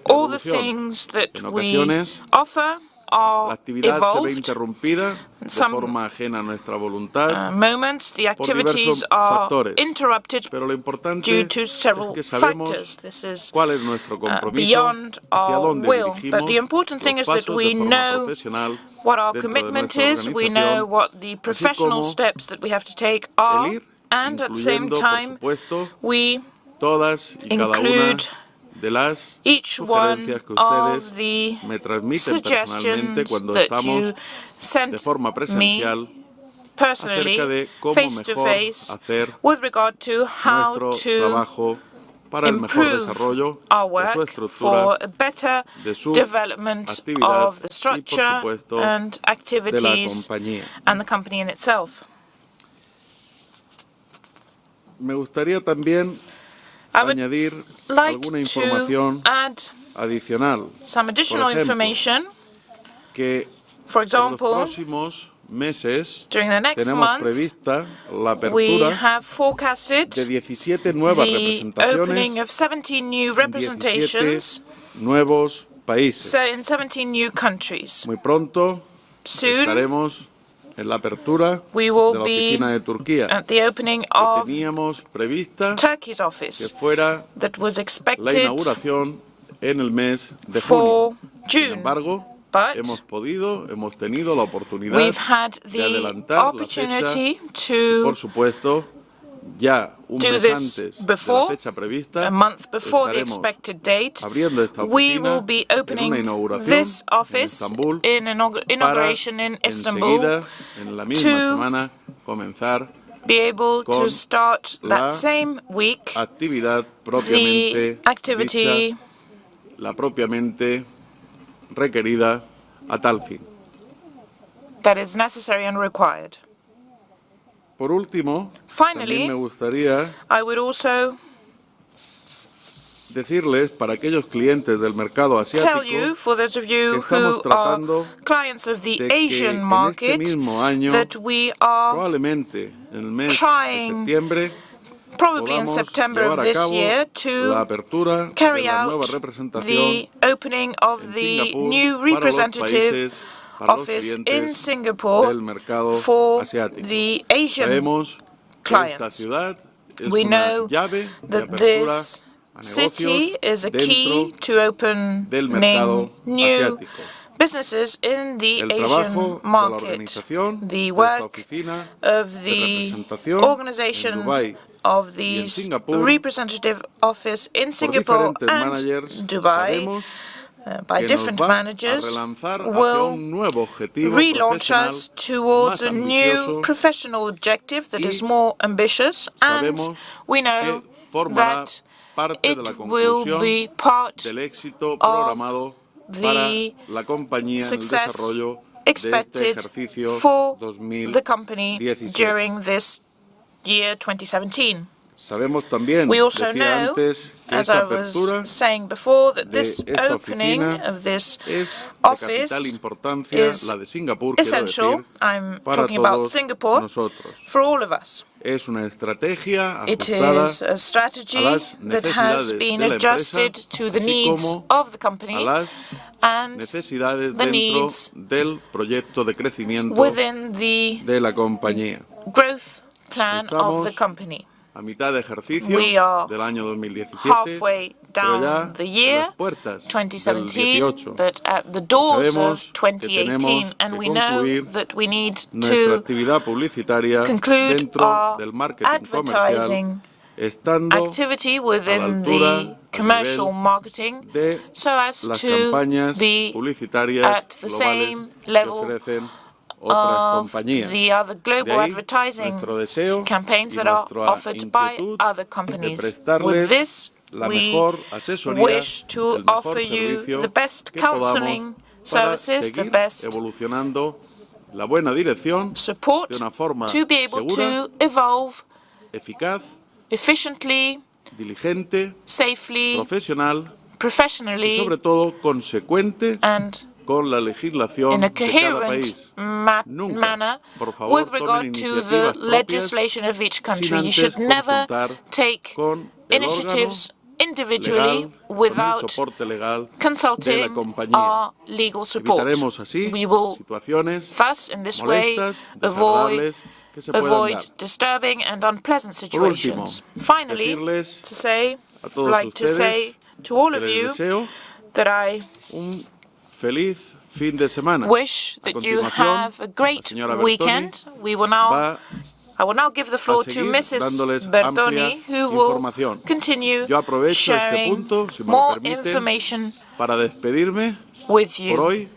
All the things that we offer are evolved. In some moments, the activities are interrupted due to several factors. This is beyond our will. But the important thing is that we know what our commitment is, we know what the professional steps that we have to take are, and at the same time, we include each one of the suggestions that you sent me personally, face-to-face, with regard to how to improve our work for a better development of the structure and activities and the company in itself. añadir alguna información adicional. Some additional information. Que for en los example, próximos meses during the next tenemos months, prevista la we apertura have forecasted de 17 nuevas the opening representaciones of 17 new en 17 representations nuevos países. in 17 new countries. Muy pronto Soon, estaremos en la apertura we de will la be oficina de Turquía. at the opening of Teníamos prevista Turkey's que office fuera that was la expected inauguración en el mes de for junio. Sin June. embargo, But hemos tenido la oportunidad we've had de the adelantar la fecha opportunity y, to por supuesto, ya un do mes this antes de la before, fecha prevista, a month before the estaremos expected date. abriendo esta We oficina will be en una opening inauguración this en office Estambul in an inauguration in para Istanbul enseguida, en la misma to semana, comenzar be able to con start that la same week actividad propiamente the activity dicha, la propiamente requerida a tal fin. that is necessary and required. Por último, Finally, también me gustaría I would also decirles para aquellos clientes del mercado tell asiático you, for those of que you estamos who are tratando clients of the de que Asian en market, este mismo año, that we are probablemente en el mes de trying, septiembre, probably in podamos September llevar of a this cabo year, la to apertura de carry la out nueva representación the opening of en the Singapur new para los representative países, para los office in clientes Singapore del mercado for asiático. the Asian Sabemos que esta clients. ciudad es We una know llave de that apertura this a city negocios is a key dentro to opening del mercado new asiático. businesses in the El Asian trabajo de la market. organización The de esta work oficina of de the representación en organization Dubái of y en these Singapur representative office in por Singapore diferentes and managers Dubai sabemos by que different nos va managers a relanzar hacia will un nuevo objetivo relaunch profesional us towards más a new ambicioso professional objective that y is more ambitious, and sabemos we que know formará that parte de la it will conclusión be part del éxito of programado para the la compañía en el success desarrollo de este expected ejercicio for the company 2017. during this year 2017. Sabemos también, We also decía know, antes, que as esta I was apertura saying before, that de this esta opening oficina of this es de office capital importancia, is la de Singapur, quiero essential. decir, I'm para talking about todos Singapore nosotros. for all of us. Es una estrategia It ajustada is a strategy a las that has necesidades been de la adjusted empresa, to the así needs como of the a company las and necesidades the dentro needs del proyecto de crecimiento within the de la compañía. growth plan of Estamos the company. a mitad de ejercicio We are del año 2017, halfway pero down ya the en year las puertas del 2017, 18. but at the doors Sabemos of que 2018, tenemos and que we know concluir that we need nuestra to actividad publicitaria conclude dentro our del marketing comercial, advertising estando activity a la within altura the commercial a nivel marketing de so as las to campañas be publicitarias at the globales same que level ofrecen otras of compañías. the other De global ahí advertising nuestro deseo campaigns y that are nuestra offered by inquietud other de companies. prestarles With this, la we mejor asesoría, wish to el mejor offer you servicio the best que podamos counseling para services, the seguir best evolucionando la buena dirección support de una forma to be able segura, to evolve eficaz, efficiently, diligente, safely, profesional y professionally, sobre todo consecuente and con la legislación in a de cada coherent país. Nunca, manner por favor, with regard tomen to the iniciativas propias legislation of each sin country. You antes should never consultar take con el initiatives órgano individually legal, con el without soporte legal de la consulting compañía. our legal support. Evitaremos así We will situaciones thus, in this way, molestas, avoid desagradables que se puedan dar. disturbing and unpleasant Por último, situations. Finally, decirles to say, a todos like to ustedes say to all que of les you deseo that I un feliz fin de semana. wish A that you continuación, have a great la señora weekend. I will now give the floor to seguir Mrs. dándoles Bertoni, amplia who will información. continue Yo aprovecho este sharing punto, si me lo more permiten, information para despedirme with por you. hoy,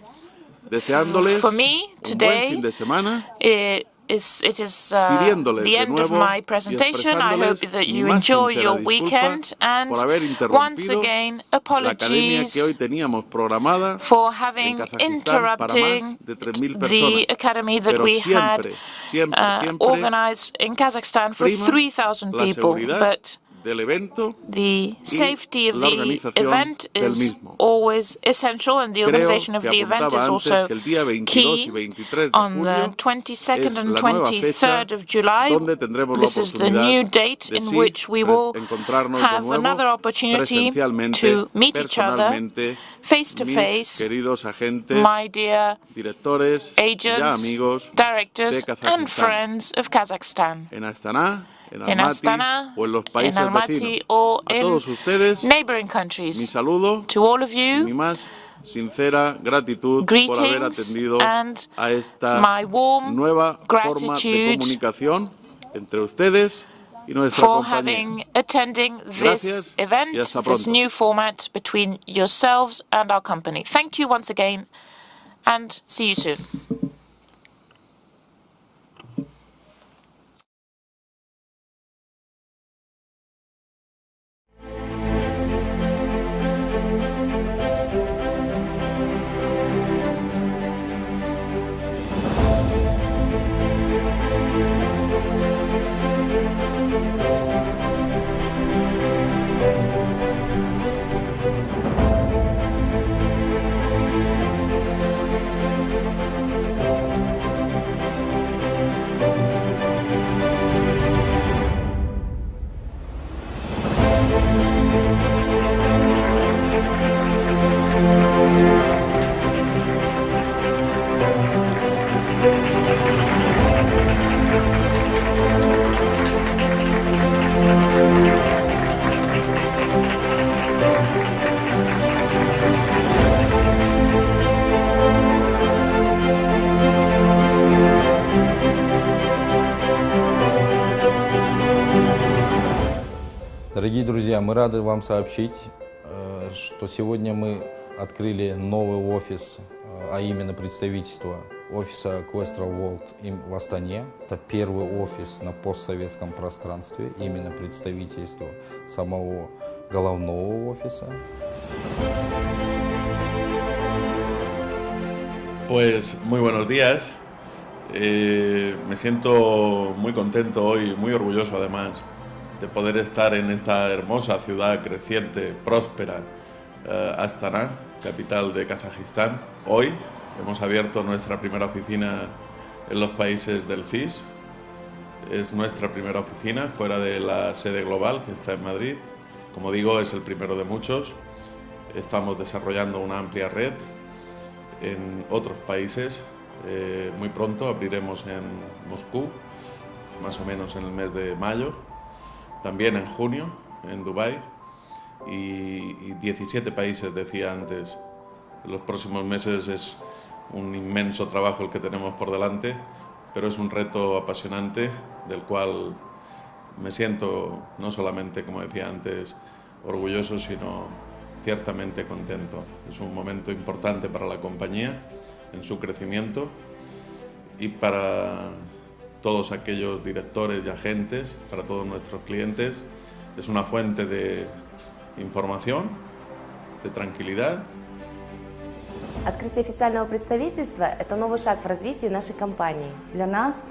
deseándoles For me, un buen today, fin de semana, it is pidiéndoles the de end of nuevo my y presentation. I hope expresándoles that mi you más enjoy sincera your disculpa weekend, and por haber once interrumpido again, la academia que hoy apologies teníamos programada for en having Kazajistán para interrupting más de 3.000 the personas. academy that Pero we had siempre organized in Kazakhstan for prima 3,000 la people. seguridad But The safety of the event is always essential, and the organization of the event is also key. On the 22nd and 23rd of July, this is the new date in which we will have another opportunity to meet each other face to face, my dear agents, directors, and friends of Kazakhstan. In Astana, in Almaty, or in neighboring countries. To all of you, greetings and my warm gratitude for attending this event, this new format between yourselves and our company. Thank you once again, and see you soon. Дорогие друзья, мы рады вам сообщить, что сегодня мы открыли новый офис, а именно представительство офиса Questra World в Астане. Это первый офис на постсоветском пространстве, именно представительство самого головного офиса. Pues muy buenos días. Me siento muy contento hoy, muy orgulloso además de poder estar en esta hermosa ciudad creciente, próspera, Astana, capital de Kazajistán. Hoy hemos abierto nuestra primera oficina en los países del CIS. Es nuestra primera oficina fuera de la sede global que está en Madrid. Como digo, es el primero de muchos. Estamos desarrollando una amplia red en otros países. Muy pronto abriremos en Moscú, más o menos en el mes de mayo. También en junio, en Dubái, y 17 países, decía antes. En los próximos meses es un inmenso trabajo el que tenemos por delante, pero es un reto apasionante del cual me siento no solamente, como decía antes, orgulloso, sino ciertamente contento. Es un momento importante para la compañía en su crecimiento y para todos aquellos directores y agentes, para todos nuestros clientes. Es una fuente de información, de tranquilidad. Открытие официального представительства – это новый шаг в развитии нашей компании. Для нас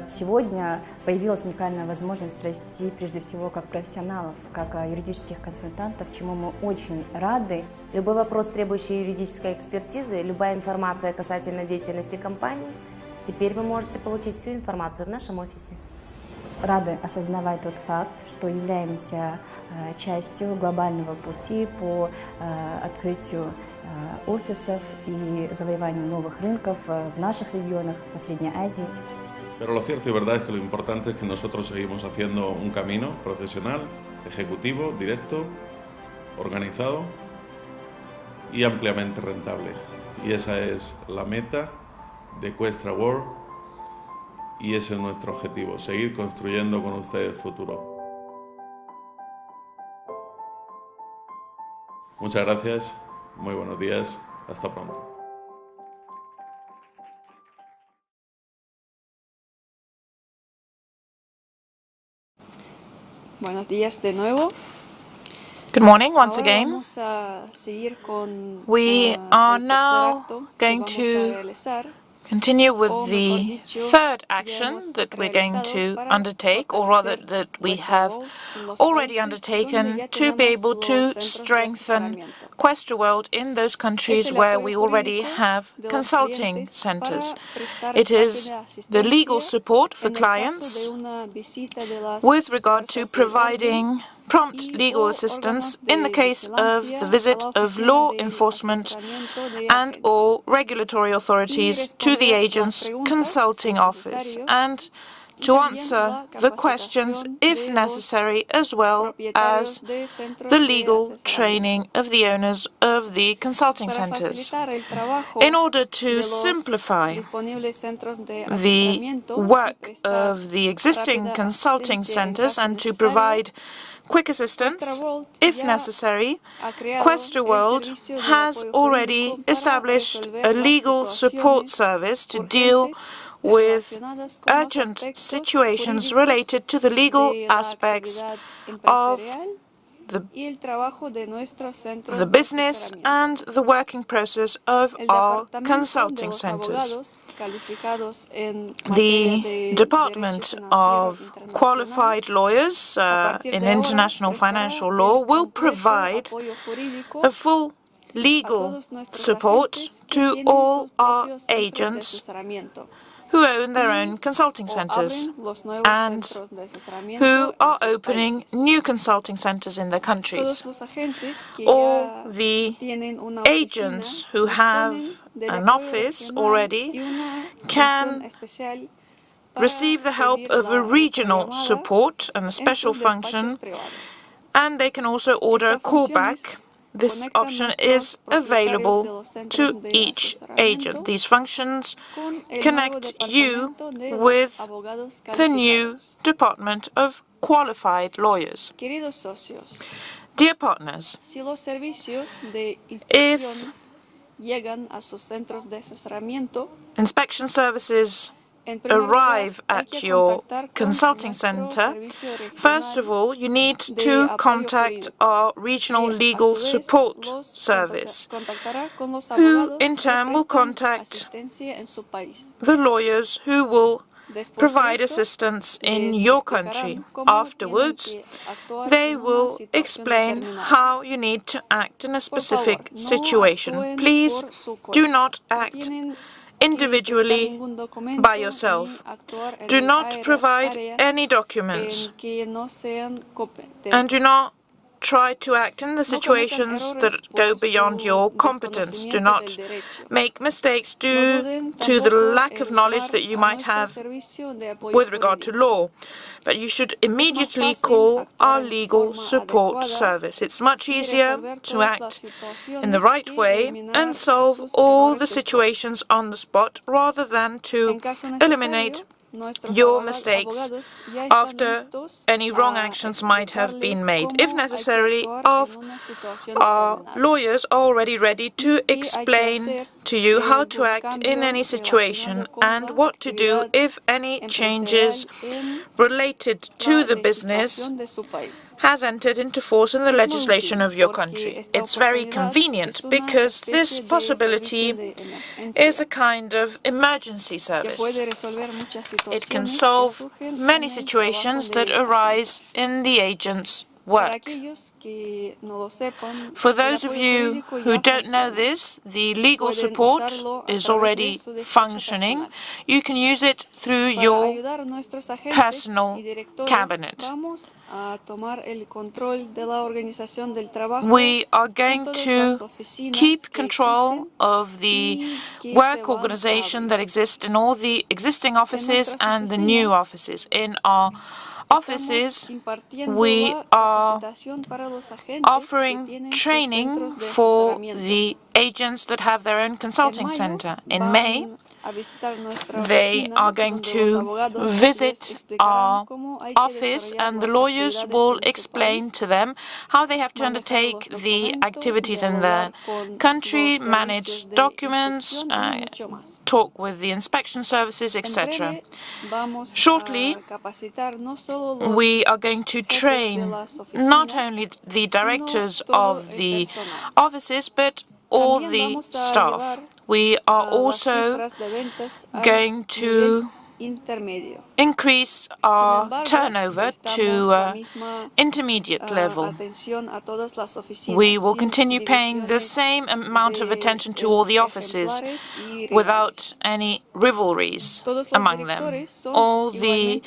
сегодня появилась уникальная возможность расти прежде всего как профессионалов, как юридических консультантов, чему мы очень рады. Любой вопрос, требующий юридической экспертизы, любая информация касательно деятельности компании, теперь вы можете получить всю информацию в нашем офисе. Рады осознавать тот факт, что являемся частью глобального пути по открытию офисов и завоеванию новых рынков в наших регионах, по Средней Азии. Pero lo cierto y verdad es que lo importante es que nosotros seguimos haciendo un camino profesional, ejecutivo, directo, organizado y ampliamente rentable. Y esa es la meta de Questra World y ese es nuestro objetivo, seguir construyendo con ustedes el futuro. Muchas gracias, muy buenos días, hasta pronto. Buenos días de nuevo. Good morning once again. Vamos a seguir con We are now going to continue with the third action that we're going to undertake, or rather that we have already undertaken, to be able to strengthen Questra World in those countries where we already have consulting centers. It is the legal support for clients with regard to providing prompt legal assistance in the case of the visit of law enforcement and or regulatory authorities to the agent's consulting office, and to answer the questions, if necessary, as well as the legal training of the owners of the consulting centers. In order to simplify the work of the existing consulting centers and to provide quick assistance, if necessary, Questra World has already established a legal support service to deal with urgent situations related to the legal aspects of the business and the working process of our consulting centers. The Department of Qualified Lawyers in International Financial Law will provide a full legal support to all our agents who own their own consulting centers and who are opening new consulting centers in their countries. All the agents who have an office already can receive the help of a regional support and a special function, and they can also order a callback. This option is available to each agent. These functions connect you with the new Department of Qualified Lawyers. Dear partners, if inspection services arrive at your consulting center, first of all, you need to contact our regional legal support service, who in turn will contact the lawyers who will provide assistance in your country. Afterwards, they will explain how you need to act in a specific situation. Please do not act individually by yourself. Do not provide any documents, and do not try to act in the situations that go beyond your competence. Do not make mistakes due to the lack of knowledge that you might have with regard to law. But you should immediately call our legal support service. It's much easier to act in the right way and solve all the situations on the spot rather than to eliminate your mistakes after any wrong actions might have been made. If necessary, our lawyers are already ready to explain to you how to act in any situation and what to do if any changes related to the business has entered into force in the legislation of your country. It's very convenient because this possibility is a kind of emergency service. It can solve many situations that arise in the agent's work. For those of you who don't know this, the legal support is already functioning. You can use it through your personal cabinet. We are going to keep control of the work organization that exists in all the existing offices and the new offices. In our offices, we are offering training for the agents that have their own consulting center. In May, they are going to visit our office, and the lawyers will explain to them how they have to undertake the activities in their country, manage documents, talk with the inspection services, etc. Shortly, we are going to train not only the directors of the offices, but all the staff. we are also going to increase our turnover to intermediate level. We will continue paying the same amount of attention to all the offices without any rivalries among them. All the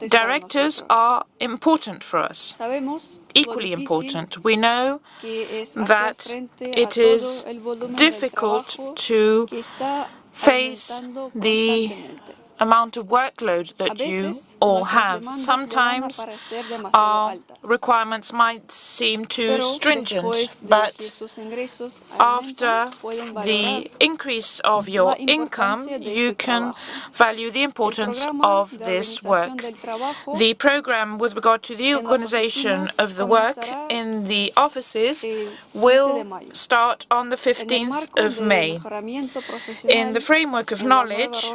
directors are important for us, equally important. We know that it is difficult to face the amount of workload that you all have. Sometimes our requirements might seem too stringent, but after the increase of your income, you can value the importance of this work. The program with regard to the organization of the work in the offices will start on the 15th of May. In the framework of knowledge,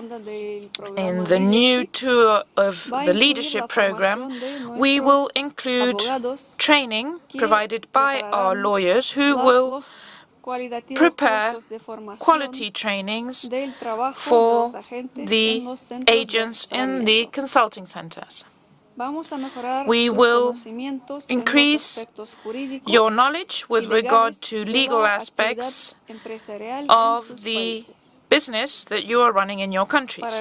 in the new tour of the leadership program, we will include training provided by our lawyers who will prepare quality trainings for the agents in the consulting centers. We will increase your knowledge with regard to legal aspects of the business that you are running in your countries.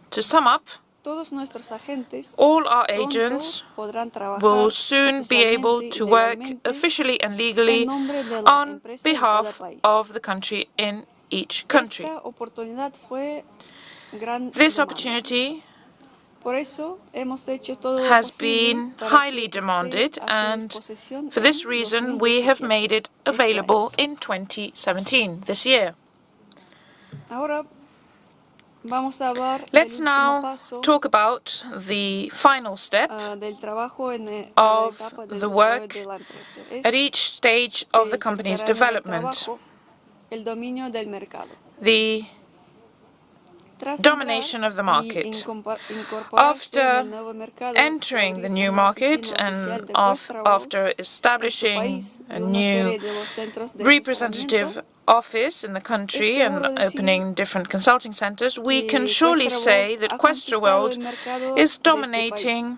To sum up, all our agents will soon be able to work officially and legally on behalf of the country in each country. This opportunity has been highly demanded, and for this reason we have made it available in 2017, this year. Let's now talk about the final step of the work at each stage of the company's development, the domination of the market. After entering the new market and after establishing a new representative office in the country and opening different consulting centers, we can surely say that Questra World is dominating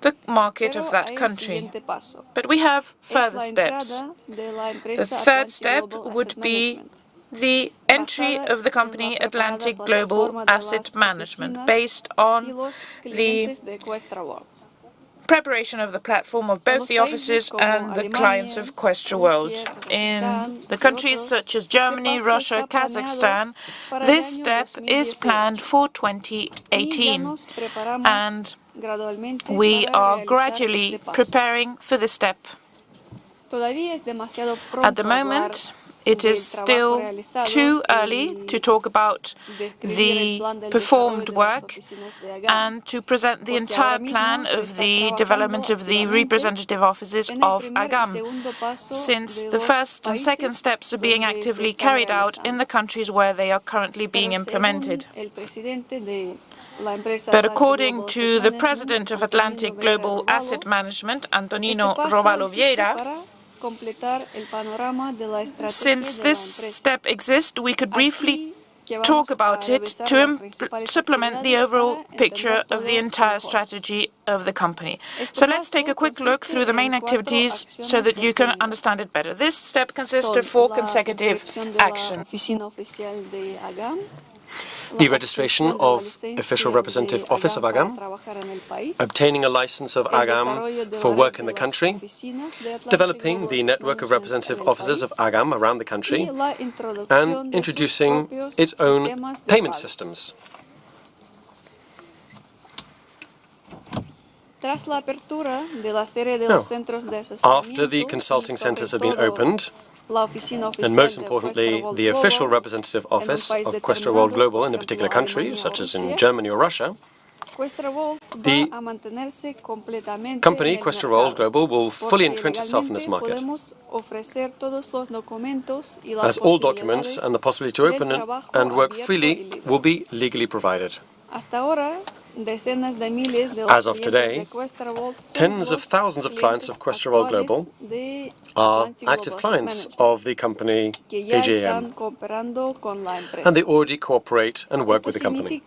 the market of that country. But we have further steps. The third step would be the entry of the company Atlantic Global Asset Management, based on the preparation of the platform of both the offices and the clients of Questra World. In the countries such as Germany, Russia, Kazakhstan, this step is planned for 2018, and we are gradually preparing for this step. At the moment, it is still too early to talk about the performed work and to present the entire plan of the development of the representative offices of AGAM, since the first and second steps are being actively carried out in the countries where they are currently being implemented. But according to the president of Atlantic Global Asset Management, Antonino Robalo Vieira, since this step exists, we could briefly talk about it to supplement the overall picture of the entire strategy of the company. So let's take a quick look through the main activities so that you can understand it better. This step consists of 4 consecutive actions. The registration of Official Representative Office of AGAM, obtaining a license of AGAM for work in the country, developing the network of representative offices of AGAM around the country, and introducing its own payment systems. After the consulting centers have been opened, and most importantly, the official representative office of Questra World Global in a particular country, such as in Germany or Russia, the company Questra World Global will fully entrench itself in this market, as all documents and the possibility to open and work freely will be legally provided. As of today, tens of thousands of clients of Questra World Global are active clients of the company AGAM, and they already cooperate and work with the company.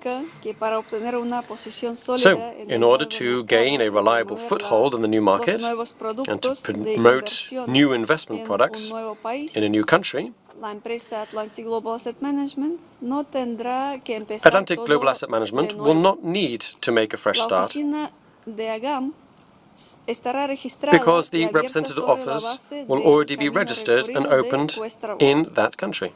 So, in order to gain a reliable foothold in the new market and to promote new investment products in a new country, Atlantic Global Asset Management will not need to make a fresh start because the representative office will already be registered and opened in that country.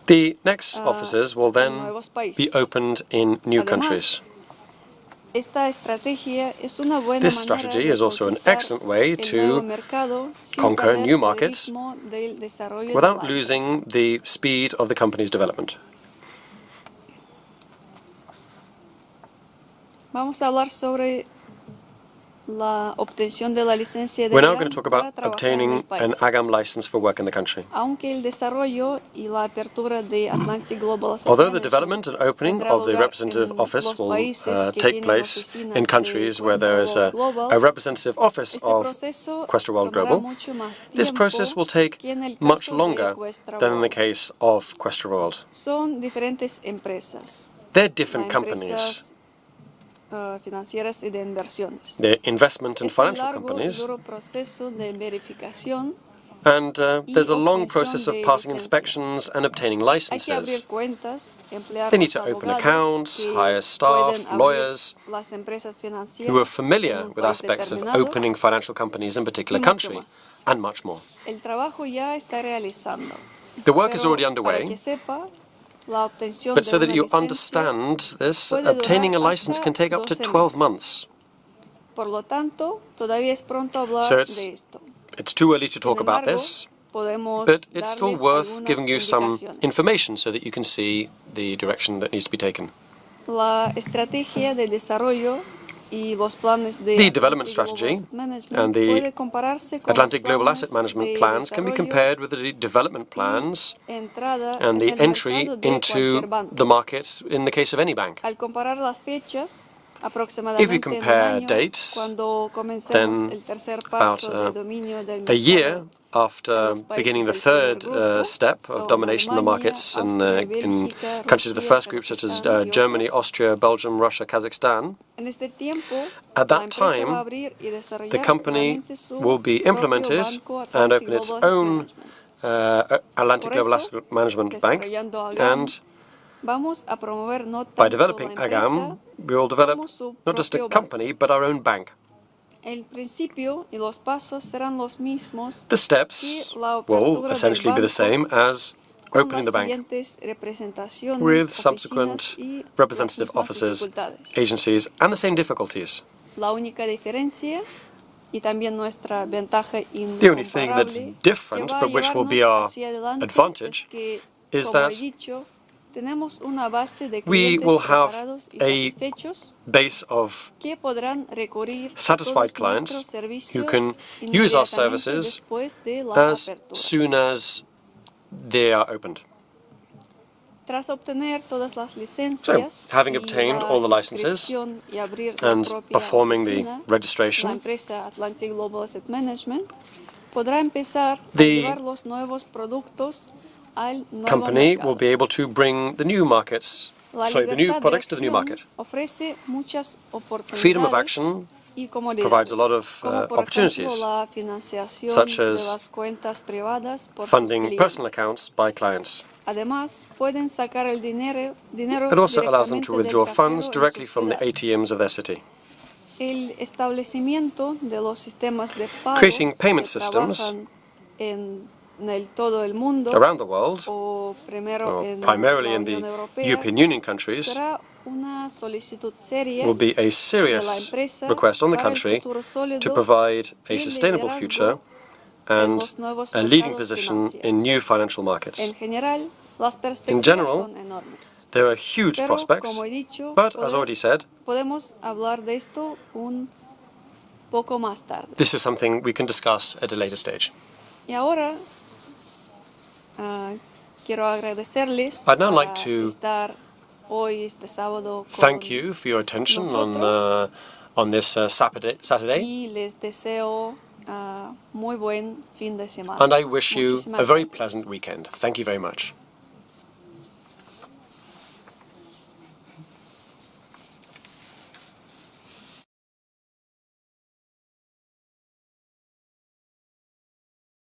The next offices will then be opened in new countries. This strategy is also an excellent way to conquer new markets without losing the speed of the company's development. We're now going to talk about obtaining an AGAM license for work in the country. Although the development and opening of the representative office will take place in countries where there is a representative office of Questra World Global, this process will take much longer than in the case of Questra World. They're different companies. They're investment and financial companies, and there's a long process of passing inspections and obtaining licenses. They need to open accounts, hire staff, lawyers who are familiar with aspects of opening financial companies in a particular country, and much more. The work is already underway. But so that you understand this, obtaining a license can take up to 12 months. So it's too early to talk about this, but it's still worth giving you some information so that you can see the direction that needs to be taken. The development strategy and the Atlantic Global Asset Management plans can be compared with the development plans and the entry into the market in the case of any bank. If you compare dates, then about a year after beginning the third step of domination of the markets in countries of the first group, such as Germany, Austria, Belgium, Russia, Kazakhstan, at that time, the company will be implemented and open its own Atlantic Global Asset Management Bank, and by developing AGAM, we will develop not just a company, but our own bank. The steps will essentially be the same as opening the bank, with subsequent representative offices, agencies, and the same difficulties. The only thing that's different, but which will be our advantage, is that we will have a base of satisfied clients who can use our services as soon as they are opened. So, having obtained all the licenses and performing the registration, the company will be able to bring the new markets, the new products to the new market. Freedom of action provides a lot of opportunities, such as funding personal accounts by clients. It also allows them to withdraw funds directly from the ATMs of their city. Creating payment systems around the world, or primarily in the European Union countries, will be a serious request on the country to provide a sustainable future and a leading position in new financial markets. In general, there are huge prospects, but as already said, this is something we can discuss at a later stage. I'd now like to thank you for your attention on this Saturday. And I wish you a very pleasant weekend. Thank you very much.